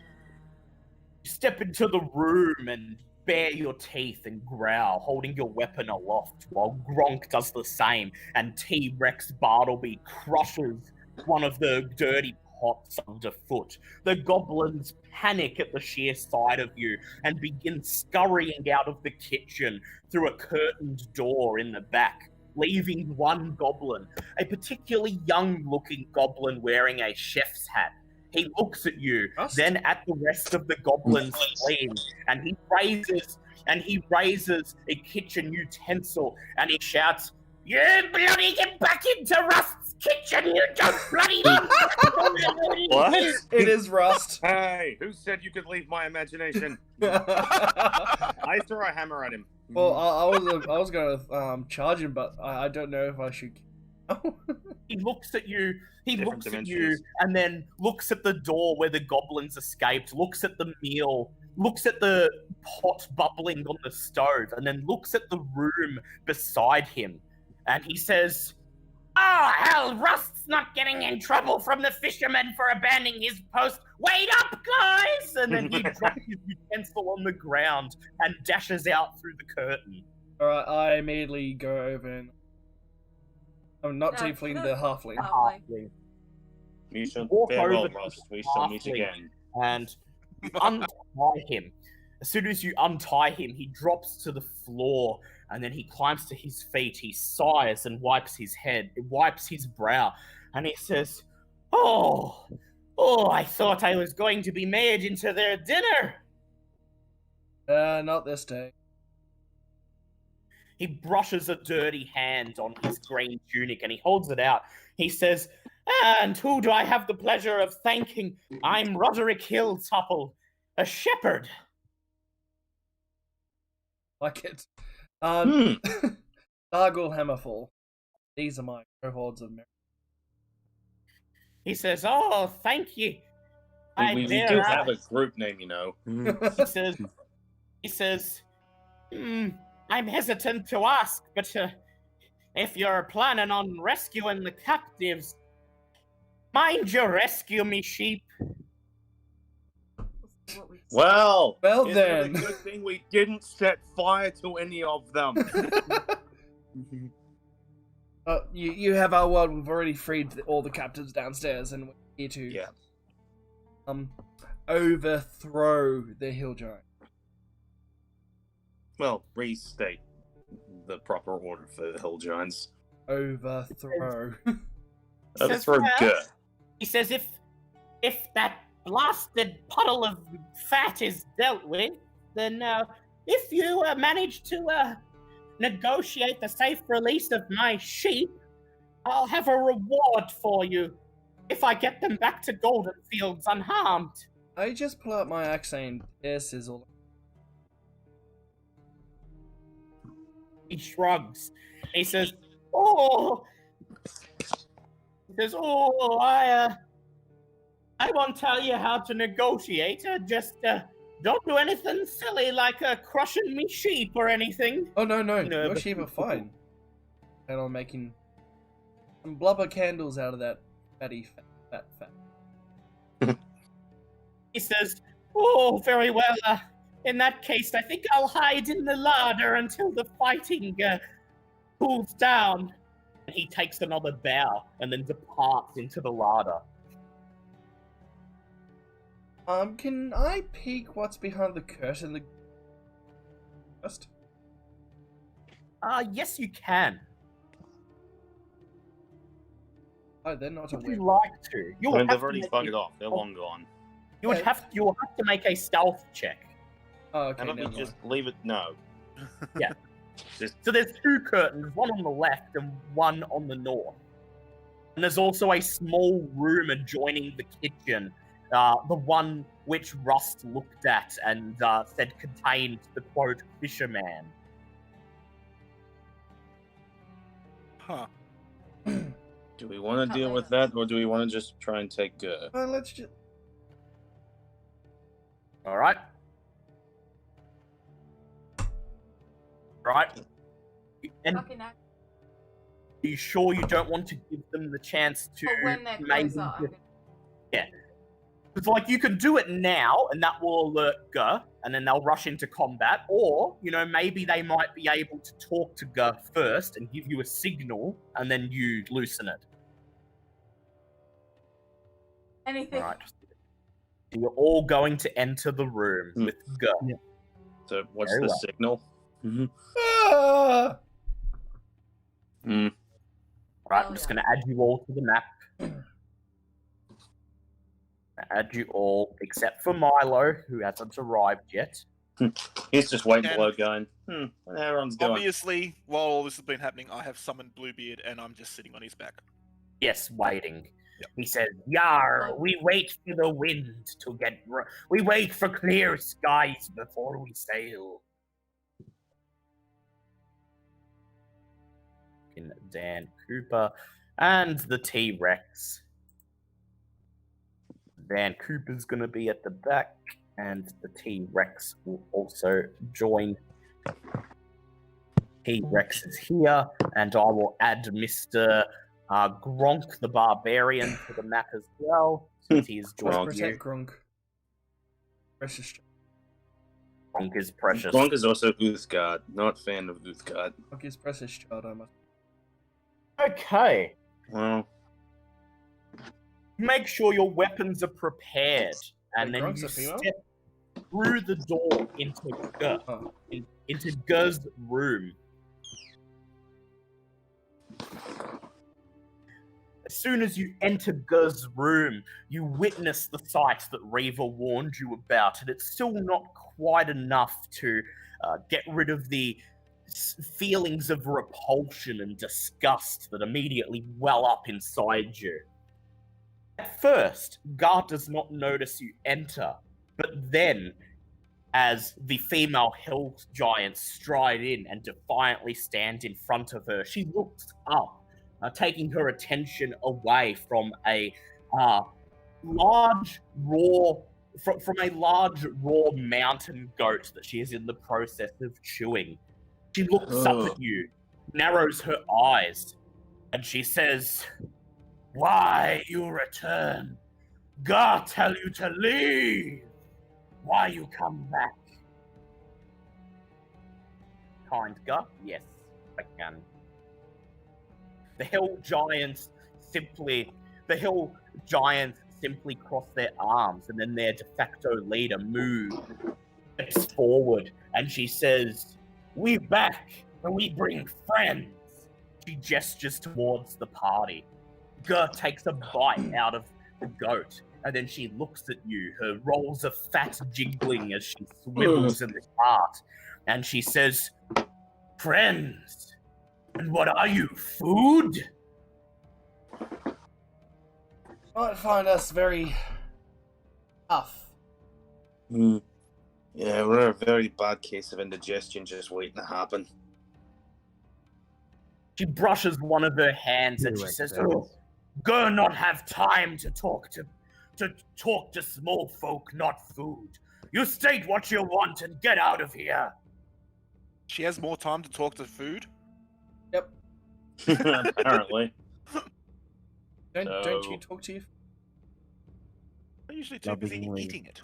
Speaker 2: step into the room and bare your teeth and growl, holding your weapon aloft, while Gronk does the same, and T-Rex Bartleby crushes one of the dirty pots underfoot. The goblins panic at the sheer sight of you and begin scurrying out of the kitchen through a curtained door in the back, leaving one goblin, a particularly young-looking goblin wearing a chef's hat. He looks at you, then at the rest of the goblins fleeing, and he raises a kitchen utensil and he shouts, "You bloody get back into Rust's kitchen, you don't bloody..."
Speaker 3: What?
Speaker 1: It is Rust.
Speaker 3: Hey, who said you could leave my imagination? I throw a hammer at him.
Speaker 1: Well, I was gonna charge him, but I don't know if I should.
Speaker 2: He looks at you. He
Speaker 3: Different
Speaker 2: looks at you,
Speaker 3: dimensions.
Speaker 2: and then looks at the door where the goblins escaped. Looks at the meal. Looks at the pot bubbling on the stove, and then looks at the room beside him. And he says, "Oh hell, Rust's not getting in trouble from the fisherman for abandoning his post. Wait up, guys!" And then he drops his utensil on the ground and dashes out through the curtain.
Speaker 1: Alright, I immediately go over and... I'm not tiefling, the halfling.
Speaker 2: Halfling.
Speaker 3: We shall
Speaker 2: Walk
Speaker 3: farewell,
Speaker 2: over to
Speaker 3: Rust.
Speaker 2: the
Speaker 3: We shall meet
Speaker 2: halfling.
Speaker 3: again.
Speaker 2: And you untie him. As soon as you untie him, he drops to the floor, and then he climbs to his feet. He sighs and wipes his brow, and he says, Oh, I thought I was going to be made into their dinner."
Speaker 1: Not this day.
Speaker 2: He brushes a dirty hand on his green tunic, and he holds it out. He says, "And who do I have the pleasure of thanking? I'm Roderick Hilltopple, a shepherd."
Speaker 1: Like it. Nargle Hammerfall. These are my cohorts of merit.
Speaker 2: He says, "Oh, thank you."
Speaker 3: We do have a group name, you know.
Speaker 2: He says, "I'm hesitant to ask, but if you're planning on rescuing the captives, mind you rescue me sheep."
Speaker 3: Well
Speaker 1: Well
Speaker 3: isn't
Speaker 1: then.
Speaker 3: it a good thing we didn't set fire to any of them.
Speaker 1: You have our word. We've already freed all the captives downstairs, and we're here to
Speaker 3: Yeah.
Speaker 1: overthrow the hill giant.
Speaker 3: Well, restate the proper order for the hill giants.
Speaker 1: Overthrow.
Speaker 2: Says,
Speaker 3: Overthrow
Speaker 2: "Well,"
Speaker 3: good.
Speaker 2: he says, if that blasted puddle of fat is dealt with, then if you manage to negotiate the safe release of my sheep, I'll have a reward for you if I get them back to Golden Fields unharmed.
Speaker 1: I just pull out my axe saying, "Air sizzle."
Speaker 2: He shrugs. He says, "Oh, I won't tell you how to negotiate. Just don't do anything silly like crushing me sheep or anything."
Speaker 1: Oh no,
Speaker 2: know,
Speaker 1: your
Speaker 2: but-
Speaker 1: sheep are fine. And I'm making some blubber candles out of that fatty fat.
Speaker 2: He says, "Oh, very well. In that case, I think I'll hide in the larder until the fighting cools down." And he takes another bow and then departs into the larder.
Speaker 1: Can I peek what's behind the curtain first?
Speaker 2: Yes, you can.
Speaker 1: Oh, they're not
Speaker 2: Would
Speaker 1: aware.
Speaker 2: you like to? You'll
Speaker 3: I mean,
Speaker 2: have
Speaker 3: they've
Speaker 2: to
Speaker 3: already
Speaker 2: make
Speaker 3: buggered off. They're long gone.
Speaker 2: You'll have to make a stealth check.
Speaker 1: Oh, okay,
Speaker 3: How about
Speaker 1: never
Speaker 3: we
Speaker 1: mind.
Speaker 3: just leave it? No.
Speaker 2: Yeah.
Speaker 3: Just
Speaker 2: So there's two curtains, one on the left and one on the north. And there's also a small room adjoining the kitchen, the one which Rust looked at and said contained the quote fisherman.
Speaker 6: Huh.
Speaker 3: do we want to deal with that, or do we want to just try and take?
Speaker 1: Let's just.
Speaker 2: All right. Right. And are
Speaker 5: Fucking act-
Speaker 2: you sure you don't want to give them the chance to
Speaker 5: But when they're
Speaker 2: maybe
Speaker 5: closer, I
Speaker 2: just-
Speaker 5: can-
Speaker 2: It's like you can do it now, and that will alert Gur, and then they'll rush into combat. Or, maybe they might be able to talk to Gur first and give you a signal, and then you loosen it.
Speaker 5: anything.
Speaker 2: All right. So you're all going to enter the room with Gur.
Speaker 3: So what's
Speaker 2: Very
Speaker 3: the
Speaker 2: well.
Speaker 3: signal?
Speaker 1: Ah!
Speaker 3: Hmm.
Speaker 2: Right,
Speaker 5: Oh,
Speaker 2: I'm just
Speaker 5: yeah.
Speaker 2: going to add you all to the map. Add you all, except for Milo, who hasn't arrived yet.
Speaker 3: He's just waiting
Speaker 6: And-
Speaker 3: below, going, how everyone's doing.
Speaker 6: Obviously, while all this has been happening, I have summoned Bluebeard and I'm just sitting on his back.
Speaker 2: Yes, waiting.
Speaker 6: Yep.
Speaker 2: He says, Yar, we wait for the wind to get... We wait for clear skies before we sail. In Dan Cooper and the T-Rex. Dan Cooper's going to be at the back, and the T-Rex will also join. T-Rex is here, and I will add Mr. Gronk the Barbarian to the map as well, since he is joined
Speaker 3: Gronk.
Speaker 2: you.
Speaker 1: Protect Grunk. Precious.
Speaker 2: Gronk is precious.
Speaker 3: Gronk is also Uthgard. Not fan of Uthgard.
Speaker 1: Grunk is precious child, I must.
Speaker 2: Okay.
Speaker 3: Well,
Speaker 2: Make sure your weapons are prepared, and
Speaker 1: Wait,
Speaker 2: then
Speaker 1: Gronk's
Speaker 2: you
Speaker 1: a female?
Speaker 2: step through the door into Gur,
Speaker 1: Oh.
Speaker 2: into Gur's room. As soon as you enter Gur's room, you witness the sight that Reva warned you about, and it's still not quite enough to get rid of the feelings of repulsion and disgust that immediately well up inside you. At first, Gar does not notice you enter, but then, as the female hill giants stride in and defiantly stand in front of her, she looks up, taking her attention away from a large raw mountain goat that she is in the process of chewing. She looks up at you, narrows her eyes, and she says, "Why you return? God tell you to leave. Why you come back?" Kind God, yes, I can. The hill giants simply cross their arms, and then their de facto leader moves forward, and she says, "We back, and we bring friends." She gestures towards the party. Gur takes a bite out of the goat, and then she looks at you, her rolls of fat jiggling as she swivels in the cart, and she says, "Friends, and what are you, food?"
Speaker 1: Might find us very tough.
Speaker 3: yeah, we're a very bad case of indigestion just waiting to happen.
Speaker 2: She brushes one of her hands and she says, "Oh, Gur not have time to talk to small folk, not food. You state what you want and get out of here."
Speaker 6: She has more time to talk to food.
Speaker 1: Yep.
Speaker 3: Apparently.
Speaker 1: Don't
Speaker 3: So-
Speaker 1: you talk to you?
Speaker 6: I'm usually too busy
Speaker 7: Lovingly.
Speaker 6: eating it.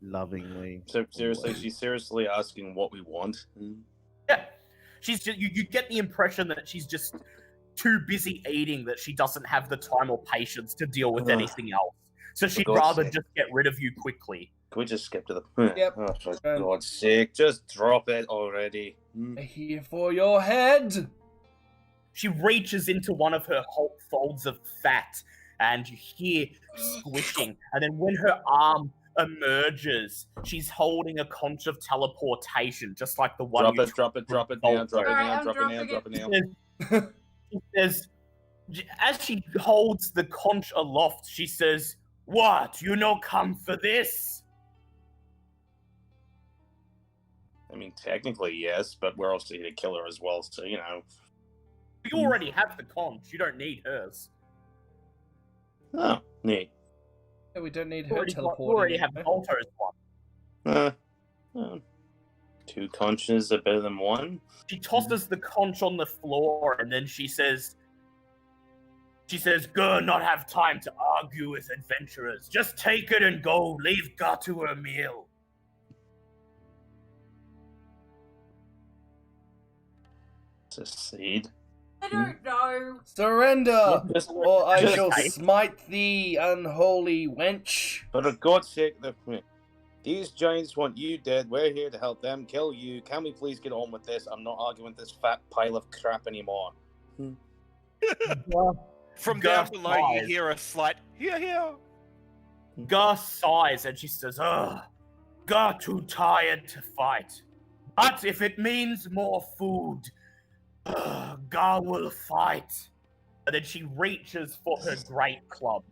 Speaker 7: Lovingly.
Speaker 3: So seriously, she's seriously asking what we want.
Speaker 2: Yeah. She's just, you get the impression that she's just too busy eating, that she doesn't have the time or patience to deal with
Speaker 3: Ugh.
Speaker 2: anything else. So she'd
Speaker 3: For God's
Speaker 2: rather
Speaker 3: sake.
Speaker 2: just get rid of you quickly.
Speaker 3: Can we just skip to the...
Speaker 1: Yep.
Speaker 3: Oh, for
Speaker 1: Done.
Speaker 3: God's sake, just drop it already.
Speaker 1: Here for your head.
Speaker 2: She reaches into one of her folds of fat, and you hear squishing. And then when her arm emerges, she's holding a conch of teleportation, just like the one
Speaker 3: Drop
Speaker 2: you
Speaker 3: it, drop it, drop it now, drop it
Speaker 5: Alright,
Speaker 3: now,
Speaker 5: I'm
Speaker 3: drop it now,
Speaker 5: dropping
Speaker 3: drop it
Speaker 5: it.
Speaker 3: now.
Speaker 2: She says, as she holds the conch aloft, she says, "What? You no come for this?"
Speaker 3: I mean, technically, yes, but we're also here to kill her as well, so, you know.
Speaker 2: You already have the conch. You don't need hers.
Speaker 3: Oh, neat.
Speaker 1: Yeah, we don't need
Speaker 2: You
Speaker 1: her
Speaker 2: already,
Speaker 1: teleporting.
Speaker 2: you already have
Speaker 1: anymore.
Speaker 2: Volto's one.
Speaker 3: Uh, 2 conches are better than 1.
Speaker 2: She tosses the conch on the floor, and then she says, "Go, not have time to argue with adventurers. Just take it and go. Leave Gatu a meal."
Speaker 3: It's a seed.
Speaker 5: I don't know.
Speaker 1: Surrender,
Speaker 3: Just,
Speaker 1: or I
Speaker 3: just
Speaker 1: shall
Speaker 2: take-
Speaker 1: smite thee, unholy wench.
Speaker 3: for God's sake, these giants want you dead. We're here to help them kill you. Can we please get on with this? I'm not arguing with this fat pile of crap anymore.
Speaker 6: From
Speaker 2: Gus
Speaker 6: down below, you
Speaker 2: sighs.
Speaker 6: hear a slight here.
Speaker 2: Gus sighs, and she says, "Ugh, Gar too tired to fight. But if it means more food, Gar will fight." And then she reaches for her great club.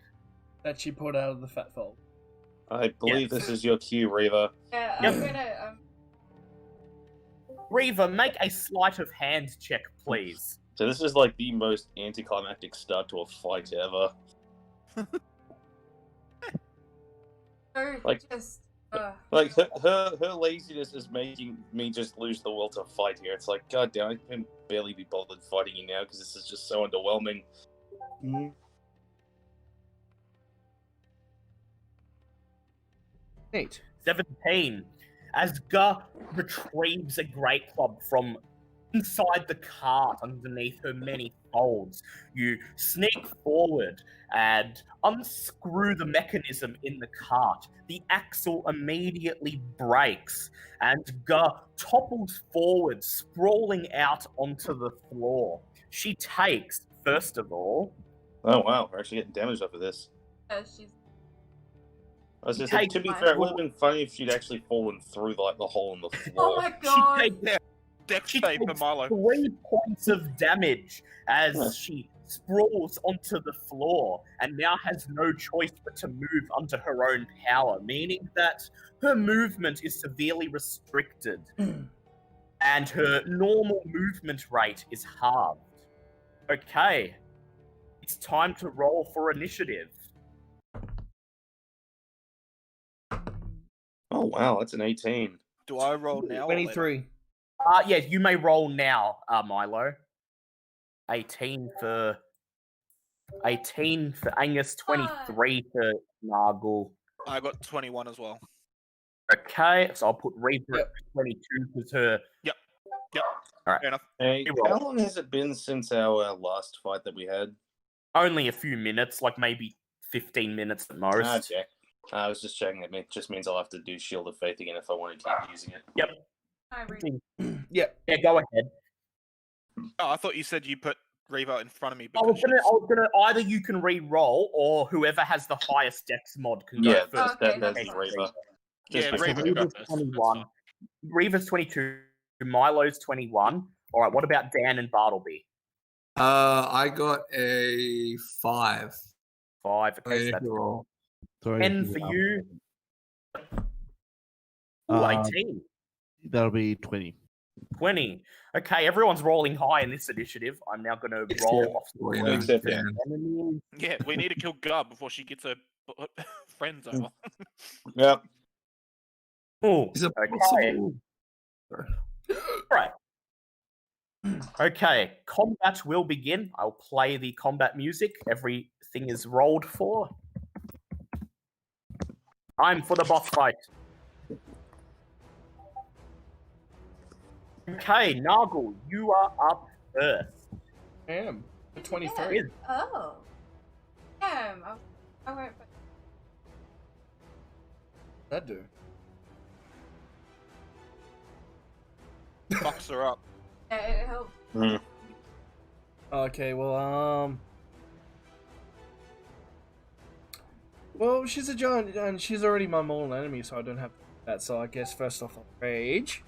Speaker 1: That she pulled out of the fat fold.
Speaker 3: I believe this is your cue, Reva.
Speaker 5: Yeah,
Speaker 2: Yep.
Speaker 5: I'm gonna.
Speaker 2: Reva, make a sleight of hand check, please.
Speaker 3: So this is like the most anticlimactic start to a fight ever.
Speaker 5: So
Speaker 3: Like-
Speaker 5: just.
Speaker 3: Like her laziness is making me just lose the will to fight here. It's like, God damn, I can barely be bothered fighting you now because this is just so underwhelming.
Speaker 1: Neat.
Speaker 2: 17. As Gar retrieves a great club from inside the cart underneath her many folds, you sneak forward and unscrew the mechanism in the cart. The axle immediately breaks, and Gar topples forward, sprawling out onto the floor. She takes, first of all,
Speaker 3: Oh wow, we're actually getting damage off of this.
Speaker 5: She's.
Speaker 3: I was just
Speaker 2: Take
Speaker 3: to be
Speaker 5: my
Speaker 3: fair, it would have been funny if she'd actually fallen through like the hole in the
Speaker 5: Oh
Speaker 3: floor.
Speaker 5: my god.
Speaker 2: she takes
Speaker 6: Dex
Speaker 2: She
Speaker 6: save for
Speaker 2: takes
Speaker 6: Milo.
Speaker 2: 3 points of damage as
Speaker 3: Nice.
Speaker 2: she sprawls onto the floor and now has no choice but to move under her own power, meaning that her movement is severely restricted and her normal movement rate is halved. Okay, it's time to roll for initiative.
Speaker 3: Oh wow, that's an 18.
Speaker 6: Do I roll now? or later?
Speaker 1: 23.
Speaker 2: Yeah, you may roll now, Milo. 18 for Angus, 23 for Nargle.
Speaker 6: I got 21 as well.
Speaker 2: Okay, so I'll put Reaper
Speaker 1: Yep.
Speaker 2: at 22 because her.
Speaker 6: Yep.
Speaker 2: Alright.
Speaker 6: Fair enough.
Speaker 3: Hey,
Speaker 2: You roll.
Speaker 3: how long has it been since our last fight that we had?
Speaker 2: Only a few minutes, like maybe 15 minutes at most.
Speaker 3: Okay. I was just checking. It just means I'll have to do Shield of Faith again if I want to keep using it.
Speaker 5: I read.
Speaker 1: Yep.
Speaker 2: Yeah, go ahead.
Speaker 6: Oh, I thought you said you put Reva in front of me.
Speaker 2: I was
Speaker 6: because
Speaker 2: gonna either you can re-roll or whoever has the highest dex mod can go
Speaker 3: Yeah,
Speaker 2: first.
Speaker 5: Okay,
Speaker 3: that's
Speaker 5: that's
Speaker 3: Reva.
Speaker 5: fine.
Speaker 6: Yeah,
Speaker 3: Just
Speaker 6: Reva
Speaker 3: because-
Speaker 6: got
Speaker 2: Reva's
Speaker 6: this. That's
Speaker 2: 21.
Speaker 6: fine.
Speaker 2: Reva's 22. Milo's 21. All right, what about Dan and Bartleby?
Speaker 4: I got a 5.
Speaker 2: 5. Okay, so
Speaker 4: Initial
Speaker 2: that's
Speaker 4: roll.
Speaker 7: Sorry,
Speaker 2: 10 for you. Ooh,
Speaker 7: Uh,
Speaker 2: 18.
Speaker 7: That'll be 20.
Speaker 2: 20. Okay, everyone's rolling high in this initiative. I'm now going to roll off
Speaker 4: Well,
Speaker 2: the
Speaker 4: yeah.
Speaker 3: Except Dan.
Speaker 2: enemies.
Speaker 6: Yeah, we need to kill Gar before she gets her friends over.
Speaker 3: Yep.
Speaker 2: Oh,
Speaker 4: Is it
Speaker 2: okay.
Speaker 4: possible?
Speaker 2: Right. Okay, combat will begin. I'll play the combat music. Everything is rolled for. Time for the boss fight. Okay, Nargle, you are up first.
Speaker 1: I am. 23.
Speaker 2: Is-
Speaker 5: Oh. Damn. I won't.
Speaker 1: That do?
Speaker 6: Fucks her up.
Speaker 5: Yeah, it helps.
Speaker 1: Okay, well, well, she's a giant, and she's already my mortal enemy, so I don't have that. So I guess first off, I'll rage,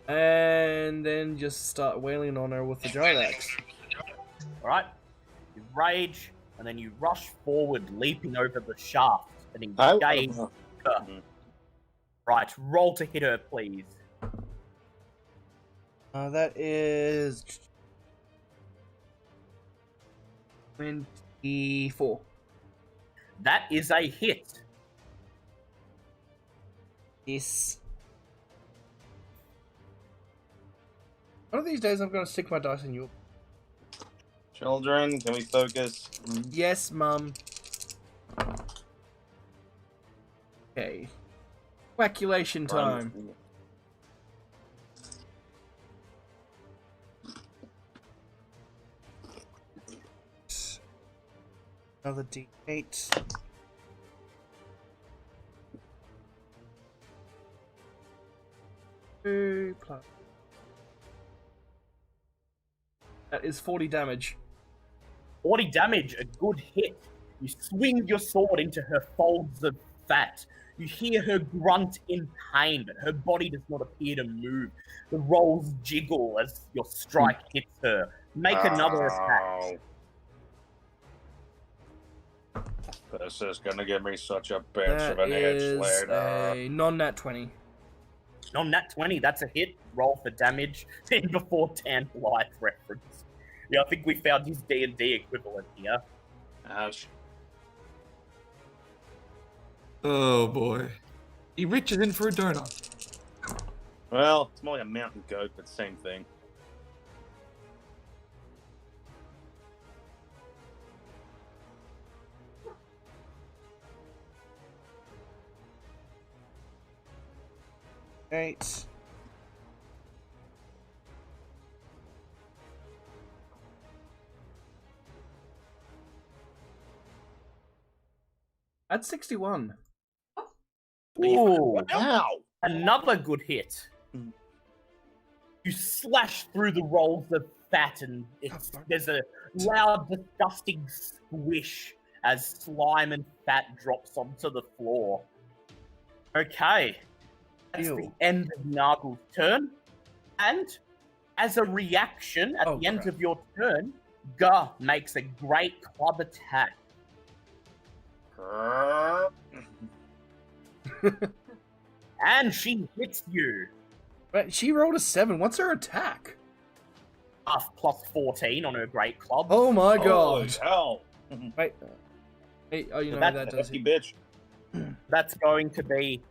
Speaker 1: and then just start wailing on her with the giant axe.
Speaker 2: Alright? You rage, and then you rush forward, leaping over the shaft and
Speaker 3: I-
Speaker 2: engage her. Right, roll to hit her, please.
Speaker 1: That is 24.
Speaker 2: That is a hit.
Speaker 1: Yes. One of these days, I'm gonna stick my dice in you.
Speaker 3: Children, can we focus?
Speaker 1: Yes, Mum. Okay. Quackulation time. Another D8. Two plus. That is 40 damage.
Speaker 2: 40 damage, a good hit. You swing your sword into her folds of fat. You hear her grunt in pain, but her body does not appear to move. The rolls jiggle as your strike hits her. Make another attack.
Speaker 3: This is gonna give me such a bitch
Speaker 1: That
Speaker 3: of an itch
Speaker 1: is
Speaker 3: later.
Speaker 1: a non-nat 20.
Speaker 2: On that 20, that's a hit. Roll for damage. And before Tan Blythe reference. Yeah, I think we found his D&D equivalent here.
Speaker 3: Ouch.
Speaker 4: Oh boy. He reaches in for a donut.
Speaker 3: Well, it's more like a mountain goat, but same thing.
Speaker 1: Eight. At 61.
Speaker 2: Ooh,
Speaker 3: Ow!
Speaker 2: another good hit. You slash through the rolls of fat, and there's a loud, disgusting squish as slime and fat drops onto the floor. Okay, that's the
Speaker 1: Ew.
Speaker 2: end of Nargle's turn, and as a reaction at
Speaker 1: Oh,
Speaker 2: the end
Speaker 1: crap.
Speaker 2: of your turn, Ga makes a great club attack. And she hits you.
Speaker 1: Wait, she rolled a 7. What's her attack?
Speaker 2: Plus 14 on her great club.
Speaker 1: Oh my
Speaker 3: Holy
Speaker 1: god.
Speaker 3: hell!
Speaker 1: Wait. Hey, oh, you
Speaker 2: So
Speaker 1: know
Speaker 2: that's
Speaker 1: that does
Speaker 3: Hefty
Speaker 1: it.
Speaker 3: bitch.
Speaker 2: That's going to be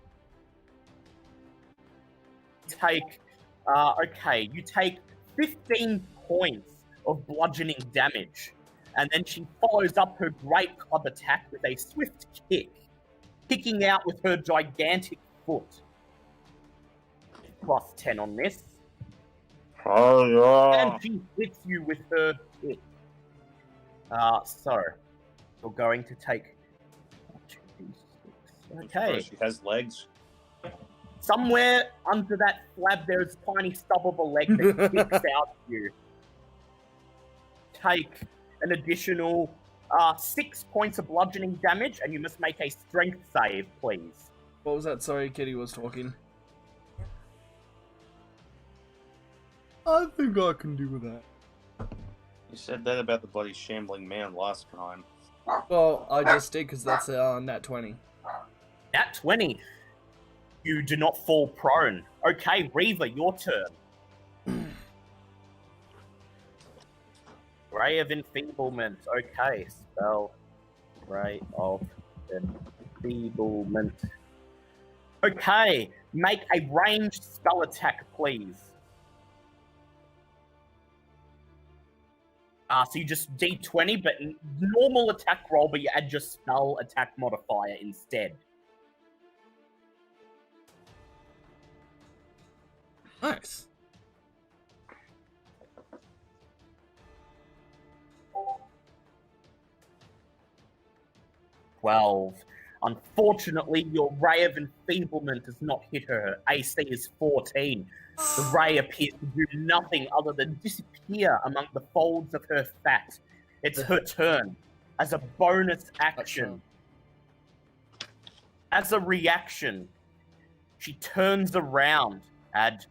Speaker 2: you take 15 points of bludgeoning damage, and then she follows up her great club attack with a swift kick, kicking out with her gigantic foot. Plus 10 on this,
Speaker 3: Oh yeah.
Speaker 2: and she hits you with her kick. So you're going to take 1, 2, 6. Okay.
Speaker 3: She has legs.
Speaker 2: Somewhere under that flab, there's a tiny stub of a leg that sticks out to you. Take an additional 6 points of bludgeoning damage, and you must make a strength save, please.
Speaker 1: What was that? Sorry, Kitty was talking. I think I can do that.
Speaker 3: You said that about the bloody shambling man last time.
Speaker 1: Well, I just did because that's a nat 20.
Speaker 2: At 20, you do not fall prone. Okay, Reaver, your turn. Ray of Enfeeblement. Okay, spell Ray of Enfeeblement. Okay, make a ranged spell attack, please. So you just D20, but normal attack roll, but you add your spell attack modifier instead.
Speaker 1: Nice.
Speaker 2: 12. Unfortunately, your ray of enfeeblement does not hit her. Her AC is 14. The ray appears to do nothing other than disappear among the folds of her fat. It's her turn. As a bonus action, as a reaction, she turns around and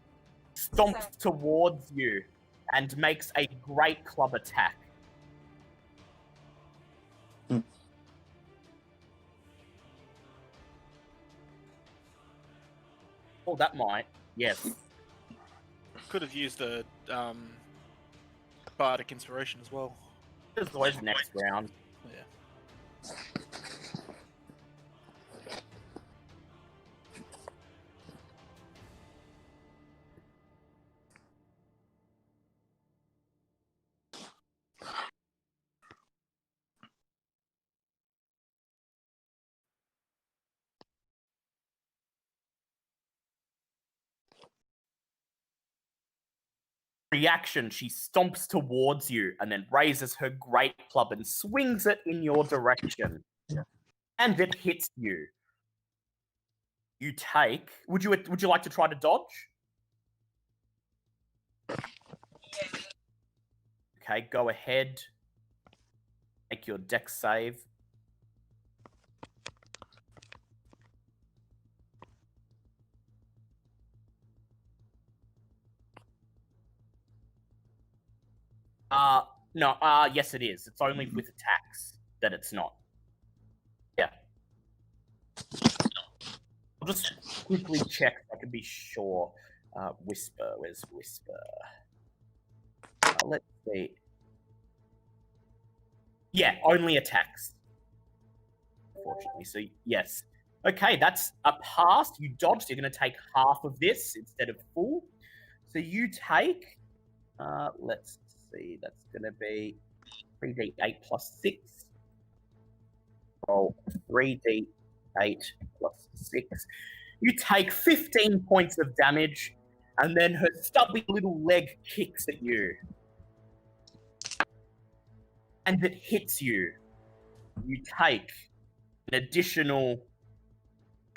Speaker 2: stomps towards you and makes a great club attack. Oh, that might. Yes.
Speaker 6: Could have used the bardic inspiration as well.
Speaker 2: There's always next round.
Speaker 6: Yeah.
Speaker 2: Reaction, she stomps towards you and then raises her great club and swings it in your direction. And it hits you. You take. Would you like to try to dodge? Okay, go ahead. Make your dex save. No, yes it is. It's only with attacks that it's not. Yeah. I'll just quickly check so I can be sure. Whisper, where's Whisper? Let's see. Yeah, only attacks. Unfortunately, so yes. Okay, that's a pass. You dodged. You're going to take half of this instead of full. So you take, let's see, that's going to be 3d8 plus 6. Roll 3d8 plus 6. You take 15 points of damage, and then her stubby little leg kicks at you. And it hits you. You take an additional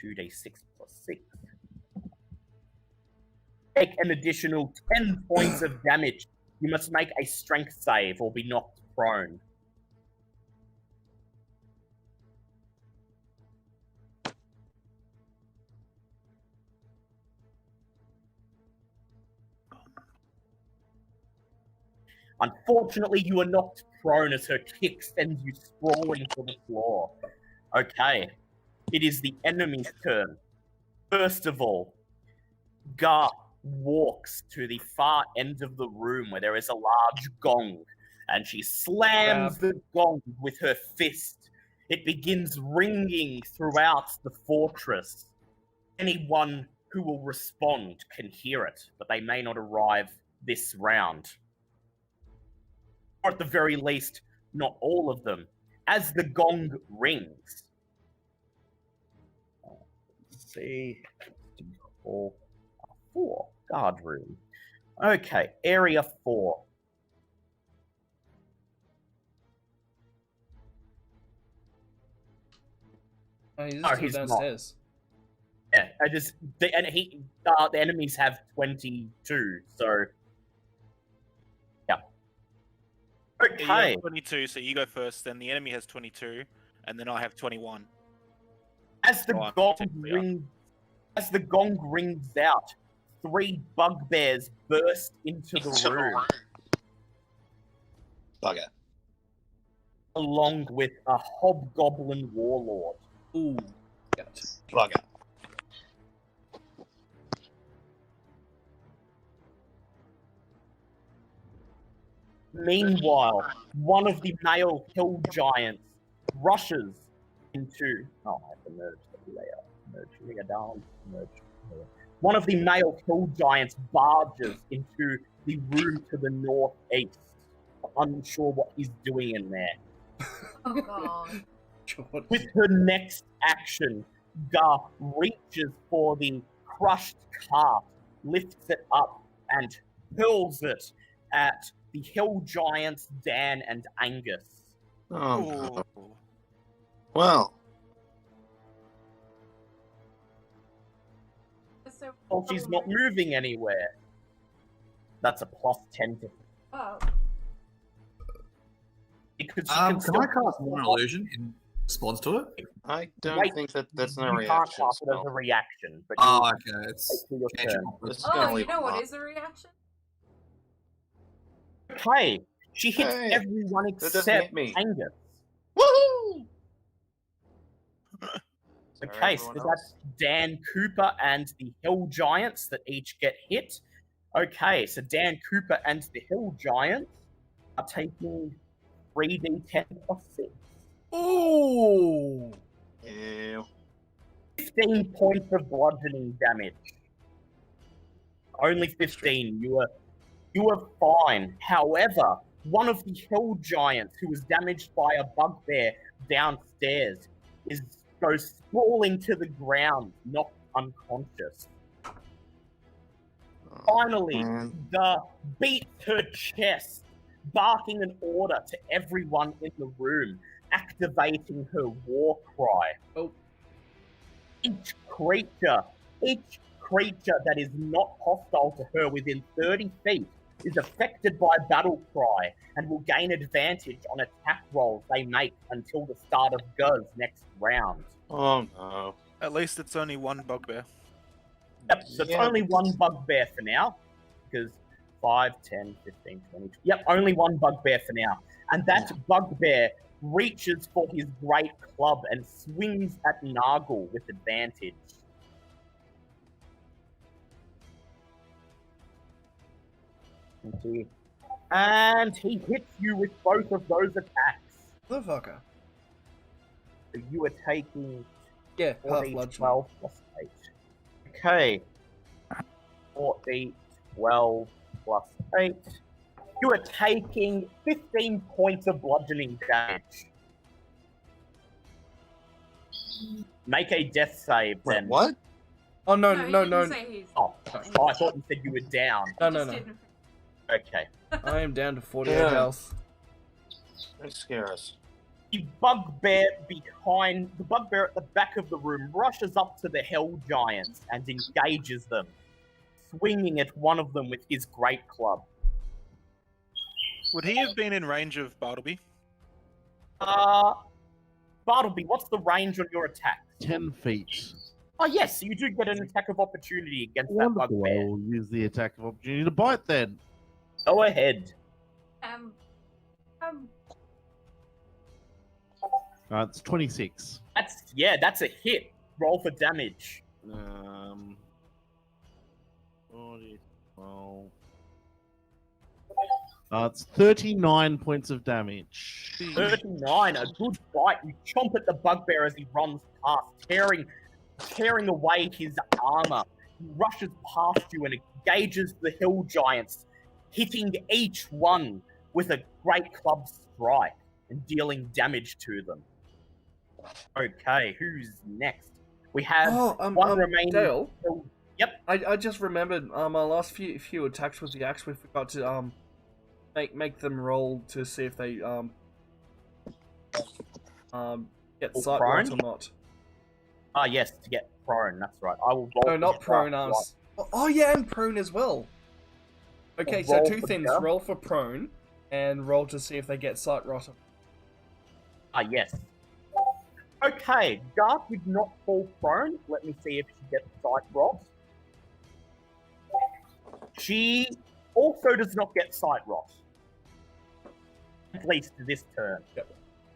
Speaker 2: 2d6 plus 6. Take an additional 10 points of damage. You must make a strength save or be knocked prone. Unfortunately, you are knocked prone as her kick sends you sprawling to the floor. Okay. It is the enemy's turn. First of all, Gar walks to the far end of the room where there is a large gong, and she slams the gong with her fist. It begins ringing throughout the fortress. Anyone who will respond can hear it, but they may not arrive this round. Or at the very least, not all of them. As the gong rings, let's see, 4, guard room. Okay, area 4.
Speaker 1: Oh, he's
Speaker 2: Oh,
Speaker 1: just
Speaker 2: he's
Speaker 1: downstairs.
Speaker 2: Yeah, the enemies have 22, so yeah.
Speaker 6: Yeah, you
Speaker 2: Okay.
Speaker 6: have 22, so you go first. Then the enemy has 22, and then I have 21.
Speaker 2: As the
Speaker 6: Oh, I'm
Speaker 2: gong
Speaker 6: technically up.
Speaker 2: rings, as the gong rings out, 3 bugbears burst into the room,
Speaker 3: Bugger.
Speaker 2: along with a hobgoblin warlord.
Speaker 1: Ooh. Got it.
Speaker 3: Bugger.
Speaker 2: Meanwhile, one of the male hill giants rushes into. Oh, I have to merge the layer. Merge layer down. Merge layer. One of the male hill giants barges into the room to the northeast. Unsure what he's doing in there.
Speaker 5: Oh god.
Speaker 1: Jordan.
Speaker 2: With her next action, Gar reaches for the crushed cart, lifts it up, and hurls it at the hill giants Dan and Angus.
Speaker 3: Oh, no.
Speaker 6: Ooh.
Speaker 3: Well,
Speaker 5: So.
Speaker 2: Well, she's not moving anywhere. That's a +10 to.
Speaker 5: Oh.
Speaker 2: Because she can
Speaker 4: Can I cast more illusion in response to it?
Speaker 3: I don't
Speaker 2: Wait,
Speaker 3: think that's not a
Speaker 2: You can't
Speaker 3: reaction
Speaker 2: cast it as
Speaker 3: spell.
Speaker 2: a reaction, but
Speaker 4: Oh,
Speaker 2: you
Speaker 4: okay. It's
Speaker 2: to your turn.
Speaker 3: This is
Speaker 5: Oh,
Speaker 3: gonna
Speaker 5: you
Speaker 3: leave
Speaker 5: know
Speaker 3: a
Speaker 5: what
Speaker 3: mark.
Speaker 5: is a reaction?
Speaker 2: Okay, she hits
Speaker 3: Hey,
Speaker 2: everyone
Speaker 3: that doesn't
Speaker 2: except
Speaker 3: hit me.
Speaker 2: Angus.
Speaker 3: Woohoo!
Speaker 2: Okay, so that's Dan Cooper and the Hill Giants that each get hit. Okay, so Dan Cooper and the Hill Giants are taking 3d10 plus 6.
Speaker 1: Ooh.
Speaker 3: Ew.
Speaker 2: 15 points of bludgeoning damage. Only 15. You were fine. However, one of the Hill Giants who was damaged by a bugbear downstairs goes sprawling to the ground, knocked unconscious. Finally, the beats her chest, barking an order to everyone in the room, activating her war cry.
Speaker 1: Oh.
Speaker 2: Each creature that is not hostile to her within 30 feet is affected by battle cry and will gain advantage on attack rolls they make until the start of Guz next round.
Speaker 3: Oh no.
Speaker 6: At least it's only one bugbear.
Speaker 2: Yep, so it's
Speaker 3: Yeah,
Speaker 2: only one bugbear for now, because 5, 10, 15, 20... Yep, only one bugbear for now. And that bugbear reaches for his great club and swings at Nargle with advantage. And he hits you with both of those attacks.
Speaker 1: Motherfucker.
Speaker 2: So you are taking
Speaker 1: Yeah, half
Speaker 2: 4d12
Speaker 1: bludgeoning.
Speaker 2: plus 8. Okay. 4d12 plus 8. You are taking 15 points of bludgeoning damage. Make a death save
Speaker 3: Wait,
Speaker 2: then.
Speaker 3: what?
Speaker 1: Oh no,
Speaker 5: he
Speaker 1: no,
Speaker 5: didn't
Speaker 1: no.
Speaker 5: say he's-
Speaker 2: Oh, I thought you said you were down.
Speaker 1: No,
Speaker 5: he
Speaker 1: no,
Speaker 5: just
Speaker 1: no.
Speaker 5: didn't-
Speaker 2: Okay.
Speaker 1: I am down to 48
Speaker 3: Yeah.
Speaker 1: health.
Speaker 3: Don't scare us.
Speaker 2: The bugbear at the back of the room rushes up to the Hell Giants and engages them, swinging at one of them with his great club.
Speaker 6: Would he have been in range of Bartleby?
Speaker 2: Bartleby, what's the range on your attack?
Speaker 7: 10 feet.
Speaker 2: Oh yes, so you do get an attack of opportunity against that
Speaker 7: Wonderful. I
Speaker 2: bugbear.
Speaker 7: will use the attack of opportunity to bite then.
Speaker 2: Go ahead.
Speaker 5: Um,
Speaker 7: It's 26.
Speaker 2: That's a hit. Roll for damage.
Speaker 7: 40, 12. It's 39 points of damage.
Speaker 2: 39, a good bite. You chomp at the bugbear as he runs past, tearing away his armor. He rushes past you and engages the Hill Giants, hitting each one with a great club strike and dealing damage to them. Okay, who's next? We have one remaining.
Speaker 1: Dale.
Speaker 2: Yep.
Speaker 1: I just remembered our last few attacks with the axe. We forgot to make them roll to see if they get sight right or not.
Speaker 2: Ah, yes, to get prone. That's right. I will roll.
Speaker 1: No, not
Speaker 2: for
Speaker 1: prone.
Speaker 2: strike.
Speaker 1: Oh yeah, and prone as well. Okay, so
Speaker 2: Roll
Speaker 1: two
Speaker 2: for
Speaker 1: things:
Speaker 2: jump.
Speaker 1: roll for prone, and roll to see if they get sight rot.
Speaker 2: Ah, yes. Okay, Garth did not fall prone. Let me see if she gets sight rot. She also does not get sight rot. At least this turn. The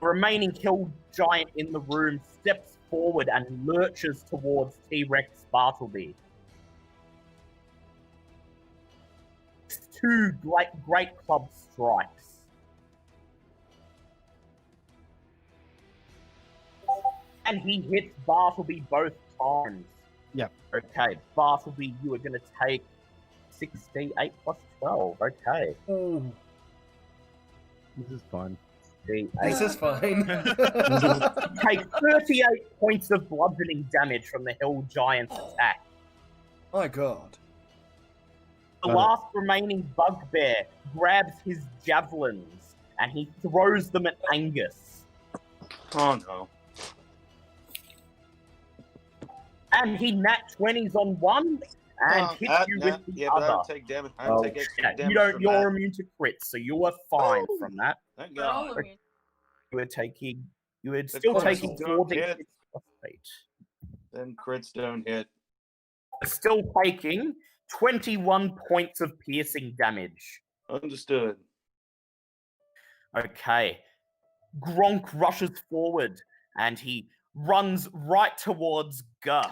Speaker 2: remaining Hill Giant in the room steps forward and lurches towards T-Rex Bartleby. Two great club strikes. And he hits Bartleby both times.
Speaker 7: Yep.
Speaker 2: Okay, Bartleby, you are going to take 6d8 plus 12. Okay.
Speaker 1: Ooh,
Speaker 7: This is fine.
Speaker 1: this is fine.
Speaker 2: Take 38 points of bludgeoning damage from the Hill Giant's attack.
Speaker 1: My God.
Speaker 2: The last remaining bugbear grabs his javelins and he throws them at Angus.
Speaker 3: Oh no.
Speaker 2: And he nat 20s on one and hits you with the
Speaker 3: yeah, but I
Speaker 2: other.
Speaker 3: don't take damage. I don't take extra
Speaker 2: Yeah,
Speaker 3: damage.
Speaker 2: you don't.
Speaker 3: from
Speaker 2: You're
Speaker 3: that.
Speaker 2: immune to crits, so you are fine from that.
Speaker 3: Thank
Speaker 5: We're all
Speaker 3: God.
Speaker 5: immune.
Speaker 2: You were taking. You were
Speaker 3: The
Speaker 2: still
Speaker 3: crits
Speaker 2: taking
Speaker 3: don't
Speaker 2: 4d6
Speaker 3: hit.
Speaker 2: plus 8.
Speaker 3: Then crits don't hit.
Speaker 2: Still taking 21 points of piercing damage.
Speaker 3: Understood.
Speaker 2: Okay. Gronk rushes forward and he runs right towards Guh,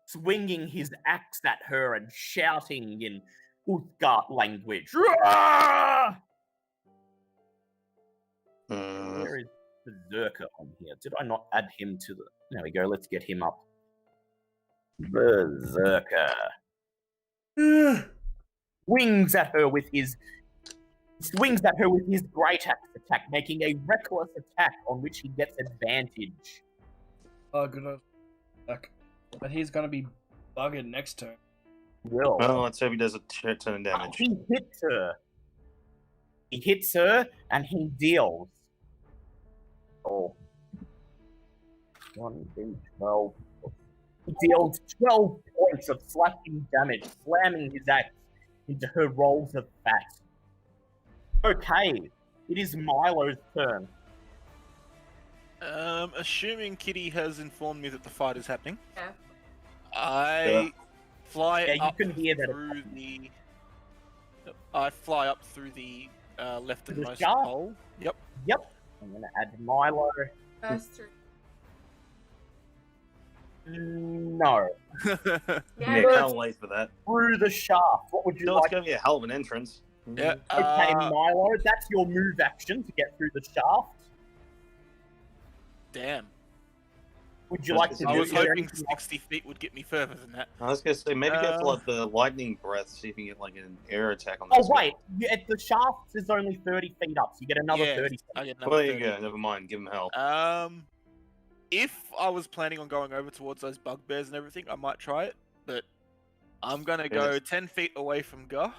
Speaker 2: swinging his axe at her and shouting in Uthgard language. "Rah!" Where is Berserker on here? Did I not add him to the... There we go, let's get him up. Berserker. Swings at her with his great axe attack, making a reckless attack on which he gets advantage.
Speaker 1: Oh, good. But he's gonna be buggered next turn.
Speaker 2: Will.
Speaker 3: Well, let's hope he does a shit ton of damage.
Speaker 2: He hits her. He hits her and he deals. Oh. 1d12. He deals 12 points of slashing damage, slamming his axe into her rolls of fat. Okay, it is Milo's turn.
Speaker 6: Assuming Kitty has informed me that the fight is happening,
Speaker 5: Yeah.
Speaker 6: I fly
Speaker 2: Yeah, you
Speaker 6: up
Speaker 2: can hear that.
Speaker 6: through the. I fly up through the leftmost
Speaker 2: shaft?
Speaker 6: hole. Yep.
Speaker 2: Yep. I'm gonna add Milo.
Speaker 5: First three.
Speaker 2: No.
Speaker 3: Yeah,
Speaker 5: Yeah.
Speaker 3: can't wait for that.
Speaker 2: Through the shaft. What would you
Speaker 3: Still, it's
Speaker 2: like?
Speaker 3: gonna be a hell of an entrance.
Speaker 6: Yeah.
Speaker 2: Okay, Milo, that's your move action to get through the shaft.
Speaker 6: Damn.
Speaker 2: Would you like to
Speaker 6: I
Speaker 2: do
Speaker 6: was
Speaker 2: is there
Speaker 6: hoping
Speaker 2: anything
Speaker 6: 60 feet would get me further than that.
Speaker 3: I was gonna say maybe go for like the lightning breath, see if you can get like an air attack on
Speaker 2: Oh
Speaker 3: this.
Speaker 2: wait, the shaft is only 30 feet up, so you get another
Speaker 6: Yeah,
Speaker 2: 30 feet.
Speaker 6: I get another
Speaker 3: Well, there you
Speaker 6: 30.
Speaker 3: go. Never mind. Give him hell.
Speaker 6: If I was planning on going over towards those bugbears and everything, I might try it, but I'm gonna go
Speaker 3: Yes.
Speaker 6: 10 feet away from Guh.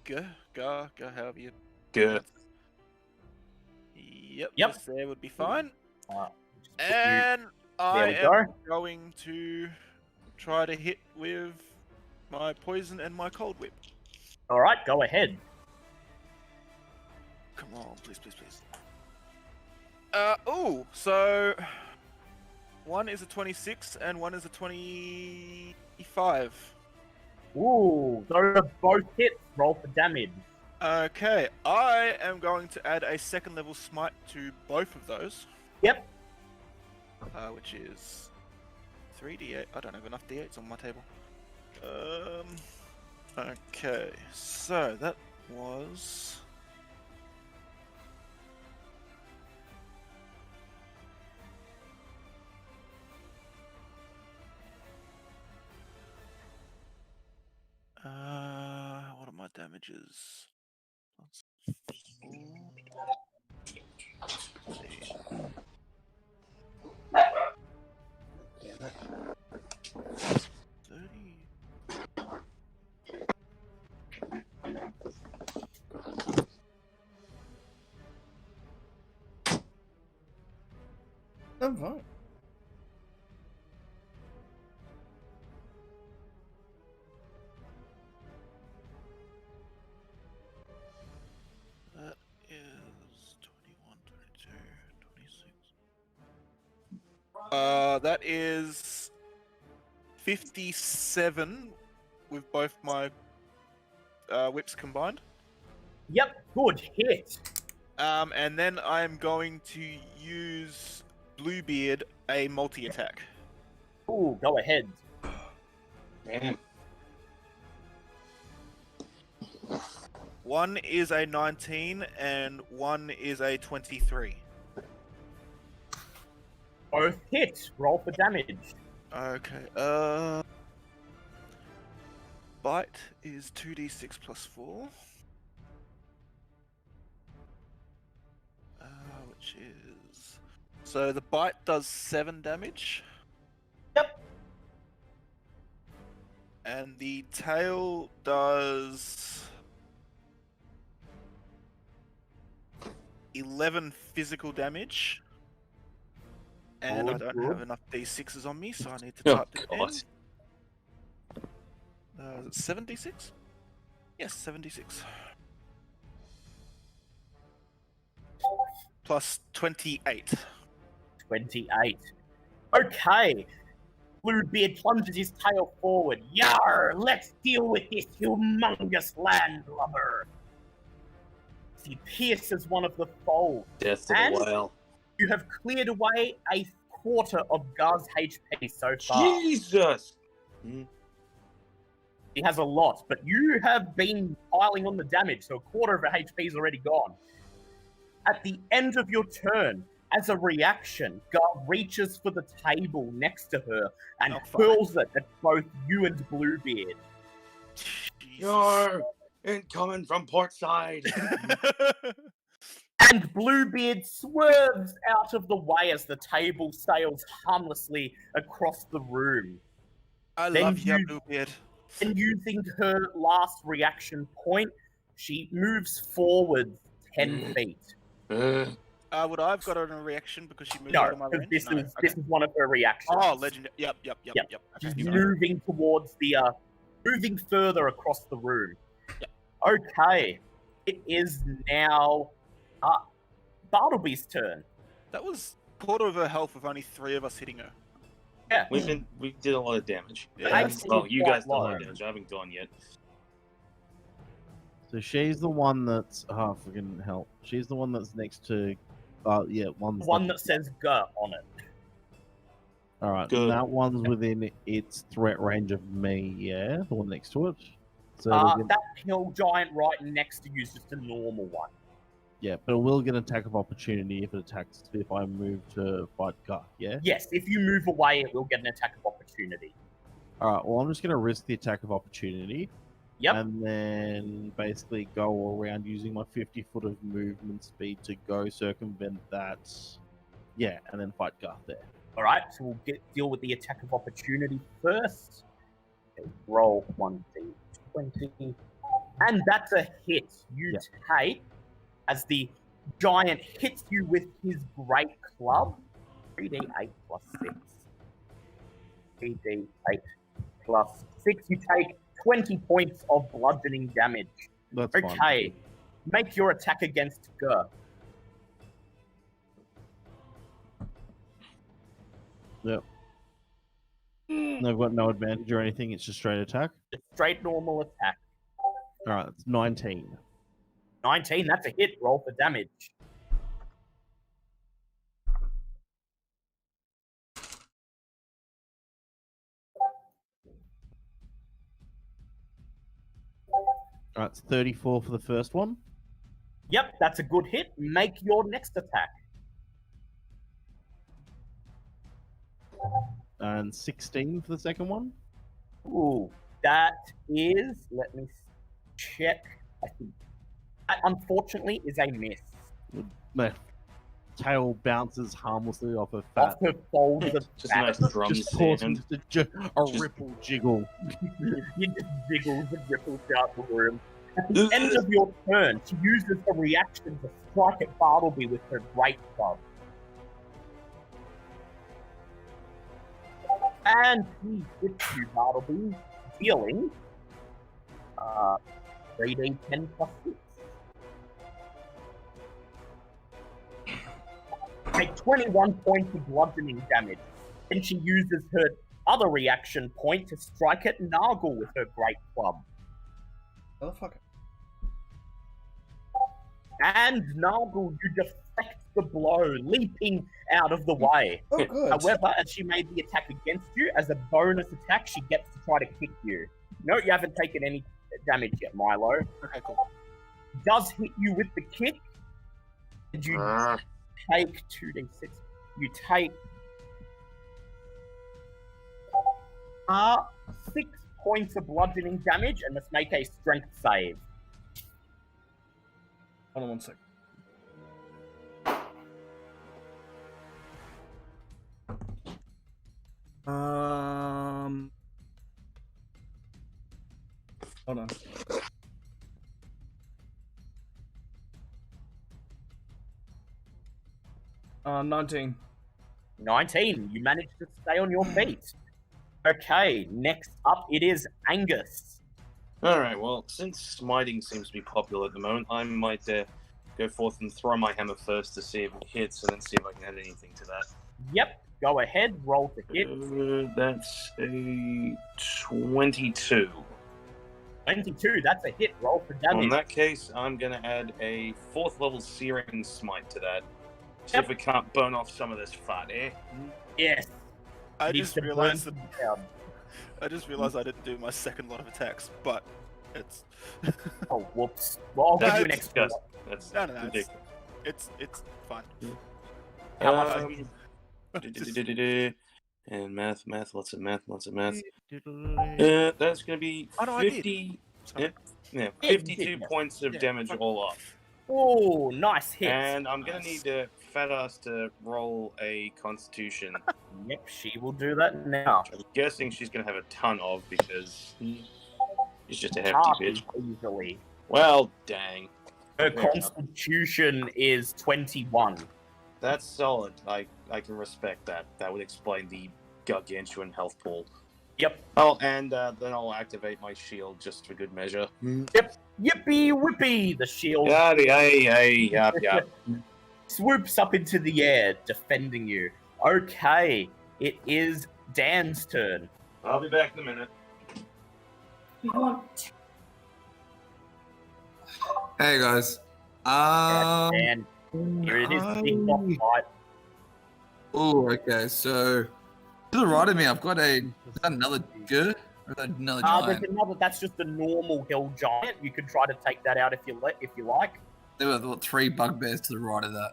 Speaker 6: Guh, however you.
Speaker 3: Good.
Speaker 6: Yep.
Speaker 2: Yep.
Speaker 6: Just there would be fine.
Speaker 2: Just put you-
Speaker 6: And I
Speaker 2: we
Speaker 6: am
Speaker 2: go.
Speaker 6: going to try to hit with my poison and my cold whip.
Speaker 2: All right, go ahead.
Speaker 6: Come on, please. So one is a 26 and one is a 25.
Speaker 2: Ooh, those are both hits. Roll for damage.
Speaker 6: Okay, I am going to add a second level smite to both of those.
Speaker 2: Yep.
Speaker 6: Which is 3d8. I don't have enough d8s on my table. Okay, so that was. What are my damages? That's 30.
Speaker 1: I'm fine.
Speaker 6: That is 21, 22, 26. That is 57 with both my whips combined.
Speaker 2: Yep, good hit.
Speaker 6: And then I'm going to use Bluebeard a multi-attack.
Speaker 2: Ooh, go ahead.
Speaker 3: Damn.
Speaker 6: One is a 19 and one is a 23.
Speaker 2: Both hit. Roll for damage.
Speaker 6: Okay, Bite is 2d6 plus 4. Which is... So the bite does 7 damage.
Speaker 2: Yep.
Speaker 6: And the tail does 11 physical damage. And I
Speaker 2: Good,
Speaker 6: don't
Speaker 2: good.
Speaker 6: have enough d6s on me, so I need to
Speaker 3: Oh,
Speaker 6: type them in.
Speaker 3: God.
Speaker 6: Is it 7d6? Yes, 7d6. Plus 28.
Speaker 2: 28. Okay. Bluebeard plunges his tail forward. Yar! Let's deal with this humongous landlubber. He pierces one of the folds.
Speaker 3: Death to
Speaker 2: And-
Speaker 3: the whale.
Speaker 2: You have cleared away a quarter of Gar's HP so far.
Speaker 3: Jesus!
Speaker 2: He has a lot, but you have been piling on the damage, so a quarter of her HP is already gone. At the end of your turn, as a reaction, Gar reaches for the table next to her and
Speaker 6: Oh, fuck.
Speaker 2: hurls it at both you and Bluebeard.
Speaker 6: Jesus.
Speaker 3: You're incoming from port side.
Speaker 2: And Bluebeard swerves out of the way as the table sails harmlessly across the room.
Speaker 6: I
Speaker 2: Then
Speaker 6: love you,
Speaker 2: you-
Speaker 6: Bluebeard.
Speaker 2: And using her last reaction point, she moves forward 10 feet.
Speaker 6: Would I have got a reaction because she moved
Speaker 2: No,
Speaker 6: out of my
Speaker 2: because
Speaker 6: range?
Speaker 2: this
Speaker 6: No.
Speaker 2: is this is one of her reactions.
Speaker 6: Oh, legend. Yep.
Speaker 2: Yep.
Speaker 6: Okay,
Speaker 2: She's
Speaker 6: you
Speaker 2: moving towards the moving further across the room.
Speaker 6: Yep.
Speaker 2: Okay. It is now Bartleby's turn.
Speaker 6: That was quarter of her health with only 3 of us hitting her.
Speaker 2: Yeah.
Speaker 3: We did a lot of damage.
Speaker 6: Yeah.
Speaker 2: I've seen
Speaker 3: Oh, you
Speaker 2: quite
Speaker 3: guys did a lot
Speaker 2: low.
Speaker 3: of damage. I haven't gone yet.
Speaker 7: So she's the one that's freaking hell. She's the one that's next to
Speaker 2: One that says "Gur" on it.
Speaker 7: all right.
Speaker 3: Good.
Speaker 7: That one's within its threat range of me. Yeah, the one next to it. So it'll get-
Speaker 2: That hill giant right next to you is just a normal one.
Speaker 7: yeah, but it will get an attack of opportunity if I move to fight Gar. Yeah.
Speaker 2: Yes, if you move away, it will get an attack of opportunity.
Speaker 7: All right. Well, I'm just gonna risk the attack of opportunity.
Speaker 2: Yep.
Speaker 7: And then basically go around using my 50 foot of movement speed to go circumvent that. Yeah, and then fight Garth there.
Speaker 2: All right, so we'll deal with the attack of opportunity first. Okay, roll 1d20, and that's a hit. You
Speaker 7: Yeah.
Speaker 2: take as the giant hits you with his great club. 3d8 plus 6. 3d8 plus 6. You take 20 points of bludgeoning damage.
Speaker 7: That's
Speaker 2: Okay,
Speaker 7: fine.
Speaker 2: make your attack against Gur.
Speaker 7: Yep. I've got no advantage or anything. It's just straight attack.
Speaker 2: Just straight normal attack.
Speaker 7: All right, it's 19.
Speaker 2: 19, that's a hit. Roll for damage.
Speaker 7: All right, it's 34 for the first one,
Speaker 2: Yep, that's a good hit. Make your next attack.
Speaker 7: and 16 for the second one.
Speaker 2: Ooh, that is. Let me check. I think that unfortunately is a miss.
Speaker 7: My tail bounces harmlessly off her
Speaker 2: Off
Speaker 7: fat.
Speaker 2: her folds of
Speaker 3: Just a
Speaker 2: fat.
Speaker 3: nice drum
Speaker 7: Just causes
Speaker 3: sound.
Speaker 7: a
Speaker 3: Just-
Speaker 7: ripple jiggle.
Speaker 2: You just jiggles and ripples out the room. At the end of your turn, she uses a reaction to strike at Bartleby with her great club. And he hits you, Bartleby, dealing 3d10 plus 6. Take 21 points of bludgeoning damage. Then she uses her other reaction point to strike at Nargle with her great club.
Speaker 1: Motherfucker.
Speaker 2: And Nargle, you deflect the blow, leaping out of the way.
Speaker 1: Oh, good.
Speaker 2: However, as she made the attack against you, as a bonus attack, she gets to try to kick you. No, you haven't taken any damage yet, Milo.
Speaker 6: Okay, cool.
Speaker 2: Does hit you with the kick. And you
Speaker 3: Ah,
Speaker 2: take 2d6. You take 6 points of bludgeoning damage and must make a strength save.
Speaker 1: Hold on one sec. Hold on. Uh, 19.
Speaker 2: 19. You managed to stay on your feet. Okay, next up it is Angus.
Speaker 3: Alright, well, since smiting seems to be popular at the moment, I might go forth and throw my hammer first to see if it hits, and then see if I can add anything to that.
Speaker 2: Yep, go ahead, roll to hit.
Speaker 3: That's a 22.
Speaker 2: 22, that's a hit. Roll for
Speaker 3: In
Speaker 2: damage.
Speaker 3: that case, I'm going to add a 4th level Searing Smite to that. See if we can't burn off some of this fat, eh?
Speaker 2: Yes.
Speaker 6: I
Speaker 2: Needs
Speaker 6: just
Speaker 2: to burn
Speaker 6: realized
Speaker 2: some down.
Speaker 6: I didn't do my second lot of attacks, but it's
Speaker 2: Oh, whoops. Well, I'll give
Speaker 6: No,
Speaker 2: you an
Speaker 6: it's
Speaker 2: extra.
Speaker 3: Disgusting. That's
Speaker 6: no, it's
Speaker 3: ridiculous.
Speaker 6: it's fine.
Speaker 2: How much?
Speaker 3: And math, lots of math. That's going to be
Speaker 6: Oh, no, I did.
Speaker 3: 50.
Speaker 6: Sorry.
Speaker 3: Yeah,
Speaker 2: Yeah, you
Speaker 3: 52
Speaker 2: did, yeah.
Speaker 3: points of
Speaker 6: Yeah,
Speaker 3: damage
Speaker 6: fine.
Speaker 3: all up.
Speaker 2: Oh, nice hit.
Speaker 3: And I'm going to
Speaker 6: Nice.
Speaker 3: need Fat Ass to roll a Constitution.
Speaker 2: Yep, she will do that now.
Speaker 3: I'm guessing she's going to have a ton of because she's just a hefty
Speaker 2: Half
Speaker 3: bitch.
Speaker 2: easily.
Speaker 3: Well, dang.
Speaker 2: Her
Speaker 3: Fair enough.
Speaker 2: constitution is 21.
Speaker 3: That's solid. I can respect that. That would explain the gargantuan health pool.
Speaker 2: Yep.
Speaker 3: Oh, and then I'll activate my shield just for good measure.
Speaker 2: Yippee whippy! The shield
Speaker 3: Yep.
Speaker 2: swoops up into the air, defending you. Okay, it is Dan's turn.
Speaker 3: I'll be back in a minute.
Speaker 4: Hey guys.
Speaker 2: Dan, here it is. Big boss fight.
Speaker 4: Oh, okay. So to the right of me, I've got is that another Gur? Or is that another
Speaker 2: There's
Speaker 4: giant?
Speaker 2: another. That's just a normal hill giant. You could try to take that out if you like.
Speaker 4: There were 3 bugbears to the right of that.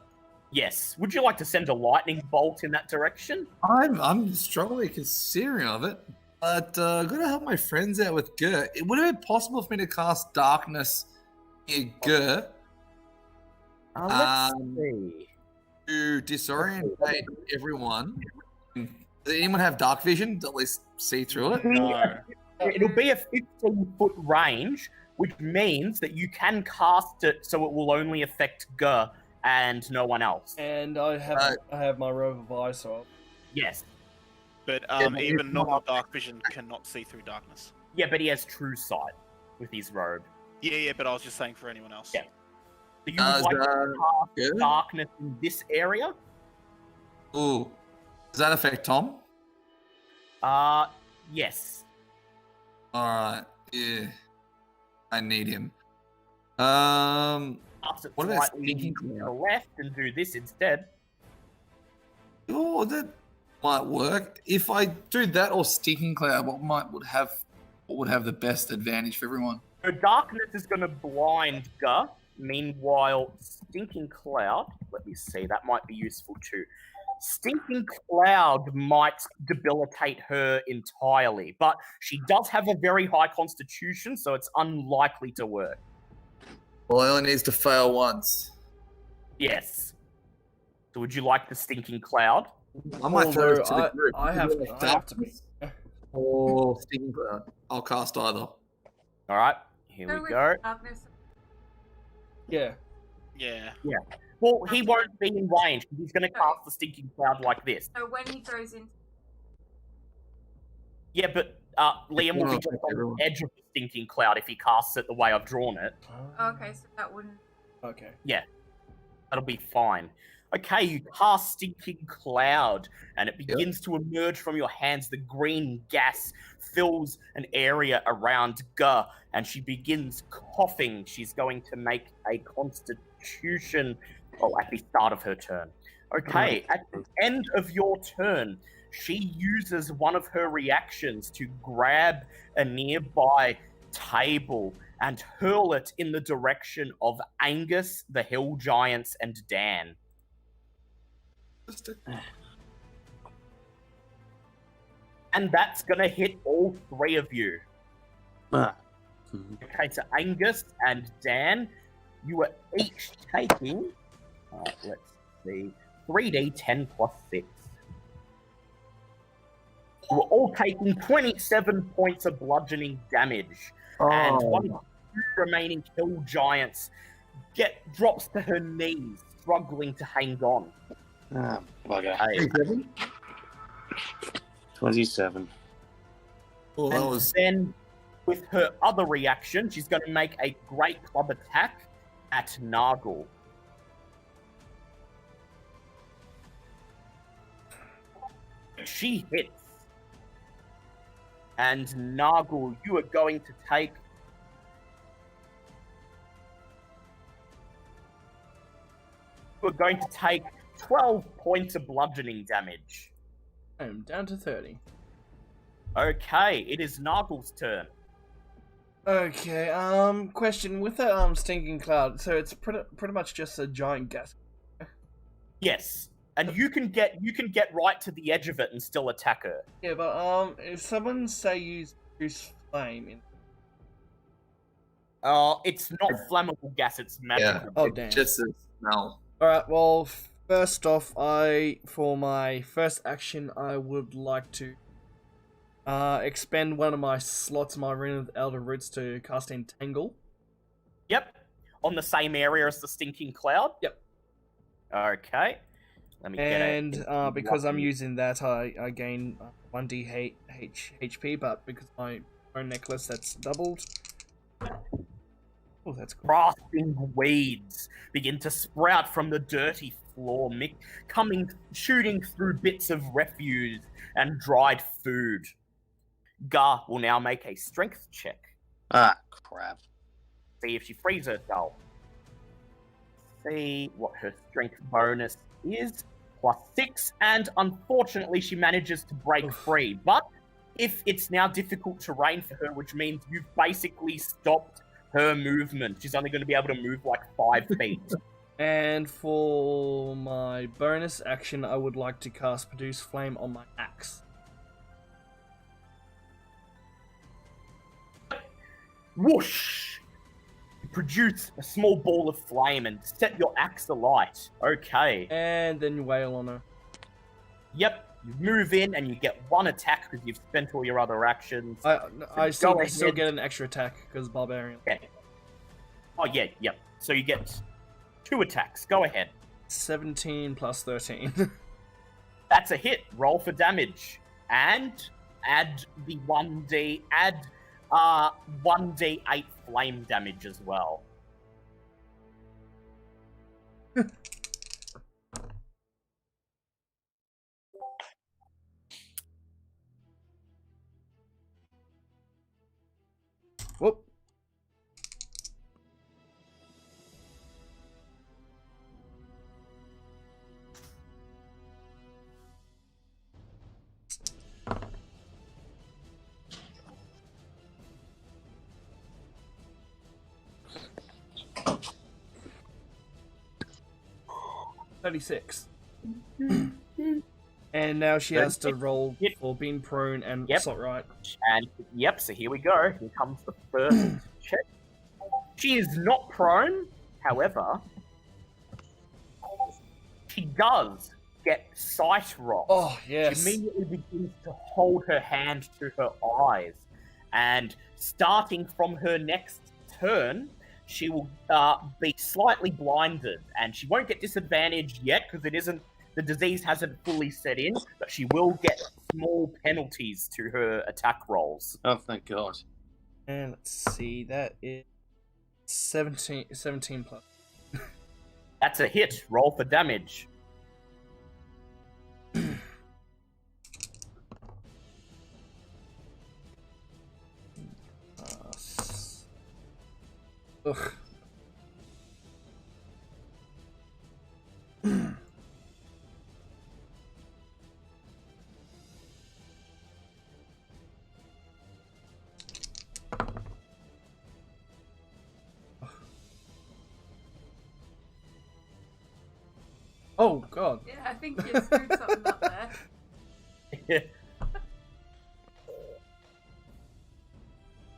Speaker 2: Yes. Would you like to send a lightning bolt in that direction?
Speaker 4: I'm strongly considering of it, but I've got to help my friends out with Gur. Would it be possible for me to cast darkness near Gur
Speaker 2: Let's
Speaker 4: Um,
Speaker 2: see.
Speaker 4: to disorientate everyone? Does anyone have dark vision to at least see through it?
Speaker 6: No.
Speaker 2: It'll be a 15-foot range, which means that you can cast it so it will only affect Gur and no one else.
Speaker 1: And I have my robe of eye, so
Speaker 2: Yes.
Speaker 6: But
Speaker 4: but
Speaker 6: even
Speaker 4: it's
Speaker 6: normal
Speaker 4: not-
Speaker 6: dark vision cannot see through darkness.
Speaker 2: Yeah, but he has true sight with his robe.
Speaker 6: Yeah, but I was just saying for anyone else.
Speaker 2: Yeah. So you
Speaker 4: Does
Speaker 2: would like to cast
Speaker 4: Gur?
Speaker 2: darkness in this area?
Speaker 4: Ooh. Does that affect Tom?
Speaker 2: Yes.
Speaker 4: Alright, yeah. I need him.
Speaker 2: Cast it
Speaker 4: What about
Speaker 2: slightly
Speaker 4: Stinking
Speaker 2: to the
Speaker 4: Cloud?
Speaker 2: left and do this instead.
Speaker 4: Oh, that might work. If I do that or Stinking Cloud, what would have the best advantage for everyone?
Speaker 2: So darkness is going to blind Gur. Meanwhile, Stinking Cloud, let me see, that might be useful too. Stinking Cloud might debilitate her entirely, but she does have a very high constitution, so it's unlikely to work.
Speaker 4: Well, it only needs to fail once.
Speaker 2: Yes. So would you like the Stinking Cloud?
Speaker 4: I might throw it to
Speaker 1: Although
Speaker 4: the group.
Speaker 1: I have to be.
Speaker 4: Or Stinking Cloud. I'll cast either.
Speaker 2: All right, here
Speaker 5: Go
Speaker 2: we
Speaker 5: with
Speaker 2: go.
Speaker 5: darkness.
Speaker 1: Yeah.
Speaker 6: Yeah.
Speaker 2: Well, he won't be in range because he's going to cast the Stinking Cloud like this.
Speaker 5: So when he goes in,
Speaker 2: Yeah, but Liam will be just on
Speaker 4: Everyone.
Speaker 2: the edge of the Stinking Cloud if he casts it the way I've drawn it.
Speaker 5: okay, so that wouldn't.
Speaker 1: Okay.
Speaker 2: That'll be fine. Okay, you cast Stinking Cloud, and it begins to emerge from your hands. The green gas fills an area around Gur, and she begins coughing. She's going to make a constitution at the start of her turn. Okay, at the end of your turn, she uses one of her reactions to grab a nearby table and hurl it in the direction of Angus, the Hill Giants, and Dan. And that's going to hit all 3 of you.
Speaker 3: Ah.
Speaker 2: Okay, so Angus and Dan, you are each taking, let's see, 3d10 plus 6. You are all taking 27 points of bludgeoning damage. And one of the 2 remaining Hill Giants drops to her knees, struggling to hang on.
Speaker 3: Ah, bugger.
Speaker 2: Hey.
Speaker 3: 27.
Speaker 4: Oh, that
Speaker 2: And
Speaker 4: was
Speaker 2: then, with her other reaction, she's going to make a great club attack at Nargle. She hits. And Nargle, you are going to take... You are going to take 12 points of bludgeoning damage.
Speaker 1: I'm down to 30.
Speaker 2: Okay, it is Nargle's turn.
Speaker 1: Okay, question. With that, stinking cloud, so it's pretty much just a giant gas.
Speaker 2: Yes. And you can get right to the edge of it and still attack her.
Speaker 1: Yeah, but, if someone, say, use flame in...
Speaker 2: It's not flammable gas, it's magical.
Speaker 1: Oh, damn.
Speaker 4: just a smell.
Speaker 1: Alright, well, first off, for my first action, I would like to expend one of my slots in my Ring of Elder Roots to cast Entangle.
Speaker 2: Yep. On the same area as the stinking cloud?
Speaker 1: Yep.
Speaker 2: Okay. Let me
Speaker 1: And
Speaker 2: get
Speaker 1: because I'm using that, I gain 1d HP, but because my own necklace, that's doubled. Oh, that's cool.
Speaker 2: Grasping weeds begin to sprout from the dirty floor, shooting through bits of refuse and dried food. Gar will now make a strength check.
Speaker 3: Ah, crap.
Speaker 2: See if she frees herself. See what her strength bonus is. +6, and unfortunately she manages to break free. But if it's now difficult terrain for her, which means you've basically stopped her movement. She's only going to be able to move like 5 feet.
Speaker 1: And for my bonus action, I would like to cast Produce Flame on my axe.
Speaker 2: Whoosh! You produce a small ball of flame and set your axe alight. Okay.
Speaker 1: And then you wail on her.
Speaker 2: Yep. You move in and you get 1 attack because you've spent all your other actions.
Speaker 1: I still
Speaker 2: ahead.
Speaker 1: get an extra attack because barbarian.
Speaker 2: Yeah. Oh yeah, yep. So you get 2 attacks. Go ahead.
Speaker 1: 17 plus 13.
Speaker 2: That's a hit. Roll for damage. And add the 1d8 flame damage as well.
Speaker 1: Whoop. $36. And now she has to roll for being prone and assault right.
Speaker 2: And yep, so here we go. Here comes the first check. She is not prone, however, she does get sight rot.
Speaker 1: Oh, yes.
Speaker 2: She immediately begins to hold her hand to her eyes. And starting from her next turn, she will be slightly blinded. And she won't get disadvantaged yet because the disease hasn't fully set in, but she will get small penalties to her attack rolls.
Speaker 3: Oh, thank God.
Speaker 1: And let's see, that is 17 plus.
Speaker 2: That's a hit. Roll for damage.
Speaker 1: Ugh. Oh, God.
Speaker 5: Yeah, I think you screwed something up there.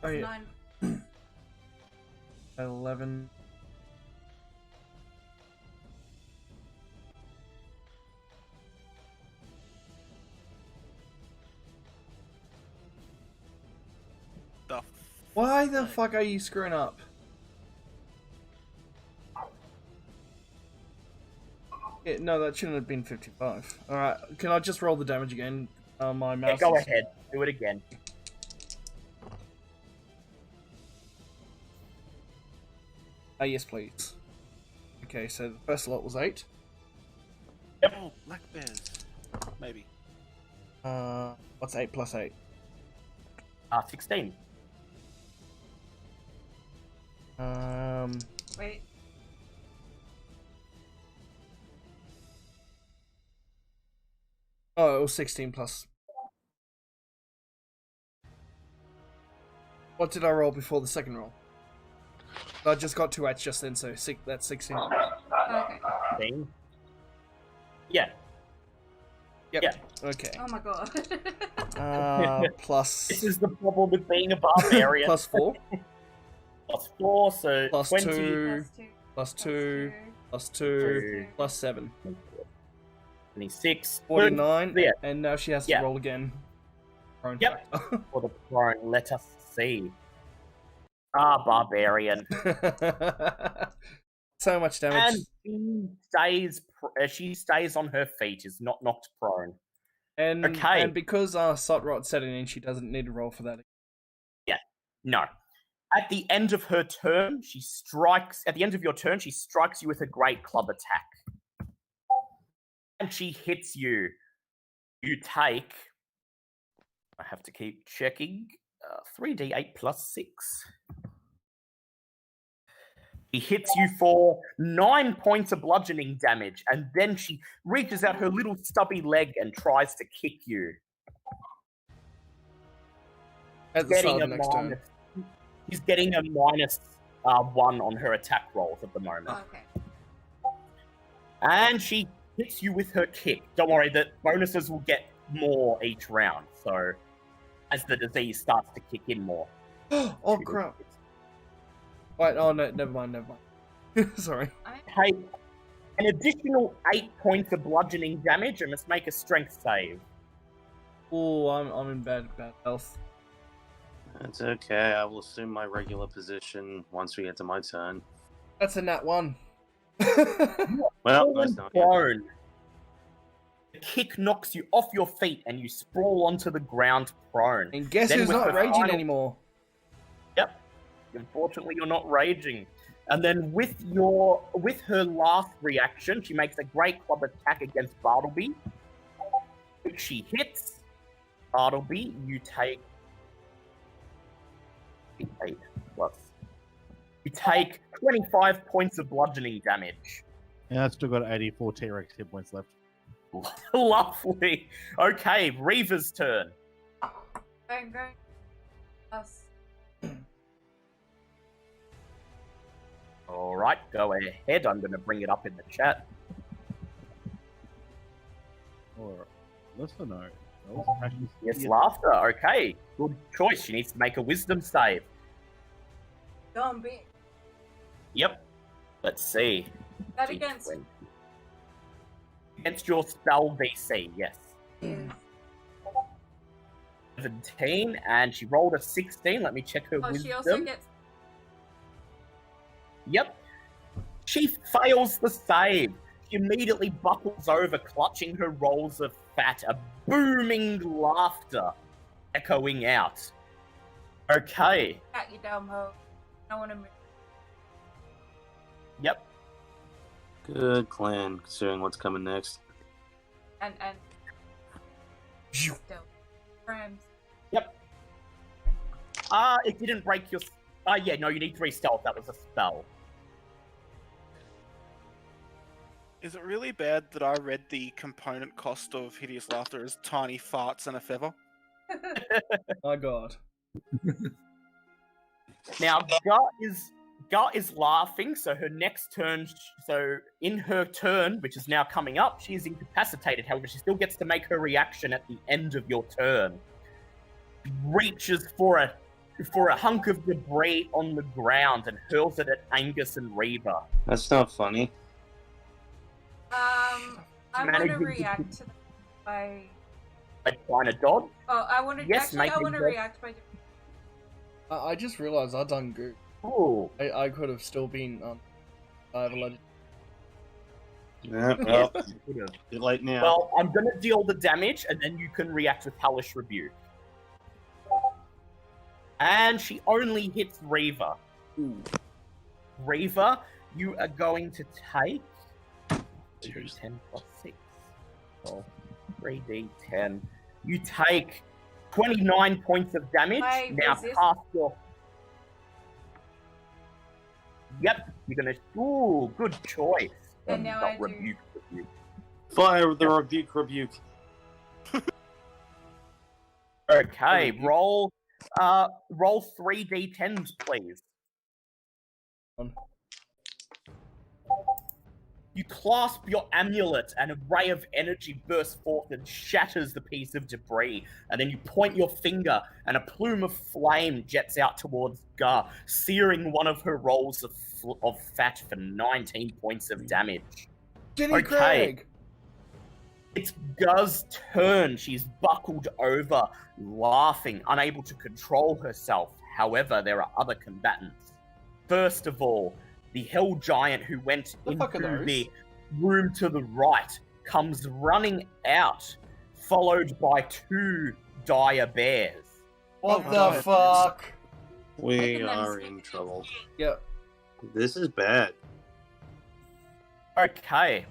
Speaker 1: Oh, yeah.
Speaker 5: 9.
Speaker 1: 11. Why the fuck are you screwing up? Yeah, no, that shouldn't have been 55. Alright, can I just roll the damage again? My mouse.
Speaker 2: Yeah, go
Speaker 1: is-
Speaker 2: ahead. Do it again.
Speaker 1: Yes, please. Okay, so the first lot was 8.
Speaker 6: Oh, black bears. Maybe.
Speaker 1: What's 8 plus 8?
Speaker 2: 16.
Speaker 5: Wait.
Speaker 1: Oh, it was 16 plus. What did I roll before the second roll? I just got 2 8s just then, so that's 16.
Speaker 5: Okay.
Speaker 2: 16. Yeah.
Speaker 1: Yep.
Speaker 2: Yeah.
Speaker 1: Okay.
Speaker 5: Oh my god.
Speaker 1: Plus
Speaker 2: This is the problem with being a barbarian.
Speaker 1: plus 4,
Speaker 2: Plus 4, so
Speaker 1: plus
Speaker 2: 20.
Speaker 1: 2,
Speaker 5: Plus 2.
Speaker 1: plus 2, plus 2, plus 7.
Speaker 2: 26.
Speaker 1: 49,
Speaker 2: Yeah.
Speaker 1: and now she has to
Speaker 2: Yeah.
Speaker 1: roll again. Prone
Speaker 2: Yep.
Speaker 1: factor.
Speaker 2: For the prone, let us see. Barbarian.
Speaker 1: So much damage.
Speaker 2: And she stays on her feet, is not knocked prone.
Speaker 1: And
Speaker 2: okay.
Speaker 1: and because Sotrot set it in, she doesn't need to roll for that.
Speaker 2: No. At the end of her turn, she strikes. At the end of your turn, she strikes you with a great club attack, and she hits you. You take. I have to keep checking. 3d8 plus 6. She hits you for 9 points of bludgeoning damage, and then she reaches out her little stubby leg and tries to kick you.
Speaker 1: At the start of the next turn.
Speaker 2: He's getting a minus 1 on her attack rolls at the moment.
Speaker 5: Okay.
Speaker 2: And she hits you with her kick. Don't worry, the bonuses will get more each round, so as the disease starts to kick in more.
Speaker 1: Oh crap! Wait, oh no, never mind. Sorry.
Speaker 2: Take an additional 8 points of bludgeoning damage and must make a strength save.
Speaker 1: Oh, I'm in bad health.
Speaker 3: That's okay. I will assume my regular position once we get to my turn.
Speaker 1: That's a nat 1.
Speaker 3: Well, that's not yet.
Speaker 2: Prone. The kick knocks you off your feet and you sprawl onto the ground prone.
Speaker 1: And guess
Speaker 2: Then
Speaker 1: who's
Speaker 2: with
Speaker 1: not
Speaker 2: her
Speaker 1: raging
Speaker 2: final-
Speaker 1: anymore?
Speaker 2: Yep. Unfortunately, you're not raging. And then with her last reaction, she makes a great club attack against Bartleby, which she hits. Bartleby, you take 8 plus. You take 25 points of bludgeoning damage.
Speaker 7: Yeah, I've still got 84 T-Rex hit points left.
Speaker 2: Lovely. Okay, Reaver's turn.
Speaker 5: Bang, bang. Plus.
Speaker 2: All right, go ahead. I'm going to bring it up in the chat.
Speaker 7: Or listen, no.
Speaker 2: Yes, laughter. Okay, good choice. She needs to make a wisdom save.
Speaker 5: Don't be.
Speaker 2: Yep. Let's see.
Speaker 5: That against.
Speaker 2: D20. Against your spell DC, yes.
Speaker 5: Is.
Speaker 2: 17, and she rolled a 16. Let me check her
Speaker 5: Oh,
Speaker 2: wisdom.
Speaker 5: she also gets.
Speaker 2: Yep. She fails the save. She immediately buckles over, clutching her rolls of fat, a booming laughter echoing out. Okay.
Speaker 5: At you, dumb hoe. I want to move.
Speaker 2: Yep.
Speaker 3: Good plan, considering what's coming next.
Speaker 5: And. Still. Friends.
Speaker 2: Yep. It didn't break your... yeah, no, you need 3 stealth. That was a spell.
Speaker 6: Is it really bad that I read the component cost of Hideous Laughter as tiny farts and a feather?
Speaker 1: My god.
Speaker 2: Now, Gut is laughing, so her next turn... So, in her turn, which is now coming up, she is incapacitated. However, she still gets to make her reaction at the end of your turn. Reaches for a hunk of debris on the ground and hurls it at Angus and Reba.
Speaker 3: That's not funny.
Speaker 5: I want to
Speaker 2: Managing-
Speaker 5: react to by.
Speaker 2: Like, trying to dodge?
Speaker 5: Oh, I want to.
Speaker 2: Yes,
Speaker 5: actually,
Speaker 2: make
Speaker 5: I
Speaker 2: it
Speaker 5: want to
Speaker 2: good.
Speaker 5: react by.
Speaker 1: I just realised I done good.
Speaker 2: Ooh.
Speaker 1: I could have still been I have a legend.
Speaker 3: Yeah, well, too late now.
Speaker 2: Well, I'm going to deal the damage, and then you can react with Hellish Rebuke. And she only hits Reaver. Reaver, you are going to take 3d10 plus 6. So 3d10. You take 29 points of damage.
Speaker 5: Wait,
Speaker 2: now
Speaker 5: resist-
Speaker 2: cast your... Yep, you're going to... Ooh, good choice.
Speaker 5: And now
Speaker 2: Not
Speaker 5: I do-
Speaker 2: rebuke.
Speaker 3: Fire the rebuke.
Speaker 2: Okay, roll 3d10s, please. You clasp your amulet, and a ray of energy bursts forth and shatters the piece of debris. And then you point your finger, and a plume of flame jets out towards Gar, searing one of her rolls of fat for 19 points of damage.
Speaker 1: Jenny
Speaker 2: Okay.
Speaker 1: Craig!
Speaker 2: It's Gar's turn. She's buckled over, laughing, unable to control herself. However, there are other combatants. First of all, the Hell Giant who went
Speaker 1: The fuck are
Speaker 2: into
Speaker 1: those?
Speaker 2: the room to the right comes running out, followed by 2 dire bears.
Speaker 1: What
Speaker 6: Oh,
Speaker 1: the
Speaker 6: no.
Speaker 1: fuck?
Speaker 3: We
Speaker 5: Making them
Speaker 3: are
Speaker 5: sneak
Speaker 3: in
Speaker 5: peek.
Speaker 3: trouble.
Speaker 1: Yep.
Speaker 3: This is bad.
Speaker 2: Okay.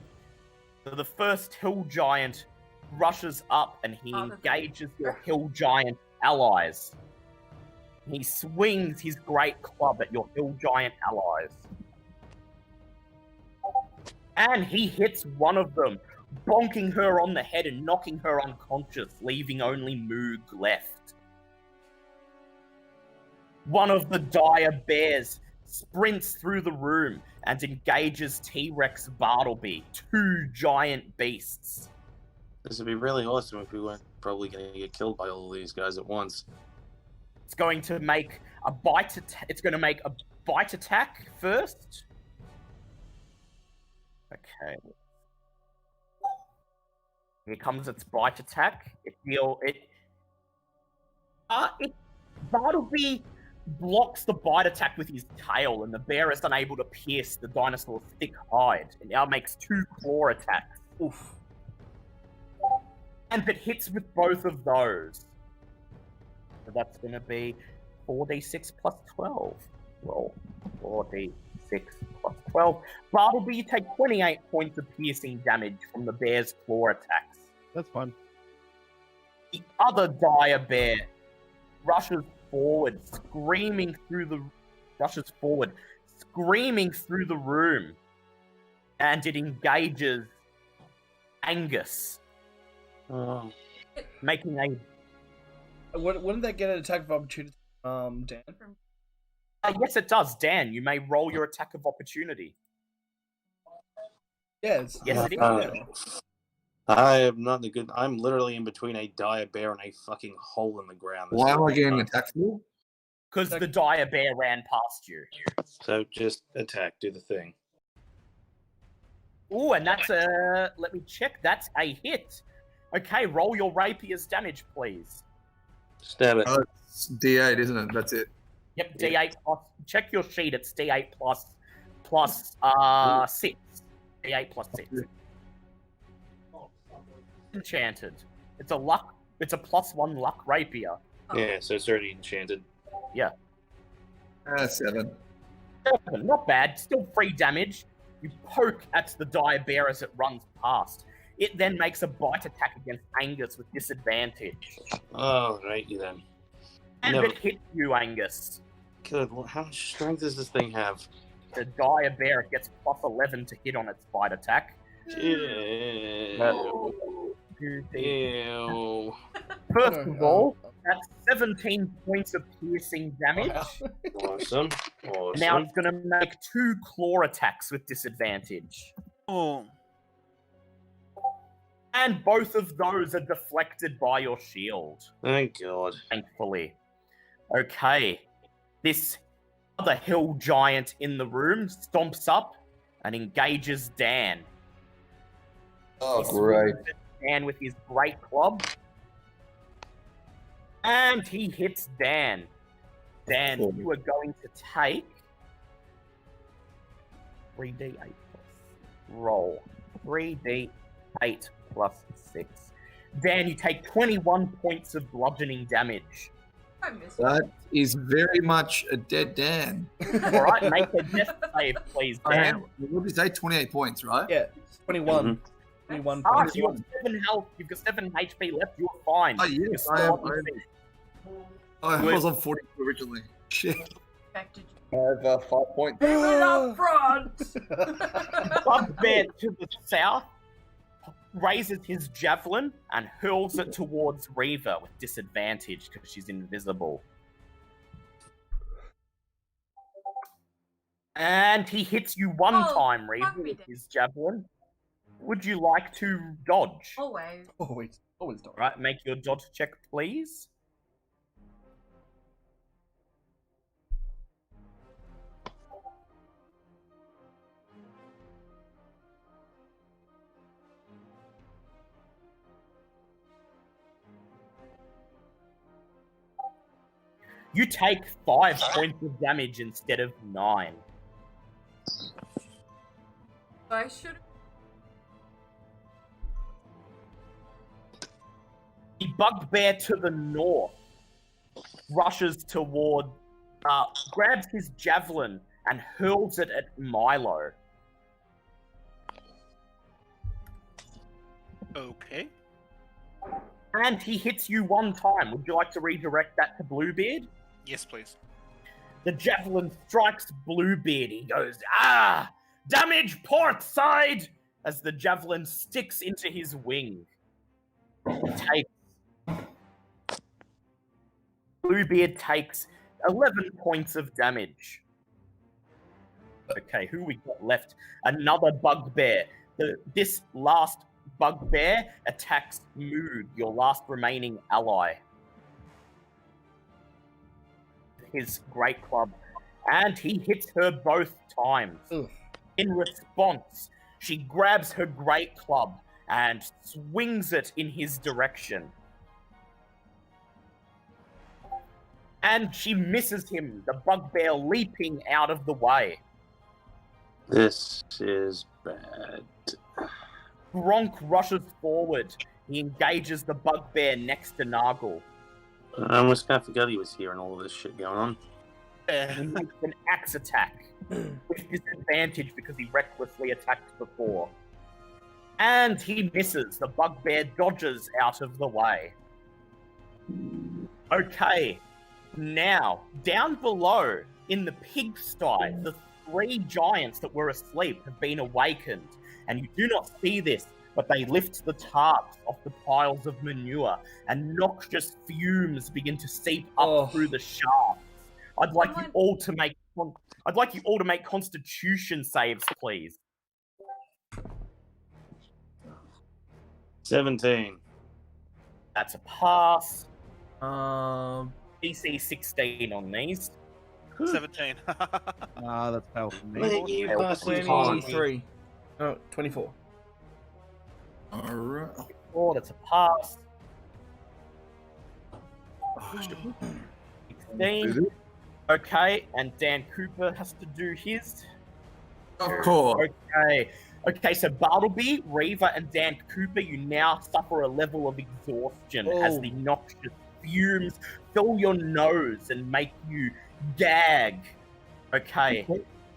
Speaker 2: So the first Hill Giant rushes up and he
Speaker 5: Oh, the-
Speaker 2: engages your Hill Giant allies. He swings his great club at your Hill Giant allies. And he hits one of them, bonking her on the head and knocking her unconscious, leaving only Moog left. One of the dire bears sprints through the room and engages T-Rex Bartleby, 2 giant beasts.
Speaker 3: This would be really awesome if we weren't probably going to get killed by all of these guys at once.
Speaker 2: It's going to make a bite attack first. Okay. Here comes its bite attack. Bartleby blocks the bite attack with his tail, and the bear is unable to pierce the dinosaur's thick hide. It now makes 2 claw attacks.
Speaker 1: Oof.
Speaker 2: And it hits with both of those. So that's going to be 4d6 plus 12. Roll 4d6 plus 12. Bartleby, you take 28 points of piercing damage from the bear's claw attacks.
Speaker 7: That's fine.
Speaker 2: The other dire bear rushes forward, screaming through the room, and it engages Angus,
Speaker 3: Oh,
Speaker 2: making a
Speaker 1: Wouldn't that get an attack of opportunity, Dan?
Speaker 2: yes, it does. Dan, you may roll your attack of opportunity.
Speaker 1: Yes.
Speaker 2: Yes, it is.
Speaker 3: Uh, I am not in a good. I'm literally in between a dire bear and a fucking hole in the ground.
Speaker 4: Why am I getting attacked for?
Speaker 2: Because the dire bear ran past you.
Speaker 3: So just attack, do the thing.
Speaker 2: Ooh, and that's a... Let me check. That's a hit. Okay, roll your rapier's damage, please.
Speaker 3: Stab it.
Speaker 4: Oh, it's D8, isn't it? That's it.
Speaker 2: Yep, D8 plus... Check your sheet. It's D8 plus 6. D8 plus 6. Enchanted. It's a +1 luck rapier.
Speaker 3: Yeah, so it's already enchanted.
Speaker 4: 7.
Speaker 2: Not bad. Still 3 damage. You poke at the dire bear as it runs past. It then makes a bite attack against Angus with disadvantage.
Speaker 3: Oh, righty then.
Speaker 2: And
Speaker 3: Never-
Speaker 2: it hits you, Angus.
Speaker 3: Good. How much strength does this thing have?
Speaker 2: The dire bear gets +11 to hit on its bite attack.
Speaker 3: Ew. Ew.
Speaker 2: First of all, that's 17 points of piercing damage.
Speaker 3: Awesome.
Speaker 2: And now it's going to make 2 claw attacks with disadvantage.
Speaker 6: Oh,
Speaker 2: And both of those are deflected by your shield,
Speaker 3: Thank God.
Speaker 2: thankfully. Okay. This other hill giant in the room stomps up and engages Dan.
Speaker 4: Oh,
Speaker 2: He
Speaker 4: great.
Speaker 2: swings at Dan with his great club. And he hits Dan. Dan,
Speaker 3: Cool.
Speaker 2: you are going to take 3d8 plus roll. 3d8 plus 6. Dan, you take 21 points of bludgeoning damage.
Speaker 5: I miss
Speaker 4: That is very much a dead Dan.
Speaker 2: All right, make a death save, please, Dan.
Speaker 4: What did you say? 28 points, right?
Speaker 1: Yeah, 21.
Speaker 3: Mhm.
Speaker 1: 21
Speaker 2: Ah,
Speaker 1: points.
Speaker 2: so you have 7 health. You've got 7 HP left. You're fine.
Speaker 4: Oh,
Speaker 2: You're
Speaker 4: yes,
Speaker 2: still
Speaker 4: I am.
Speaker 2: on your feet.
Speaker 4: I was on 42 originally. Shit.
Speaker 5: Affected you.
Speaker 2: Over 5 points.
Speaker 5: Leave it up front!
Speaker 2: Bugbear to the south raises his javelin and hurls it towards Reaver with disadvantage because she's invisible. And he hits you one
Speaker 5: Oh,
Speaker 2: time, Reaver,
Speaker 5: fuck me
Speaker 2: with
Speaker 5: then.
Speaker 2: his javelin. Would you like to dodge?
Speaker 5: Always.
Speaker 1: Always don't.
Speaker 2: Right, make your dodge check, please. You take 5 points of damage instead of 9.
Speaker 5: I should.
Speaker 2: The bugbear to the north rushes toward, grabs his javelin and hurls it at Milo.
Speaker 6: Okay.
Speaker 2: And he hits you one time. Would you like to redirect that to Bluebeard?
Speaker 6: Yes, please.
Speaker 2: The javelin strikes Bluebeard. He goes, ah! Damage port side! As the javelin sticks into his wing. Bluebeard takes 11 points of damage. Okay, who we got left? Another bugbear. This last bugbear attacks Mood, your last remaining ally. His great club. And he hits her both times.
Speaker 1: Oof.
Speaker 2: In response, she grabs her great club and swings it in his direction. And she misses him, the bugbear leaping out of the way.
Speaker 3: This is bad.
Speaker 2: Gronk rushes forward. He engages the bugbear next to Nargle.
Speaker 3: I almost kind of forgot he was here and all of this shit going on.
Speaker 2: He makes an axe attack with disadvantage because he recklessly attacked before. And he misses. The bugbear dodges out of the way. Okay, now, down below in the pigsty, the 3 giants that were asleep have been awakened. And you do not see this, but they lift the tarps off the piles of manure, and noxious fumes begin to seep up through the shafts. I'd like you all to make Constitution saves, please.
Speaker 3: 17.
Speaker 2: That's a pass. DC 16 on these.
Speaker 6: 17.
Speaker 7: That's fail for me.
Speaker 3: Mate, you
Speaker 2: Fail.
Speaker 3: bastard.
Speaker 1: 23. Oh, 24.
Speaker 4: Alright.
Speaker 2: Oh, that's a pass. 16. Okay, and Dan Cooper has to do his.
Speaker 4: Of course.
Speaker 2: Okay, so Bartleby, Reaver, and Dan Cooper, you now suffer a level of exhaustion as the noxious fumes fill your nose and make you gag. Okay.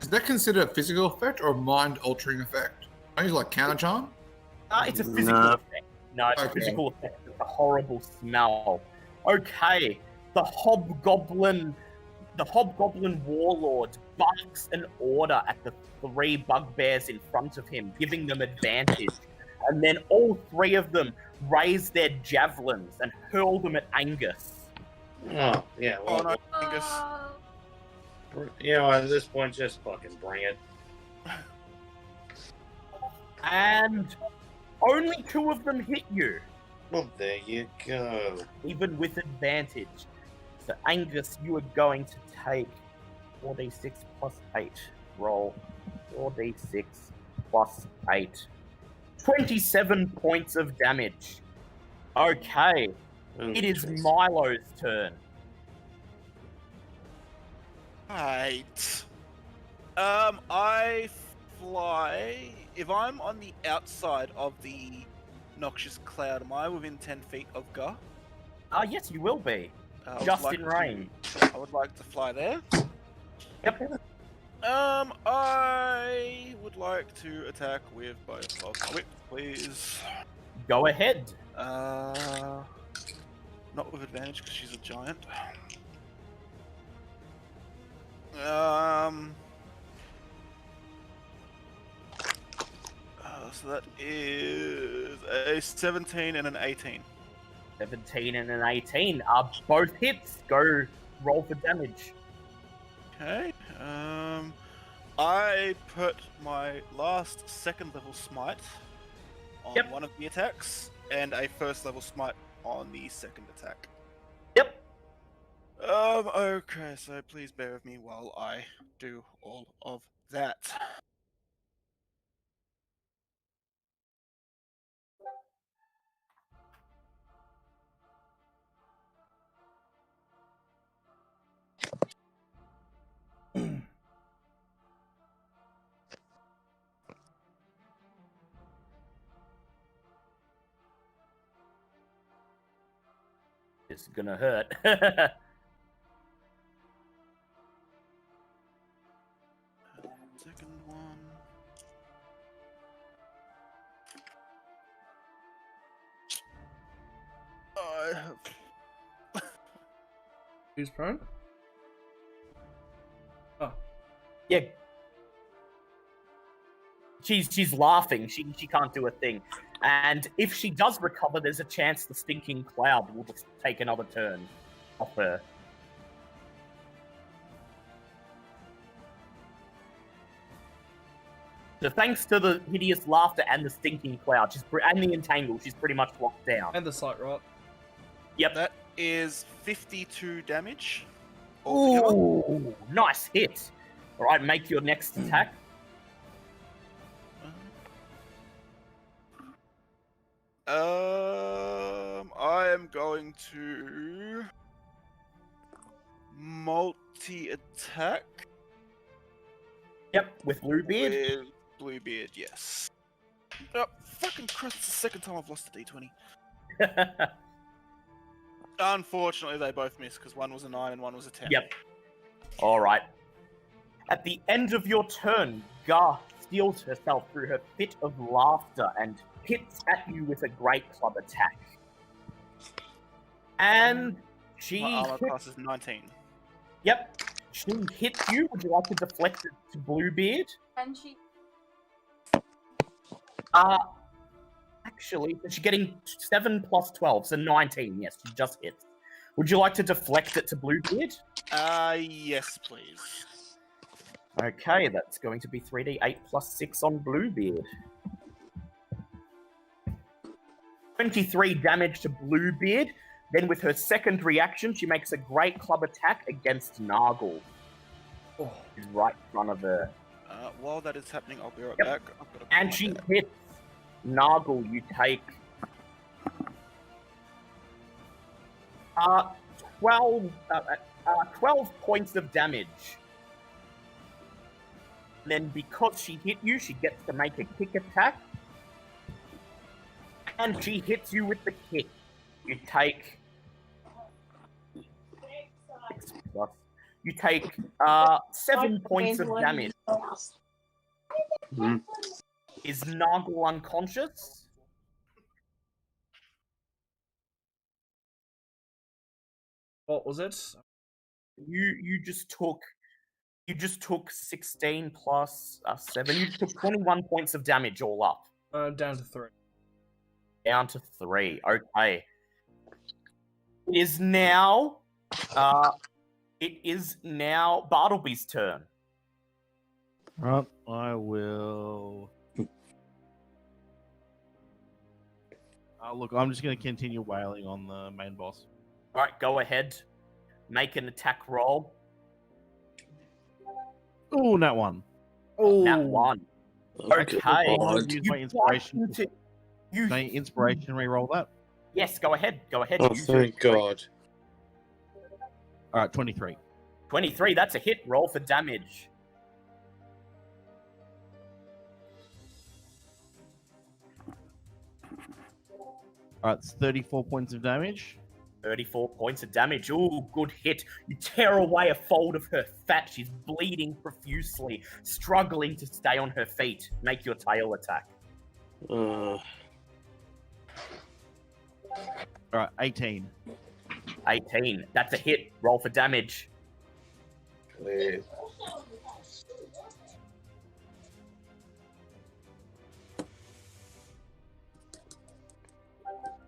Speaker 4: Is that considered a physical effect or a mind-altering effect? I use like counter charm.
Speaker 2: It's a physical
Speaker 3: No.
Speaker 2: effect. No, it's a
Speaker 4: Okay.
Speaker 2: physical effect. It's a horrible smell. Okay, the hobgoblin warlord barks an order at the 3 bugbears in front of him, giving them advantage. And then all 3 of them raise their javelins and hurl them at Angus.
Speaker 3: Oh, yeah,
Speaker 6: Oh,
Speaker 3: well,
Speaker 6: no, Angus.
Speaker 3: you know, at this point, just fucking bring it.
Speaker 2: And only 2 of them hit you,
Speaker 3: Well, there you go.
Speaker 2: even with advantage. So Angus, you are going to take 4d6 plus 8. Roll 4d6 plus 8. 27 points of damage. Okay, it is Milo's turn.
Speaker 6: Right. I fly. If I'm on the outside of the noxious cloud, am I within 10 feet of Gar?
Speaker 2: Yes, you will be.
Speaker 6: I would
Speaker 2: Just
Speaker 6: like
Speaker 2: in
Speaker 6: to-
Speaker 2: range.
Speaker 6: I would like to fly there.
Speaker 2: Yep.
Speaker 6: I would like to attack with both of my whip, please.
Speaker 2: Go ahead.
Speaker 6: Not with advantage because she's a giant. So that is a 17 and an 18.
Speaker 2: 17 and an 18 are both hits. Go roll for damage.
Speaker 6: Okay. I put my last second level smite on
Speaker 2: Yep.
Speaker 6: one of the attacks, and a first level smite on the second attack.
Speaker 2: Yep.
Speaker 6: Okay, so please bear with me while I do all of that.
Speaker 2: It's gonna hurt.
Speaker 6: Second one. I have.
Speaker 1: Who's prone? Oh,
Speaker 2: Yeah. She's laughing. She can't do a thing. And if she does recover, there's a chance the stinking cloud will just take another turn off her. So thanks to the hideous laughter and the stinking cloud, and the entangle, she's pretty much locked down.
Speaker 1: and the sight rot.
Speaker 2: Yep.
Speaker 6: That is 52 damage. Altogether.
Speaker 2: Ooh, nice hit. All right, make your next attack.
Speaker 6: I am going to multi-attack
Speaker 2: Yep, with Bluebeard.
Speaker 6: with Bluebeard, yes. Oh, fucking Christ, it's the second time I've lost a d20. Unfortunately, they both missed, because one was a 9 and one was a 10.
Speaker 2: Yep. All right. At the end of your turn, Gar steals herself through her fit of laughter and hits at you with a great club attack. And she
Speaker 6: My armor
Speaker 2: hits,
Speaker 6: class is 19.
Speaker 2: yep, she hits you. Would you like to deflect it to Bluebeard?
Speaker 5: And she
Speaker 2: Actually, she's getting 7 plus 12, so 19. Yes, she just hits. Would you like to deflect it to Bluebeard?
Speaker 6: Yes, please.
Speaker 2: Okay, that's going to be 3d8 plus 6 on Bluebeard. 23 damage to Bluebeard. Then with her second reaction, she makes a great club attack against Nargle.
Speaker 1: Oh,
Speaker 2: Who's right in front of her.
Speaker 6: While that is happening, I'll be right
Speaker 2: Yep.
Speaker 6: back. I've got to
Speaker 2: And she hits Nargle. You take 12 points of damage. And then because she hit you, she gets to make a kick attack. And she hits you with the kick. You take 6 plus. You take 7 points of damage.
Speaker 3: Mhm.
Speaker 2: Is Nargle unconscious?
Speaker 1: what was it?
Speaker 2: You just took 16 plus 7. You took 21 points of damage all up.
Speaker 1: Down to 3.
Speaker 2: Down to 3. Okay. It is now Bartleby's turn.
Speaker 7: Right, I will. Look, I'm just going to continue wailing on the main boss.
Speaker 2: Alright, go ahead. Make an attack roll.
Speaker 7: Oh, that one.
Speaker 1: Oh,
Speaker 2: That one. Okay.
Speaker 3: God.
Speaker 7: Use
Speaker 2: You
Speaker 7: my inspiration.
Speaker 2: want to- you-
Speaker 7: May inspiration re-roll that.
Speaker 2: Yes, go ahead. Go ahead.
Speaker 3: Oh,
Speaker 2: Use your
Speaker 3: thank God.
Speaker 7: All right, 23.
Speaker 2: 23, that's a hit. Roll for damage.
Speaker 7: Alright, it's 34 points of damage.
Speaker 2: 34 points of damage. Ooh, good hit. You tear away a fold of her fat. She's bleeding profusely, struggling to stay on her feet. Make your tail attack.
Speaker 7: Alright, 18.
Speaker 2: 18. That's a hit. Roll for damage.
Speaker 3: Clear.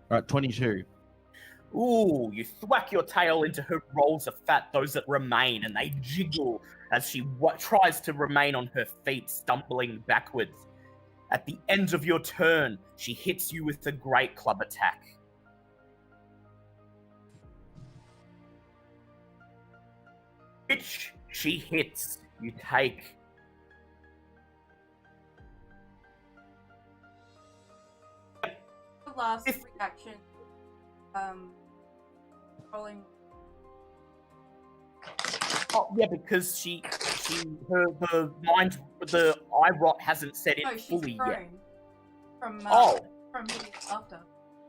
Speaker 7: Alright, 22.
Speaker 2: Ooh, you thwack your tail into her rolls of fat, those that remain, and they jiggle as she tries to remain on her feet, stumbling backwards. At the end of your turn, she hits you with a great club attack. Which she hits. You take
Speaker 5: The last reaction. Rolling.
Speaker 2: Oh yeah, because the eye rot hasn't set it
Speaker 5: No, she's
Speaker 2: fully
Speaker 5: prone.
Speaker 2: yet.
Speaker 5: From
Speaker 2: Oh.
Speaker 5: from hitting after.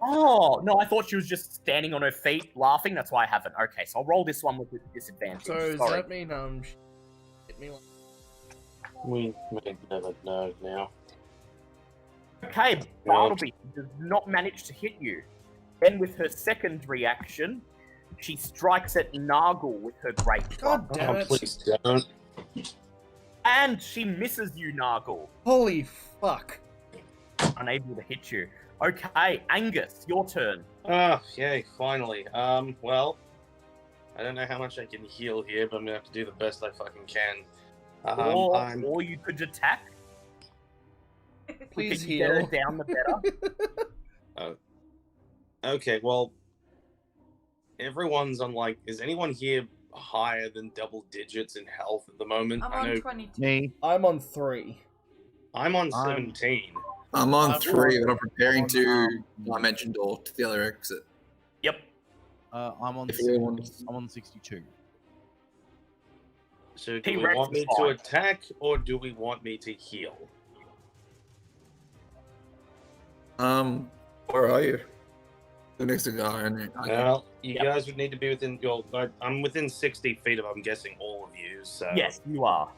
Speaker 2: Oh no, I thought she was just standing on her feet laughing. That's why I haven't. Okay, so I'll roll this one with disadvantage.
Speaker 1: So does
Speaker 2: Sorry.
Speaker 1: that mean hit me one?
Speaker 3: We may never know now.
Speaker 2: Okay, Bartleby does not manage to hit you. Then with her second reaction, she strikes at Nargle with her great club.
Speaker 1: God damn it!
Speaker 3: Please don't.
Speaker 2: And she misses you, Nargle.
Speaker 1: Holy fuck!
Speaker 2: Unable to hit you. Okay, Angus, your turn.
Speaker 3: Ah, yay, finally. Well, I don't know how much I can heal here, but I'm gonna have to do the best I fucking can.
Speaker 2: Or you could attack.
Speaker 1: Please
Speaker 2: The better
Speaker 1: heal.
Speaker 2: down, the better.
Speaker 3: Okay, well, everyone's on like. Is anyone here higher than double digits in health at the moment?
Speaker 5: I'm
Speaker 3: I
Speaker 5: on
Speaker 3: know
Speaker 5: 22.
Speaker 7: Me.
Speaker 1: I'm on 3.
Speaker 3: I'm on
Speaker 7: I'm-
Speaker 3: 17.
Speaker 4: I'm on
Speaker 1: I'm
Speaker 4: 3,
Speaker 1: on-
Speaker 4: but I'm preparing
Speaker 7: on,
Speaker 4: to dimension door to the other exit.
Speaker 2: Yep.
Speaker 7: I'm on
Speaker 4: If anyone-
Speaker 7: I'm on 62.
Speaker 3: So do we
Speaker 2: T-Rex
Speaker 3: want me
Speaker 2: is
Speaker 3: to
Speaker 2: fine.
Speaker 3: attack or do we want me to heal?
Speaker 4: Where are you? The next guy, and
Speaker 3: Well, you
Speaker 2: Yep.
Speaker 3: guys would need to be within your. I'm within 60 feet of. I'm guessing all of you. So
Speaker 2: Yes, you are.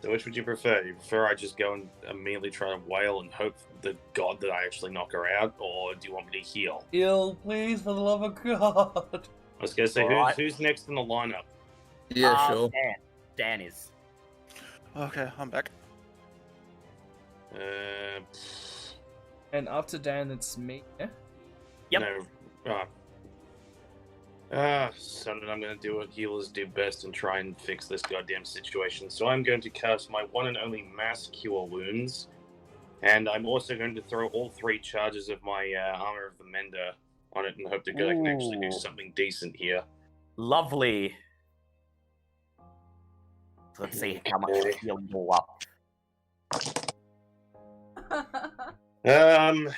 Speaker 3: So which would you prefer? You prefer I just go and immediately try to wail and hope the god that I actually knock her out, or do you want me to heal?
Speaker 1: Heal, please, for the love of God.
Speaker 3: I was gonna say
Speaker 2: Alright.
Speaker 3: who's next in the lineup.
Speaker 4: yeah, sure.
Speaker 2: Dan is.
Speaker 6: Okay, I'm back.
Speaker 3: Uh,
Speaker 1: And after Dan, it's me. Yeah?
Speaker 2: Yep.
Speaker 3: No. Something I'm going to do what healers do best and try and fix this goddamn situation. So I'm going to cast my one and only Mass Cure Wounds. And I'm also going to throw all 3 charges of my Armor of the Mender on it and hope to God I can actually do
Speaker 2: Ooh.
Speaker 3: something decent here.
Speaker 2: Lovely. So let's see how much
Speaker 3: Okay.
Speaker 2: heal you all up.
Speaker 3: Don't know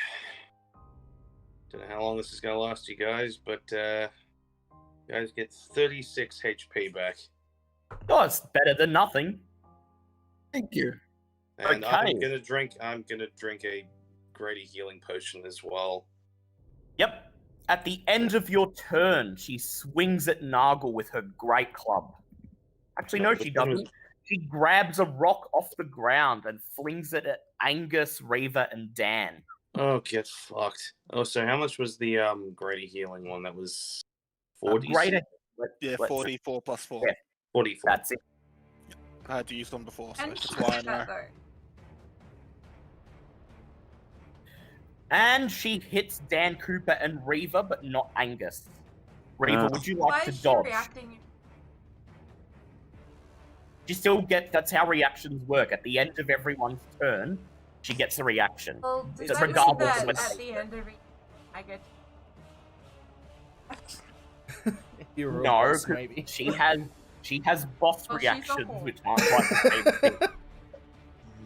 Speaker 3: how long this is going to last you guys, but you guys get 36 HP back.
Speaker 2: Oh, it's better than nothing.
Speaker 4: Thank you.
Speaker 3: And
Speaker 2: Okay.
Speaker 3: I'm gonna drink a Grady healing potion as well.
Speaker 2: Yep. At the end of your turn, she swings at Nargle with her great club. Actually, no, she doesn't. She grabs a rock off the ground and flings it at Angus, Reaver, and Dan.
Speaker 3: Oh, get fucked. Oh, so how much was the Grady healing one? That was 40.
Speaker 2: Greater.
Speaker 6: Yeah,
Speaker 2: let's-
Speaker 6: 44 plus 4.
Speaker 2: Yeah.
Speaker 3: 44.
Speaker 2: That's it.
Speaker 6: I had to use one before, so
Speaker 5: And
Speaker 6: that's
Speaker 5: she
Speaker 6: why I
Speaker 5: did that
Speaker 6: know.
Speaker 5: though.
Speaker 2: And she hits Dan Cooper and Reaver, but not Angus. Reaver, would you
Speaker 5: Why
Speaker 2: like to
Speaker 5: is she
Speaker 2: dodge?
Speaker 5: reacting?
Speaker 2: You still get. That's how reactions work. At the end of everyone's turn, she gets a reaction.
Speaker 5: Well, does
Speaker 2: Just
Speaker 5: that mean
Speaker 2: regardless
Speaker 5: that
Speaker 2: of whether-
Speaker 5: at the end of it, I get
Speaker 1: You're a
Speaker 2: No,
Speaker 1: boss,
Speaker 2: 'cause
Speaker 1: maybe.
Speaker 2: she has boss
Speaker 5: Well, she's a
Speaker 2: reactions,
Speaker 5: whore.
Speaker 2: which aren't quite the same thing.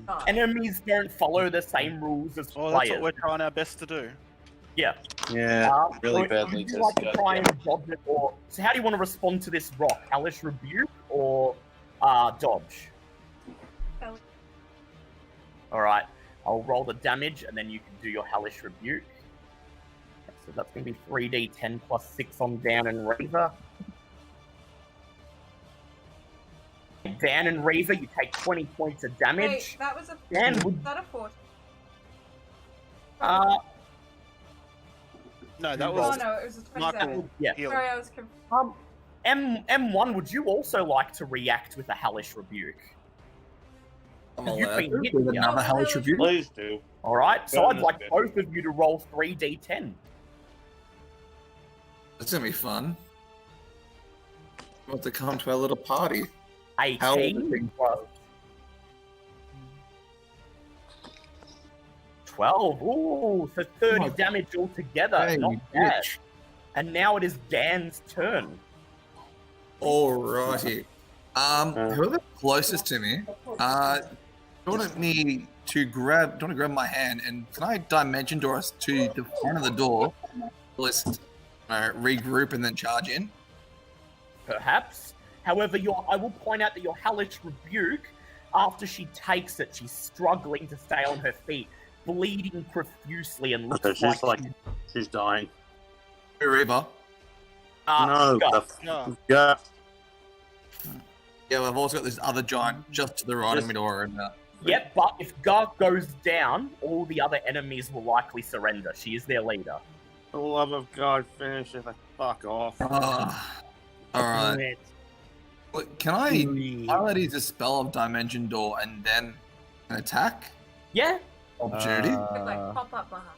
Speaker 5: God.
Speaker 2: Enemies don't follow the same rules as
Speaker 6: Well, that's
Speaker 2: players.
Speaker 6: what we're trying our best to do.
Speaker 2: Yeah.
Speaker 3: Yeah, really
Speaker 2: so
Speaker 3: badly.
Speaker 2: Would you like to try and dodge it, or so? How do you want to respond to this rock? Hellish Rebuke or dodge?
Speaker 5: Hellish.
Speaker 2: All right. I'll roll the damage, and then you can do your Hellish Rebuke. So that's going to be 3d10 plus 6 on Dan and Reaver. Dan and Reaver, you take 20 points of damage.
Speaker 5: Wait, that was a.
Speaker 2: Dan,
Speaker 5: Was
Speaker 2: would,
Speaker 5: that a 40?
Speaker 6: No, that
Speaker 5: Oh
Speaker 6: was
Speaker 5: no, it was a 27.
Speaker 6: Michael
Speaker 2: yeah.
Speaker 6: Heal.
Speaker 5: Sorry, I was confused.
Speaker 2: M1, would you also like to react with a Hellish Rebuke?
Speaker 4: I'm
Speaker 2: You've
Speaker 4: allowed
Speaker 2: been
Speaker 4: to
Speaker 2: hitting
Speaker 4: with
Speaker 2: me.
Speaker 4: another Hellish Rebuke.
Speaker 3: Please do.
Speaker 2: Alright, so
Speaker 3: Yeah,
Speaker 2: I'd like
Speaker 3: that's
Speaker 2: both of you to roll 3d10.
Speaker 4: That's gonna be fun. Want to come to our little party?
Speaker 2: 18 plus 12. Ooh, so 30
Speaker 4: my-
Speaker 2: damage altogether.
Speaker 4: Hey,
Speaker 2: Not
Speaker 4: you
Speaker 2: bad.
Speaker 4: bitch.
Speaker 2: And now it is Dan's turn.
Speaker 4: Alrighty. Whoever's closest to me, do you want me to grab? Do you want to grab my hand and can I dimension door us to the front of the door? Let's regroup and then charge in.
Speaker 2: Perhaps. However, I will point out that your Hellish Rebuke, after she takes it, she's struggling to stay on her feet, bleeding profusely and looks
Speaker 3: Okay, she's
Speaker 2: like...
Speaker 3: she's dying.
Speaker 4: Reaver.
Speaker 3: No,
Speaker 2: Gus.
Speaker 6: No.
Speaker 3: yeah.
Speaker 4: Yeah, well, I've also got this other giant just to the right of me door. And,
Speaker 2: Yep, but if Garth goes down, all the other enemies will likely surrender. She is their leader.
Speaker 3: For the love of God, finish it. Fuck off.
Speaker 4: Alright. Can I highlight use a spell of Dimension Door and then an attack?
Speaker 2: Yeah?
Speaker 4: Opportunity?
Speaker 5: Could like pop up behind.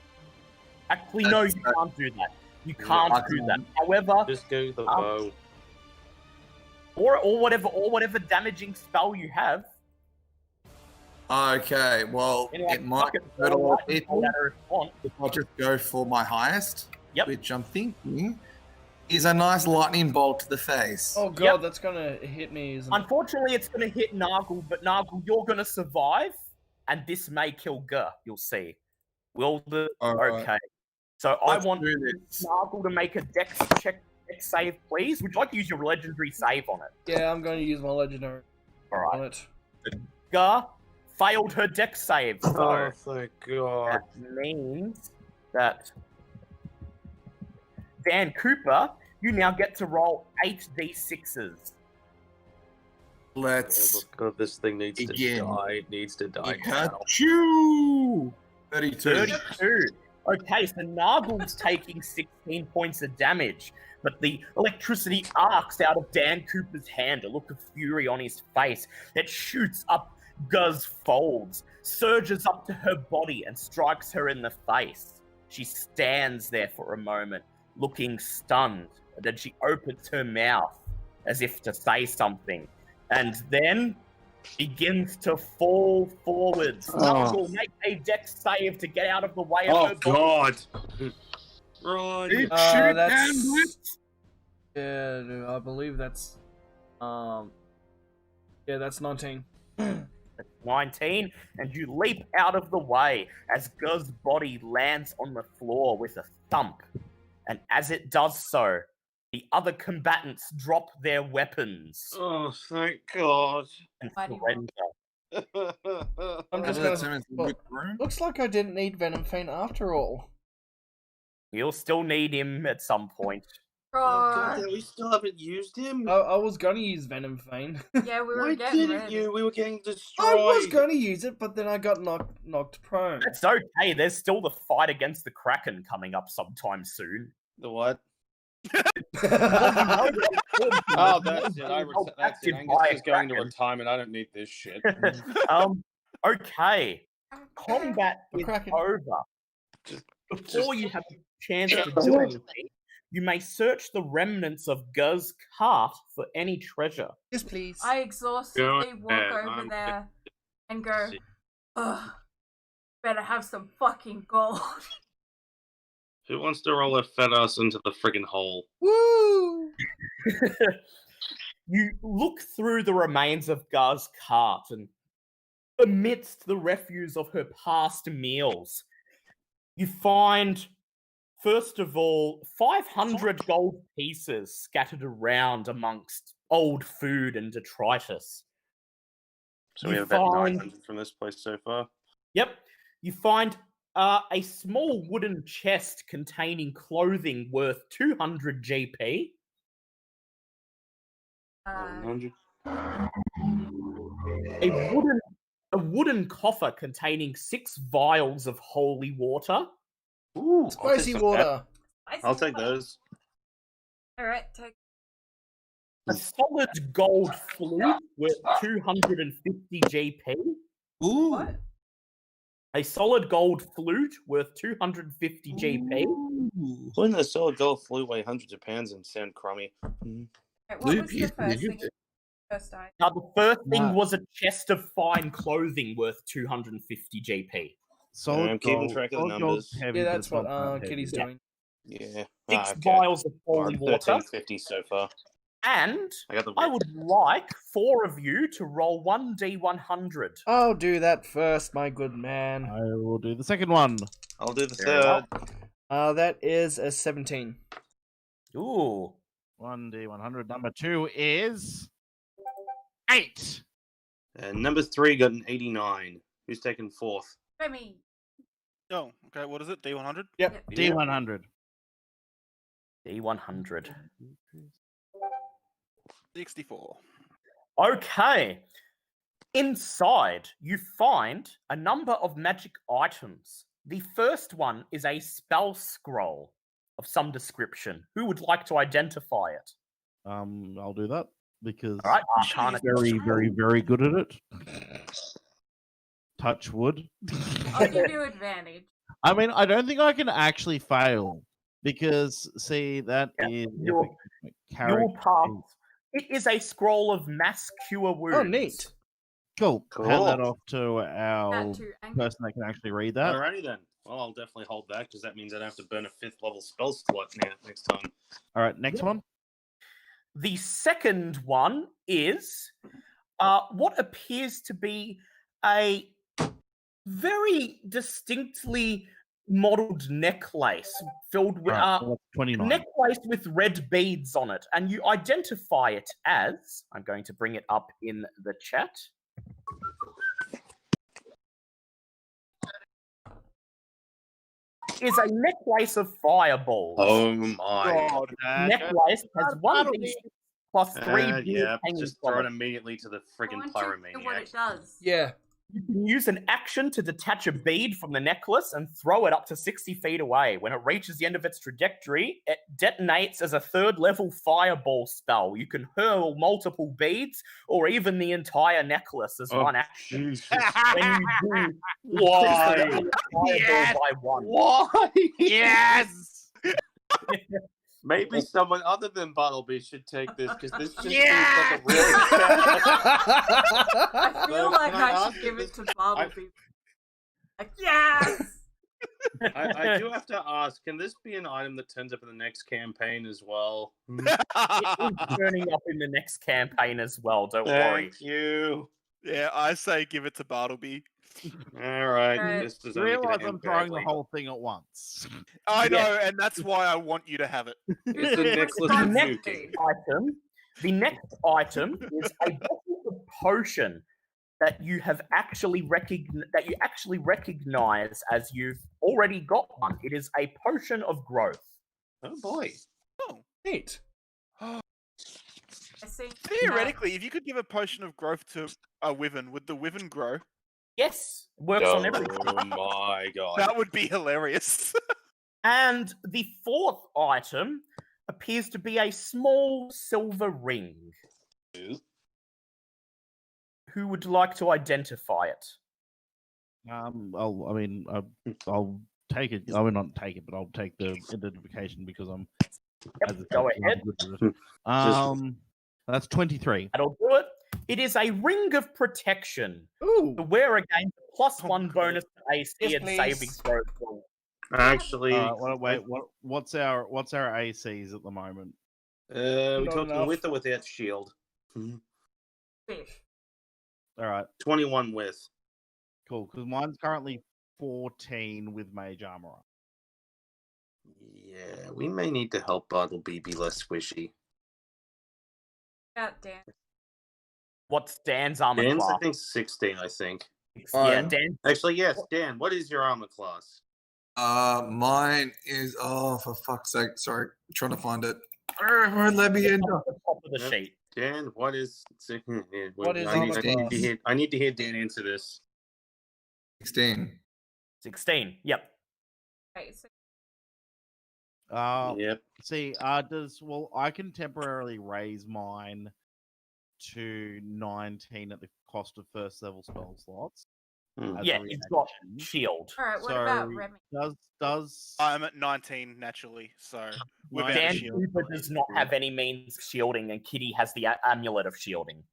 Speaker 2: Actually, no, you can't do that. You can't
Speaker 4: I
Speaker 2: do that.
Speaker 4: can't.
Speaker 2: However,
Speaker 3: Just go the bow.
Speaker 2: or whatever damaging spell you have.
Speaker 4: Okay, well,
Speaker 2: in like
Speaker 4: it might
Speaker 2: bucket
Speaker 4: hurt a lot of
Speaker 2: lightning
Speaker 4: people
Speaker 2: bolt at a response.
Speaker 4: if I just go for my highest,
Speaker 2: Yep.
Speaker 4: which I'm thinking is a nice lightning bolt to the face.
Speaker 1: Oh god,
Speaker 2: Yep.
Speaker 1: that's gonna hit me, isn't it?
Speaker 2: Unfortunately, it's going to hit Nargle, but Nargle, you're going to survive, and this may kill Gur. You'll see. Will the
Speaker 4: Alright.
Speaker 2: okay? So I
Speaker 4: Let's
Speaker 2: want
Speaker 4: do this.
Speaker 2: Nargle to make a dex save, please. Would you like to use your legendary save on it?
Speaker 1: Yeah, I'm going to use my legendary
Speaker 2: All
Speaker 1: on
Speaker 2: right.
Speaker 1: it.
Speaker 2: Gur failed her dex save, so
Speaker 3: Oh, thank God.
Speaker 2: that means that Dan Cooper, you now get to roll 8d6s.
Speaker 4: Let's
Speaker 3: Oh, God, this thing needs to
Speaker 4: Again.
Speaker 3: die. It needs to die now.
Speaker 4: Pikachu! 32.
Speaker 2: 32. Okay, so Nargle's taking 16 points of damage, but the electricity arcs out of Dan Cooper's hand, a look of fury on his face that shoots up Guz folds, surges up to her body and strikes her in the face. She stands there for a moment, looking stunned, and then she opens her mouth as if to say something, and then begins to fall forwards. Nargle, make a dex save to get out of the way of
Speaker 3: Oh,
Speaker 2: her body.
Speaker 3: God. Run.
Speaker 2: Shoot,
Speaker 1: That's...
Speaker 2: Dan Blitz.
Speaker 1: Yeah, I believe that's... Yeah, that's 19.
Speaker 2: 19, and you leap out of the way as Guz's body lands on the floor with a thump. And as it does so, the other combatants drop their weapons
Speaker 3: Oh, thank God.
Speaker 2: and
Speaker 5: Mighty
Speaker 2: surrender.
Speaker 1: I'm just
Speaker 4: That's
Speaker 1: gonna...
Speaker 4: him in the good room.
Speaker 1: Looks like I didn't need Venom Feint after all.
Speaker 2: You'll still need him at some point.
Speaker 3: Oh, God,
Speaker 5: Oh,
Speaker 3: we still haven't used him.
Speaker 1: I was gonna use Venom Feint.
Speaker 5: yeah, we were
Speaker 3: Why
Speaker 5: getting
Speaker 3: didn't
Speaker 5: ready.
Speaker 3: you? We were getting
Speaker 1: I
Speaker 3: destroyed.
Speaker 1: was gonna use it, but then I got knocked prone.
Speaker 2: It's okay, there's still the fight against the Kraken coming up sometime soon.
Speaker 3: The what?
Speaker 2: Oh,
Speaker 3: Oh, that's it. That's it.
Speaker 2: Active
Speaker 3: Angus
Speaker 2: by
Speaker 3: is going to
Speaker 2: Kraken.
Speaker 3: retirement. I don't need this shit.
Speaker 2: Okay. Combat
Speaker 1: The
Speaker 2: is
Speaker 1: Kraken.
Speaker 2: over. Before you have a chance to do anything, you may search the remnants of Guz's cart for any treasure.
Speaker 1: Yes, please.
Speaker 5: I exhaustively walk
Speaker 3: ahead,
Speaker 5: over
Speaker 3: I'm
Speaker 5: there and go,
Speaker 3: see.
Speaker 5: ugh, better have some fucking gold.
Speaker 3: Who wants to roll a fed ass into the friggin' hole?
Speaker 1: Woo!
Speaker 2: You look through the remains of Guz's cart, and amidst the refuse of her past meals, you find, first of all, 500 gold pieces scattered around amongst old food and detritus.
Speaker 3: So we
Speaker 2: You
Speaker 3: have about
Speaker 2: find-
Speaker 3: 900 from this place so far.
Speaker 2: Yep. You find a small wooden chest containing clothing worth 200 GP.
Speaker 3: 100.
Speaker 2: A wooden coffer containing 6 vials of holy water.
Speaker 3: Ooh,
Speaker 1: Spicy water.
Speaker 3: I'll take those.
Speaker 5: Alright, take.
Speaker 2: A solid gold flute worth 250 GP.
Speaker 4: Ooh.
Speaker 5: What?
Speaker 2: A solid gold flute worth 250 GP.
Speaker 3: Wouldn't a solid gold flute weigh hundreds of pounds and sound crummy?
Speaker 5: Okay, what
Speaker 4: Luke,
Speaker 5: was the
Speaker 4: you-
Speaker 5: first
Speaker 4: you
Speaker 5: thing?
Speaker 4: did-
Speaker 5: First item.
Speaker 2: Now, the first thing
Speaker 7: Nah.
Speaker 2: was a chest of fine clothing worth 250 GP.
Speaker 7: Solid
Speaker 3: I'm keeping
Speaker 7: gold-
Speaker 3: track of the
Speaker 7: solid gold's
Speaker 3: numbers.
Speaker 7: heavy,
Speaker 1: Yeah,
Speaker 7: but
Speaker 1: that's
Speaker 7: it's
Speaker 1: what
Speaker 7: not that heavy.
Speaker 1: Kitty's
Speaker 2: Yeah.
Speaker 1: doing.
Speaker 3: Yeah.
Speaker 2: 6
Speaker 3: okay.
Speaker 2: vials of holy
Speaker 3: Alright,
Speaker 2: water.
Speaker 3: 1350 so far.
Speaker 2: And
Speaker 3: I got the
Speaker 2: I
Speaker 3: whip.
Speaker 2: would like 4 of you to roll 1d100.
Speaker 1: I'll do that first, my good man.
Speaker 7: I will do the second one.
Speaker 3: I'll do the
Speaker 2: Very
Speaker 3: third.
Speaker 2: well.
Speaker 1: That is a 17.
Speaker 2: Ooh.
Speaker 7: 1d100. Number 2 is 8.
Speaker 3: And number 3 got an 89. Who's taking fourth?
Speaker 5: Remy.
Speaker 6: Oh, okay. What is it? D100?
Speaker 1: Yep.
Speaker 7: D100.
Speaker 2: D100.
Speaker 6: 64.
Speaker 2: Okay. Inside, you find a number of magic items. The first one is a spell scroll of some description. Who would like to identify it?
Speaker 7: I'll do that because
Speaker 2: All right,
Speaker 7: I'm
Speaker 2: Arcana.
Speaker 7: very, very, very good at it. Touch wood.
Speaker 5: I'll give you advantage.
Speaker 7: I mean, I don't think I can actually fail because, see, that
Speaker 2: Yeah,
Speaker 7: is
Speaker 2: you're-
Speaker 7: character.
Speaker 2: Your path. It is a scroll of mass cure wounds.
Speaker 1: Oh, neat.
Speaker 7: Cool. Hand that
Speaker 3: Cool.
Speaker 7: off to our
Speaker 5: That to Anchor.
Speaker 7: person that can actually read that.
Speaker 3: Alrighty then. Well, I'll definitely hold back because that means I'd have to burn a 5th level spell slot now next time.
Speaker 7: All right, next one.
Speaker 2: The second one is what appears to be a very distinctly modeled necklace filled with
Speaker 7: All right, so that's 29.
Speaker 2: necklace with red beads on it, and you identify it as. I'm going to bring it up in the chat. Is a necklace of fireballs.
Speaker 3: Oh my.
Speaker 6: God.
Speaker 2: Necklace has one d6 plus 3 beads
Speaker 3: Yeah,
Speaker 2: hanging
Speaker 3: just
Speaker 2: from
Speaker 3: throw
Speaker 2: it.
Speaker 3: it immediately to the
Speaker 5: I
Speaker 3: friggin'
Speaker 5: want to know what
Speaker 3: pyromaniac.
Speaker 5: it does.
Speaker 1: Yeah.
Speaker 2: You can use an action to detach a bead from the necklace and throw it up to 60 feet away. When it reaches the end of its trajectory, it detonates as a 3rd level fireball spell. You can hurl multiple beads or even the entire necklace as
Speaker 3: Oh,
Speaker 2: one action.
Speaker 3: Jesus.
Speaker 2: When you do,
Speaker 3: Why?
Speaker 2: increase the fireball
Speaker 6: Yes!
Speaker 2: by 1.
Speaker 3: Why?
Speaker 6: Yes!
Speaker 3: Maybe someone other than Bartleby should take this because this just
Speaker 6: Yeah!
Speaker 3: seems like a really bad.
Speaker 5: I feel
Speaker 3: So,
Speaker 5: like
Speaker 3: can I
Speaker 5: I
Speaker 3: ask
Speaker 5: should give
Speaker 3: if
Speaker 5: it to
Speaker 3: this-
Speaker 5: Bartleby. Like, yes!
Speaker 3: I do have to ask, can this be an item that turns up in the next campaign as well?
Speaker 2: It is turning up in the next campaign as well, don't worry.
Speaker 3: Thank you.
Speaker 6: Yeah, I say give it to Bartleby.
Speaker 3: All right.
Speaker 5: Right.
Speaker 3: This is
Speaker 7: You
Speaker 3: only
Speaker 7: realize
Speaker 3: gonna
Speaker 7: I'm
Speaker 3: end
Speaker 7: throwing the
Speaker 3: badly.
Speaker 7: whole thing at once.
Speaker 6: I know,
Speaker 2: Yeah.
Speaker 6: and that's why I want you to have it.
Speaker 3: It's the necklace of
Speaker 5: Responsibility.
Speaker 3: nuking.
Speaker 2: The next item is a bottle of potion that you have actually recognize as you've already got one. It is a potion of growth.
Speaker 3: Oh boy.
Speaker 6: Oh.
Speaker 1: Neat.
Speaker 5: I see.
Speaker 6: Theoretically, if you could give a potion of growth to a wyvern, would the wyvern grow?
Speaker 2: Yes, works on everything.
Speaker 3: Oh my god.
Speaker 6: That would be hilarious.
Speaker 2: And the 4th item appears to be a small silver ring. Who would like to identify it?
Speaker 7: I'll take it. I will not take it, but I'll take the identification because I'm.
Speaker 2: Yep, go ahead.
Speaker 7: That's 23.
Speaker 2: That'll do it. It is a ring of protection.
Speaker 1: Ooh.
Speaker 2: The wearer gains a +1
Speaker 6: God.
Speaker 2: bonus to AC
Speaker 1: Yes,
Speaker 2: and
Speaker 1: please.
Speaker 2: saving throw. roll.
Speaker 3: Actually,
Speaker 7: What's our ACs at the moment?
Speaker 3: we're
Speaker 1: Not
Speaker 3: talking
Speaker 1: enough.
Speaker 3: with or without shield.
Speaker 5: Fish.
Speaker 7: All right,
Speaker 3: 21 with.
Speaker 7: cool. Because mine's currently 14 with mage armor on.
Speaker 3: Yeah, we may need to help Bartleby be less squishy.
Speaker 5: God damn.
Speaker 2: What's Dan's armor
Speaker 3: Dan's, I
Speaker 2: class?
Speaker 3: think, 16, I think.
Speaker 2: Yeah,
Speaker 4: Fine.
Speaker 2: Dan.
Speaker 3: Actually, yes, Dan. What is your armor class?
Speaker 4: Mine is for fuck's sake. Sorry, I'm trying to find it. Let me
Speaker 2: It's
Speaker 4: enter.
Speaker 2: up at the top of the
Speaker 3: Yep.
Speaker 2: sheet.
Speaker 3: Dan, what is?
Speaker 1: What is
Speaker 3: I need,
Speaker 1: armor
Speaker 3: I need to
Speaker 1: class?
Speaker 3: hear. I need to hear Dan answer this.
Speaker 4: 16.
Speaker 2: 16. Yep.
Speaker 5: Okay, so
Speaker 3: Yep.
Speaker 7: See, I can temporarily raise mine to 19 at the cost of first level spell slots.
Speaker 3: Hmm.
Speaker 7: as a
Speaker 2: Yeah, it's got
Speaker 7: reaction.
Speaker 2: shield.
Speaker 5: all right. What
Speaker 7: So,
Speaker 5: about Remy?
Speaker 7: Does
Speaker 6: I'm at 19 naturally, so without
Speaker 2: Dan
Speaker 6: a shield.
Speaker 2: Cooper does not have any means of shielding, and Kitty has the amulet of shielding.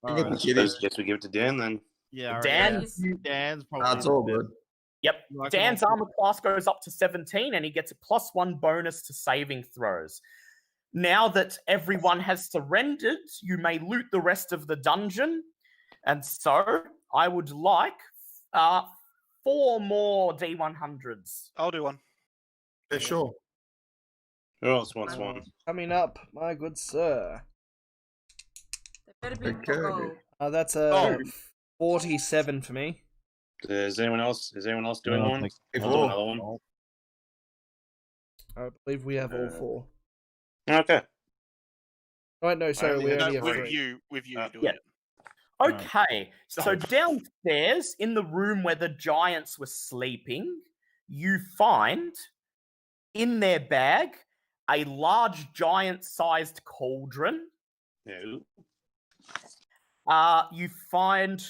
Speaker 7: all
Speaker 4: Give
Speaker 7: right.
Speaker 4: me
Speaker 3: I
Speaker 4: Kitty.
Speaker 3: guess we give it to Dan then.
Speaker 7: Yeah, all
Speaker 2: Dan-
Speaker 7: right. Dan's probably
Speaker 4: That's all
Speaker 7: the best.
Speaker 4: good.
Speaker 2: Yep.
Speaker 7: I can
Speaker 2: Dan's
Speaker 7: also-
Speaker 2: armor class goes up to 17, and he gets a +1 bonus to saving throws. Now that everyone has surrendered, you may loot the rest of the dungeon. And so I would like 4 more D100s.
Speaker 6: I'll do one.
Speaker 4: Yeah, sure.
Speaker 3: Who else wants one?
Speaker 1: Coming up, my good sir.
Speaker 5: They better be
Speaker 4: Okay.
Speaker 5: gold.
Speaker 1: That's
Speaker 2: Oh.
Speaker 1: 47 for me.
Speaker 3: Is anyone else doing
Speaker 7: No,
Speaker 3: one?
Speaker 7: like,
Speaker 3: I'll do
Speaker 4: four.
Speaker 3: another one.
Speaker 1: I believe we have all 4.
Speaker 3: Okay.
Speaker 1: Oh, wait, no, sorry,
Speaker 3: only
Speaker 1: we
Speaker 3: had
Speaker 1: only
Speaker 6: No,
Speaker 1: have
Speaker 3: three.
Speaker 1: 3.
Speaker 6: with you
Speaker 3: Uh,
Speaker 6: doing
Speaker 2: yeah.
Speaker 6: it.
Speaker 2: Okay, so
Speaker 3: Oh.
Speaker 2: downstairs in the room where the giants were sleeping, you find in their bag a large giant-sized cauldron.
Speaker 3: No.
Speaker 2: You find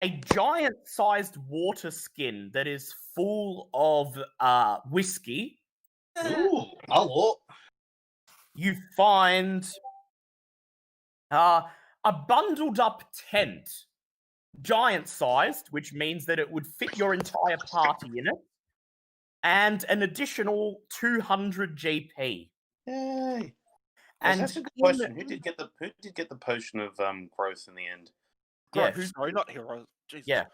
Speaker 2: a giant-sized water skin that is full of whiskey.
Speaker 3: Ooh, hello.
Speaker 2: You find a bundled up tent, giant sized, which means that it would fit your entire party in it, and an additional 200 GP.
Speaker 3: Yay.
Speaker 2: And
Speaker 3: That's a good
Speaker 2: in-
Speaker 3: question. Who did get the potion of growth in the end?
Speaker 2: Yeah,
Speaker 6: Growth, sorry, not heroes. Jeez.
Speaker 2: Yeah.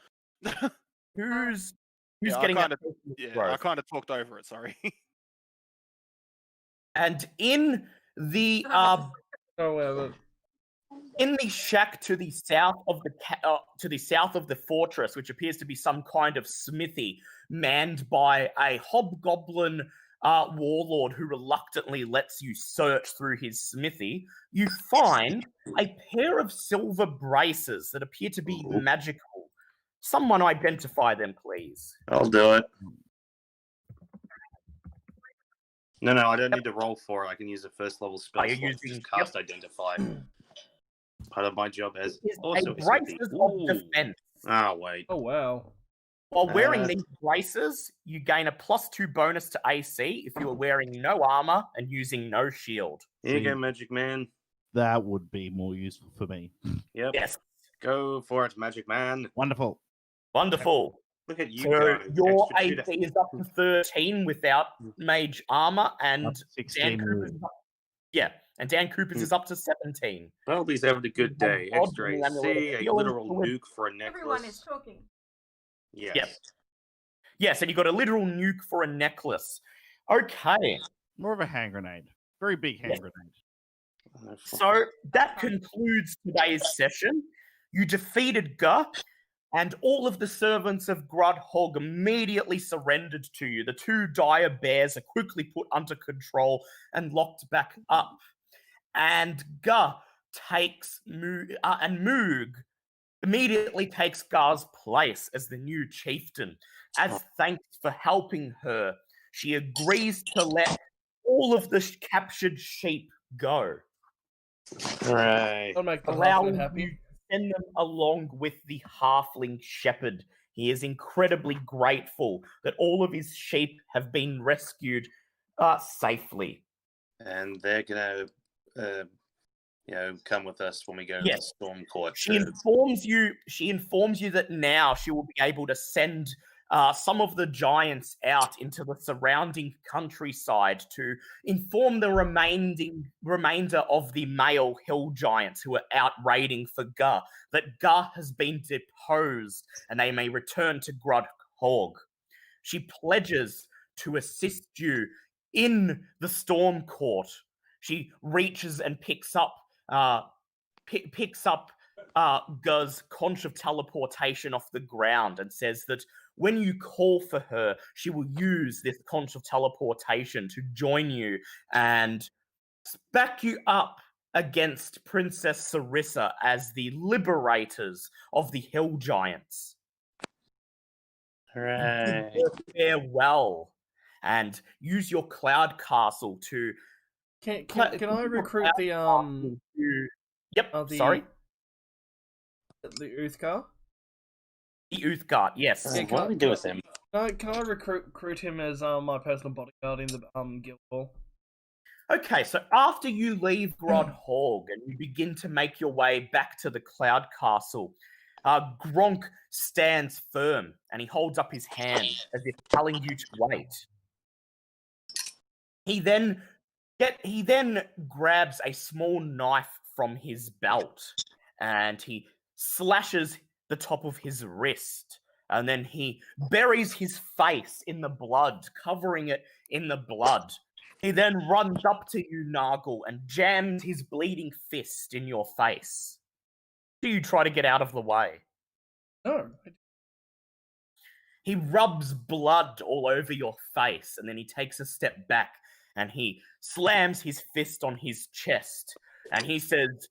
Speaker 2: who's
Speaker 6: Yeah, I
Speaker 2: getting that
Speaker 6: kinda-
Speaker 2: potion of
Speaker 6: Yeah, I
Speaker 2: growth?
Speaker 6: kind of talked over it. Sorry.
Speaker 2: And in the
Speaker 1: However,
Speaker 2: shack to the south of the fortress, which appears to be some kind of smithy manned by a hobgoblin warlord who reluctantly lets you search through his smithy, you find a pair of silver braces that appear to be
Speaker 3: Ooh.
Speaker 2: magical. Someone identify them, please.
Speaker 3: I'll do it. No, I don't need to roll for it. I can use a first level spell
Speaker 2: you're
Speaker 3: slot to
Speaker 2: using-
Speaker 3: just cast Identify. Part of my job as
Speaker 2: Is
Speaker 3: also
Speaker 2: a
Speaker 3: a
Speaker 2: braces
Speaker 3: smithy.
Speaker 2: of
Speaker 3: Ooh.
Speaker 2: defense.
Speaker 3: Ah, wait.
Speaker 1: oh wow.
Speaker 2: While wearing
Speaker 3: Uh,
Speaker 2: these braces, you gain a +2 bonus to AC if you are wearing no armor and using no shield.
Speaker 3: Here you go, Magic Man.
Speaker 7: That would be more useful for me.
Speaker 3: Yep.
Speaker 2: Yes,
Speaker 3: Go for it, Magic Man.
Speaker 7: Wonderful.
Speaker 2: wonderful.
Speaker 3: Look at you
Speaker 2: So
Speaker 3: go.
Speaker 2: your
Speaker 3: Extra two
Speaker 2: AC is up to 13 without mage armor,
Speaker 7: Up
Speaker 2: and
Speaker 7: to
Speaker 2: Dan
Speaker 7: 16
Speaker 2: Cooper's
Speaker 7: with-
Speaker 2: up, and Dan Cooper's is up to 17.
Speaker 3: Bartleby's having a good day.
Speaker 2: God,
Speaker 3: Extra
Speaker 2: the amulet
Speaker 3: AC,
Speaker 2: of
Speaker 3: a
Speaker 2: healing
Speaker 3: literal
Speaker 2: fluid.
Speaker 3: nuke for a necklace.
Speaker 5: Everyone is talking.
Speaker 3: Yes.
Speaker 2: Yep. Yes, and you got a literal nuke for a necklace. Okay,
Speaker 7: More of a hand grenade. Very big hand
Speaker 2: Yes.
Speaker 7: grenade.
Speaker 3: Oh, fuck.
Speaker 2: so that concludes today's session. You defeated Guh, and all of the servants of Grudhog immediately surrendered to you. The 2 dire bears are quickly put under control and locked back up. And Guh takes and Moog immediately takes Gar's place as the new chieftain. As thanks for helping her, she agrees to let all of the captured sheep go,
Speaker 3: Hooray.
Speaker 1: That'll make the
Speaker 2: allowing
Speaker 1: halfling
Speaker 2: you
Speaker 1: happy.
Speaker 2: to send them along with the halfling shepherd. He is incredibly grateful that all of his sheep have been rescued safely.
Speaker 3: And they're gonna, come with us when we go to
Speaker 2: Yes.
Speaker 3: the Storm Court.
Speaker 2: She informs you that now she will be able to send some of the giants out into the surrounding countryside to inform the remainder of the male hill giants who are out raiding for Guh that Guh has been deposed and they may return to Grudhog. She pledges to assist you in the Storm Court. She reaches and picks up does conch of teleportation off the ground and says that when you call for her, she will use this conch of teleportation to join you and back you up against Princess Sarissa as the liberators of the Hill Giants.
Speaker 3: Hooray.
Speaker 2: Farewell, and use your cloud castle to.
Speaker 1: Can I recruit the
Speaker 2: Yep.
Speaker 1: the
Speaker 2: Sorry.
Speaker 1: the Uthgar?
Speaker 2: The Uthgar. Yes.
Speaker 1: Yeah,
Speaker 3: What do we do with him?
Speaker 1: Can I recruit him as my personal bodyguard in the guild hall?
Speaker 2: Okay, so after you leave Grodhog and you begin to make your way back to the Cloud Castle, Gronk stands firm and he holds up his hand as if telling you to wait. He then grabs a small knife from his belt and he slashes the top of his wrist, and then he buries his face in the blood, covering it in the blood. He then runs up to you, Nargle, and jams his bleeding fist in your face. Do you try to get out of the way?
Speaker 1: No.
Speaker 2: He rubs blood all over your face, and then he takes a step back, and he slams his fist on his chest, and he says,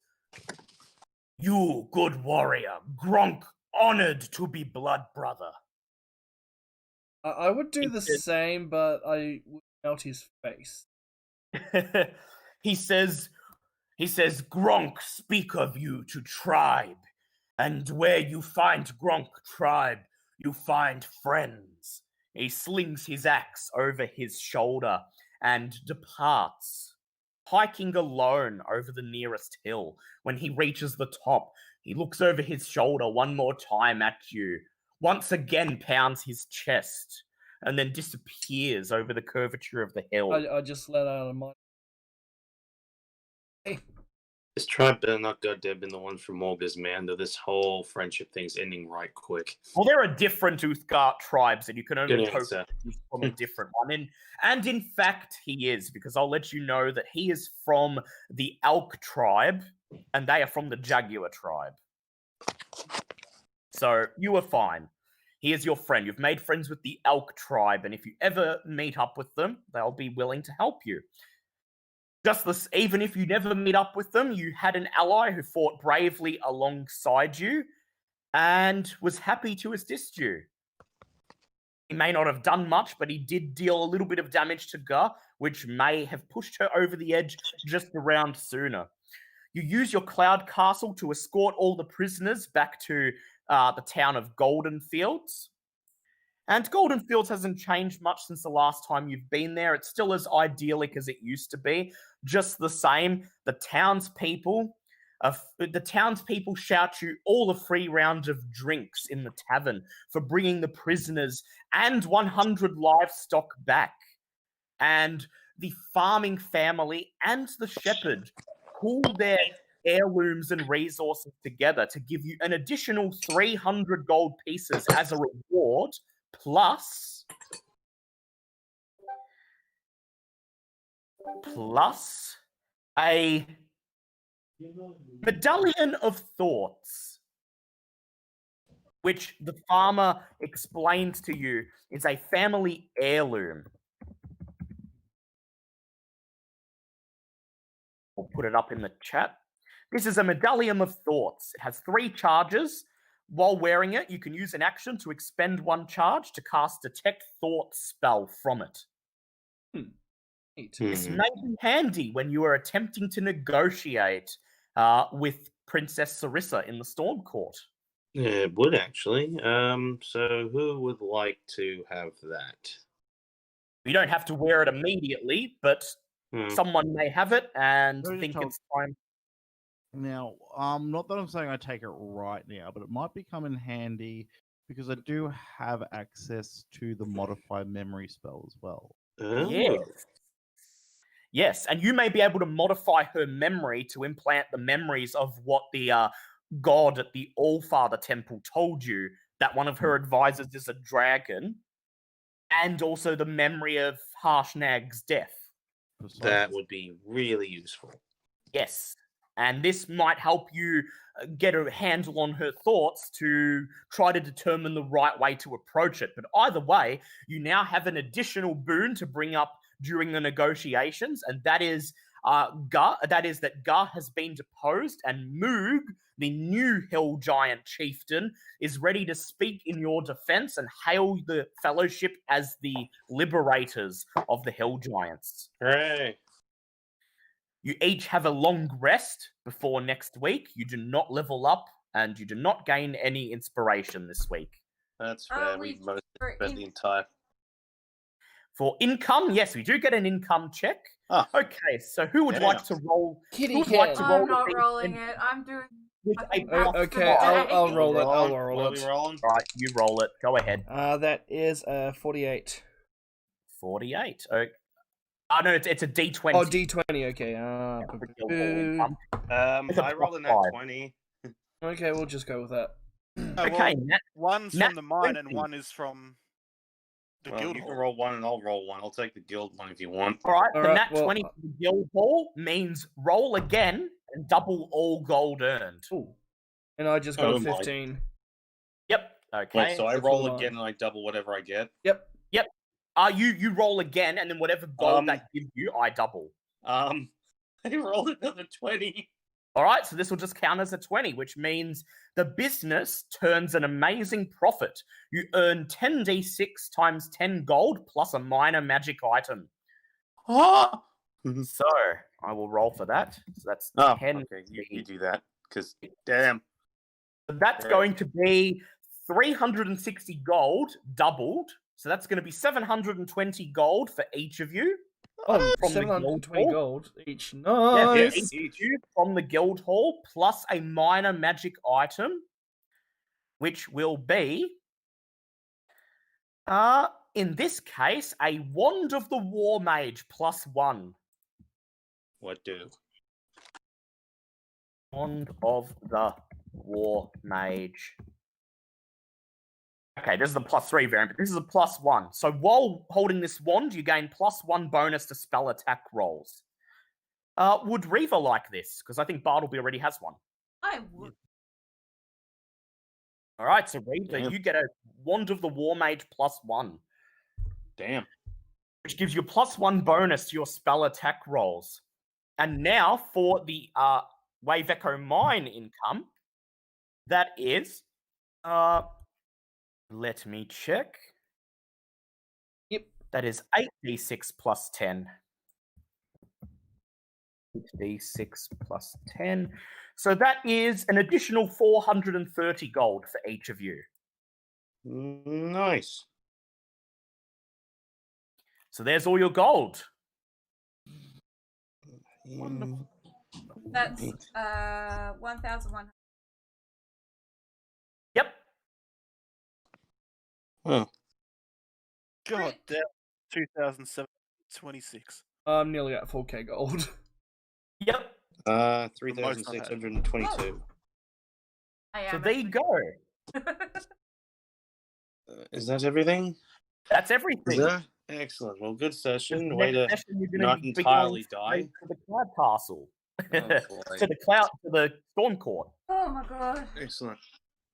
Speaker 2: "You, good warrior, Gronk, honored to be blood brother."
Speaker 1: I would do the same, but I would melt his face.
Speaker 2: he says, Gronk, speak of you to tribe, and where you find Gronk tribe, you find friends. He slings his axe over his shoulder and departs, hiking alone over the nearest hill. When he reaches the top, he looks over his shoulder one more time at you, once again pounds his chest, and then disappears over the curvature of the hill.
Speaker 1: I just let out of my. Hey.
Speaker 3: This tribe better not goddamn been the one from Morgus, man. Though this whole friendship thing's ending right quick.
Speaker 2: Well, there are different Uthgar tribes, and you can only
Speaker 3: Good
Speaker 2: hope
Speaker 3: answer.
Speaker 2: he's from a different one. And in fact, he is, because I'll let you know that he is from the Elk tribe, and they are from the Jaguar tribe. So you are fine. He is your friend. You've made friends with the Elk tribe, and if you ever meet up with them, they'll be willing to help you. Just this, even if you never meet up with them, you had an ally who fought bravely alongside you and was happy to assist you. He may not have done much, but he did deal a little bit of damage to Gar, which may have pushed her over the edge just a round sooner. You use your cloud castle to escort all the prisoners back to the town of Golden Fields. And Golden Fields hasn't changed much since the last time you've been there. It's still as idyllic as it used to be. Just the same, the townspeople shout you all a free round of drinks in the tavern for bringing the prisoners and 100 livestock back. And the farming family and the shepherd pool their heirlooms and resources together to give you an additional 300 gold pieces as a reward, plus a medallion of thoughts, which the farmer explains to you is a family heirloom. We'll put it up in the chat. This is a medallion of thoughts. It has 3 charges. While wearing it, you can use an action to expend 1 charge to cast Detect Thought spell from it. This may be handy when you are attempting to negotiate with Princess Sarissa in the Storm Court.
Speaker 3: Yeah, it would actually. So who would like to have that?
Speaker 2: You don't have to wear it immediately, but someone may have it and think it's time.
Speaker 7: Now, not that I'm saying I take it right now, but it might become in handy because I do have access to the modify memory spell as well.
Speaker 3: Oh.
Speaker 2: Yes, and you may be able to modify her memory to implant the memories of what the god at the Allfather Temple told you, that one of her advisors is a dragon, and also the memory of Harshnag's death.
Speaker 3: That would be really useful.
Speaker 2: Yes. And this might help you get a handle on her thoughts to try to determine the right way to approach it. But either way, you now have an additional boon to bring up during the negotiations, and that is that Gar has been deposed, and Moog, the new Hill Giant chieftain, is ready to speak in your defense and hail the Fellowship as the liberators of the Hill Giants.
Speaker 3: Hooray!
Speaker 2: You each have a long rest before next week. You do not level up, and you do not gain any inspiration this week.
Speaker 3: That's fair. We most spent the entire.
Speaker 2: For income, yes, we do get an income check.
Speaker 3: Oh.
Speaker 2: Okay, so who would like to roll?
Speaker 1: Kitty
Speaker 2: who would like to
Speaker 1: cat.
Speaker 2: roll
Speaker 5: I'm not
Speaker 2: with
Speaker 5: rolling
Speaker 2: the-
Speaker 5: it. I'm doing.
Speaker 2: with a
Speaker 5: fucking
Speaker 2: plus
Speaker 5: maths
Speaker 1: Okay,
Speaker 5: today.
Speaker 1: I'll roll it. I'll roll
Speaker 3: What are we
Speaker 1: it.
Speaker 3: rolling?
Speaker 2: All right, you roll it. Go ahead.
Speaker 1: That is 48.
Speaker 2: 48. Okay. No, it's a D20.
Speaker 1: Oh, D20. Okay.
Speaker 2: for Guild Hall income. It's a
Speaker 3: I rolled a nat
Speaker 2: plus 5.
Speaker 3: 20.
Speaker 1: Okay, we'll just go with that.
Speaker 2: Okay,
Speaker 6: One's
Speaker 2: Nat
Speaker 6: from the mine and
Speaker 2: 20.
Speaker 6: one is from the
Speaker 3: Well,
Speaker 6: guild
Speaker 3: you
Speaker 6: hall.
Speaker 3: can roll one and I'll roll one. I'll take the guild one if you want.
Speaker 2: all right.
Speaker 1: All
Speaker 2: The
Speaker 1: right,
Speaker 2: nat
Speaker 1: well,
Speaker 2: 20 for the Guild Hall means roll again and double all gold earned.
Speaker 1: Ooh. And I just got
Speaker 3: Oh
Speaker 1: a
Speaker 3: my.
Speaker 1: 15.
Speaker 2: Yep. Okay.
Speaker 3: Wait, so I
Speaker 1: that's
Speaker 3: roll
Speaker 1: the
Speaker 3: again and I double whatever I get?
Speaker 1: Yep.
Speaker 2: You roll again, and then whatever gold
Speaker 3: Um,
Speaker 2: that gives you, I double.
Speaker 3: I rolled another 20.
Speaker 2: All right, so this will just count as a 20, which means the business turns an amazing profit. You earn 10d6 times 10 gold plus a minor magic item.
Speaker 3: Oh,
Speaker 2: So I will roll for that. So that's
Speaker 3: oh
Speaker 2: 10.
Speaker 3: okay. You do that. Because, damn.
Speaker 2: So that's
Speaker 3: Yeah.
Speaker 2: going to be 360 gold doubled. So that's going to be 720 gold for each of you.
Speaker 1: Oh,
Speaker 2: From the
Speaker 1: 720
Speaker 2: Guild
Speaker 1: gold each.
Speaker 2: Yeah,
Speaker 1: Nice.
Speaker 2: for each of you from the Guild Hall, plus a minor magic item, which will be, in this case, a Wand of the War Mage +1.
Speaker 3: What do?
Speaker 2: Wand of the War Mage. Okay, this is the +3 variant, but this is a +1. So while holding this wand, you gain +1 bonus to spell attack rolls. Would Reva like this? Because I think Bartleby already has one.
Speaker 5: I would.
Speaker 2: All right, so Reva,
Speaker 3: Damn.
Speaker 2: you get a Wand of the War Mage +1,
Speaker 3: Damn.
Speaker 2: which gives you a +1 bonus to your spell attack rolls. And now for the Wave Echo Mine income, that is, let me check.
Speaker 1: Yep.
Speaker 2: That is 8d6 plus 10. 8d6 plus 10. So that is an additional 430 gold for each of you.
Speaker 3: Nice.
Speaker 2: So there's all your gold.
Speaker 3: Wonderful.
Speaker 5: That's 1,100.
Speaker 2: Yep.
Speaker 3: Oh,
Speaker 6: God damn, 2,726.
Speaker 1: I'm nearly at 4k gold.
Speaker 2: Yep.
Speaker 3: 3,622.
Speaker 5: I am.
Speaker 2: So there you go.
Speaker 3: Is that everything?
Speaker 2: That's
Speaker 3: Is
Speaker 2: everything.
Speaker 3: that? Excellent. Well, good
Speaker 2: Because
Speaker 3: session.
Speaker 2: the
Speaker 3: Way
Speaker 2: next
Speaker 3: to.
Speaker 2: session you're gonna
Speaker 3: not
Speaker 2: be
Speaker 3: entirely
Speaker 2: going
Speaker 3: die.
Speaker 2: straight to the Cloud Castle.
Speaker 3: Oh,
Speaker 2: to
Speaker 3: boy.
Speaker 2: the Storm Court.
Speaker 5: Oh my god.
Speaker 3: Excellent.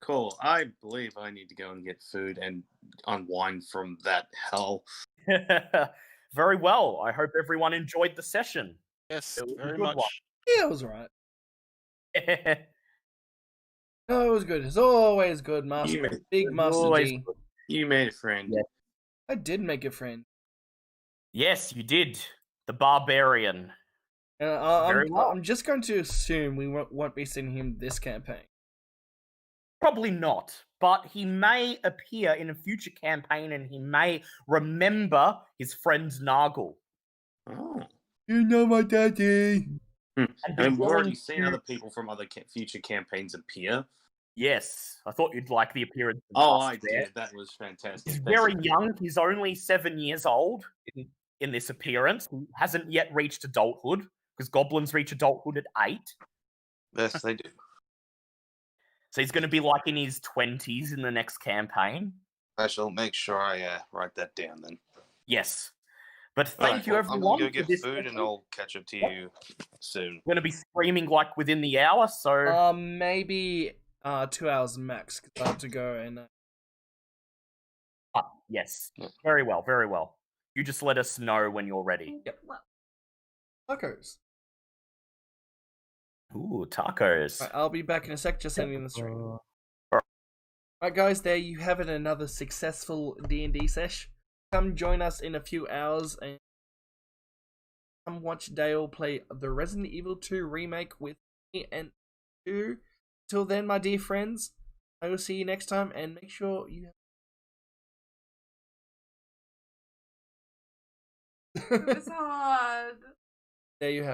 Speaker 3: Cool. I believe I need to go and get food and unwind from that hell.
Speaker 2: Very well. I hope everyone enjoyed the session.
Speaker 6: Yes,
Speaker 2: It was a
Speaker 6: very
Speaker 2: good
Speaker 6: much.
Speaker 2: one.
Speaker 1: Yeah, it was alright. No, it was good. It's always good, Master.
Speaker 3: You made-
Speaker 1: Big Master
Speaker 2: Always
Speaker 1: G.
Speaker 2: good.
Speaker 3: You made a friend.
Speaker 2: Yeah.
Speaker 1: I did make a friend.
Speaker 2: Yes, you did. The Barbarian.
Speaker 1: And
Speaker 2: Very well.
Speaker 1: I'm just going to assume we won't be seeing him this campaign.
Speaker 2: Probably not, but he may appear in a future campaign and he may remember his friend Nargle.
Speaker 3: Oh.
Speaker 1: You know my daddy.
Speaker 2: And
Speaker 3: I
Speaker 2: be
Speaker 3: mean, we've
Speaker 2: willing
Speaker 3: already seen
Speaker 2: to-
Speaker 3: other people from other future campaigns appear.
Speaker 2: Yes, I thought you'd like the appearance of
Speaker 3: Oh,
Speaker 2: Gus
Speaker 3: I
Speaker 2: there.
Speaker 3: did. That was fantastic.
Speaker 2: He's
Speaker 3: Thank
Speaker 2: very
Speaker 3: you.
Speaker 2: young. He's only 7 years old in this appearance. He hasn't yet reached adulthood because goblins reach adulthood at 8.
Speaker 3: Yes, they do.
Speaker 2: So he's going to be like in his 20s in the next campaign.
Speaker 3: I shall make sure I write that down then.
Speaker 2: Yes. But thank you,
Speaker 3: I'm
Speaker 2: everyone.
Speaker 3: gonna go
Speaker 2: for
Speaker 3: get
Speaker 2: this
Speaker 3: food and
Speaker 2: session.
Speaker 3: I'll catch up to you soon.
Speaker 2: We're going to be streaming like within the hour, so
Speaker 1: Maybe 2 hours max, because I have to go and...
Speaker 2: yes.
Speaker 3: Yep.
Speaker 2: Very well, very well. You just let us know when you're ready.
Speaker 1: Yep.
Speaker 5: Well,
Speaker 1: Tacos.
Speaker 2: Ooh, tacos.
Speaker 1: Right, I'll be back in a sec, just ending the stream. Alright guys, there you have it, another successful D&D sesh. Come join us in a few hours and come watch Dale play the Resident Evil 2 remake with me and you. Till then, my dear friends, I will see you next time, and make sure you...
Speaker 5: it was hard.
Speaker 1: There you have it.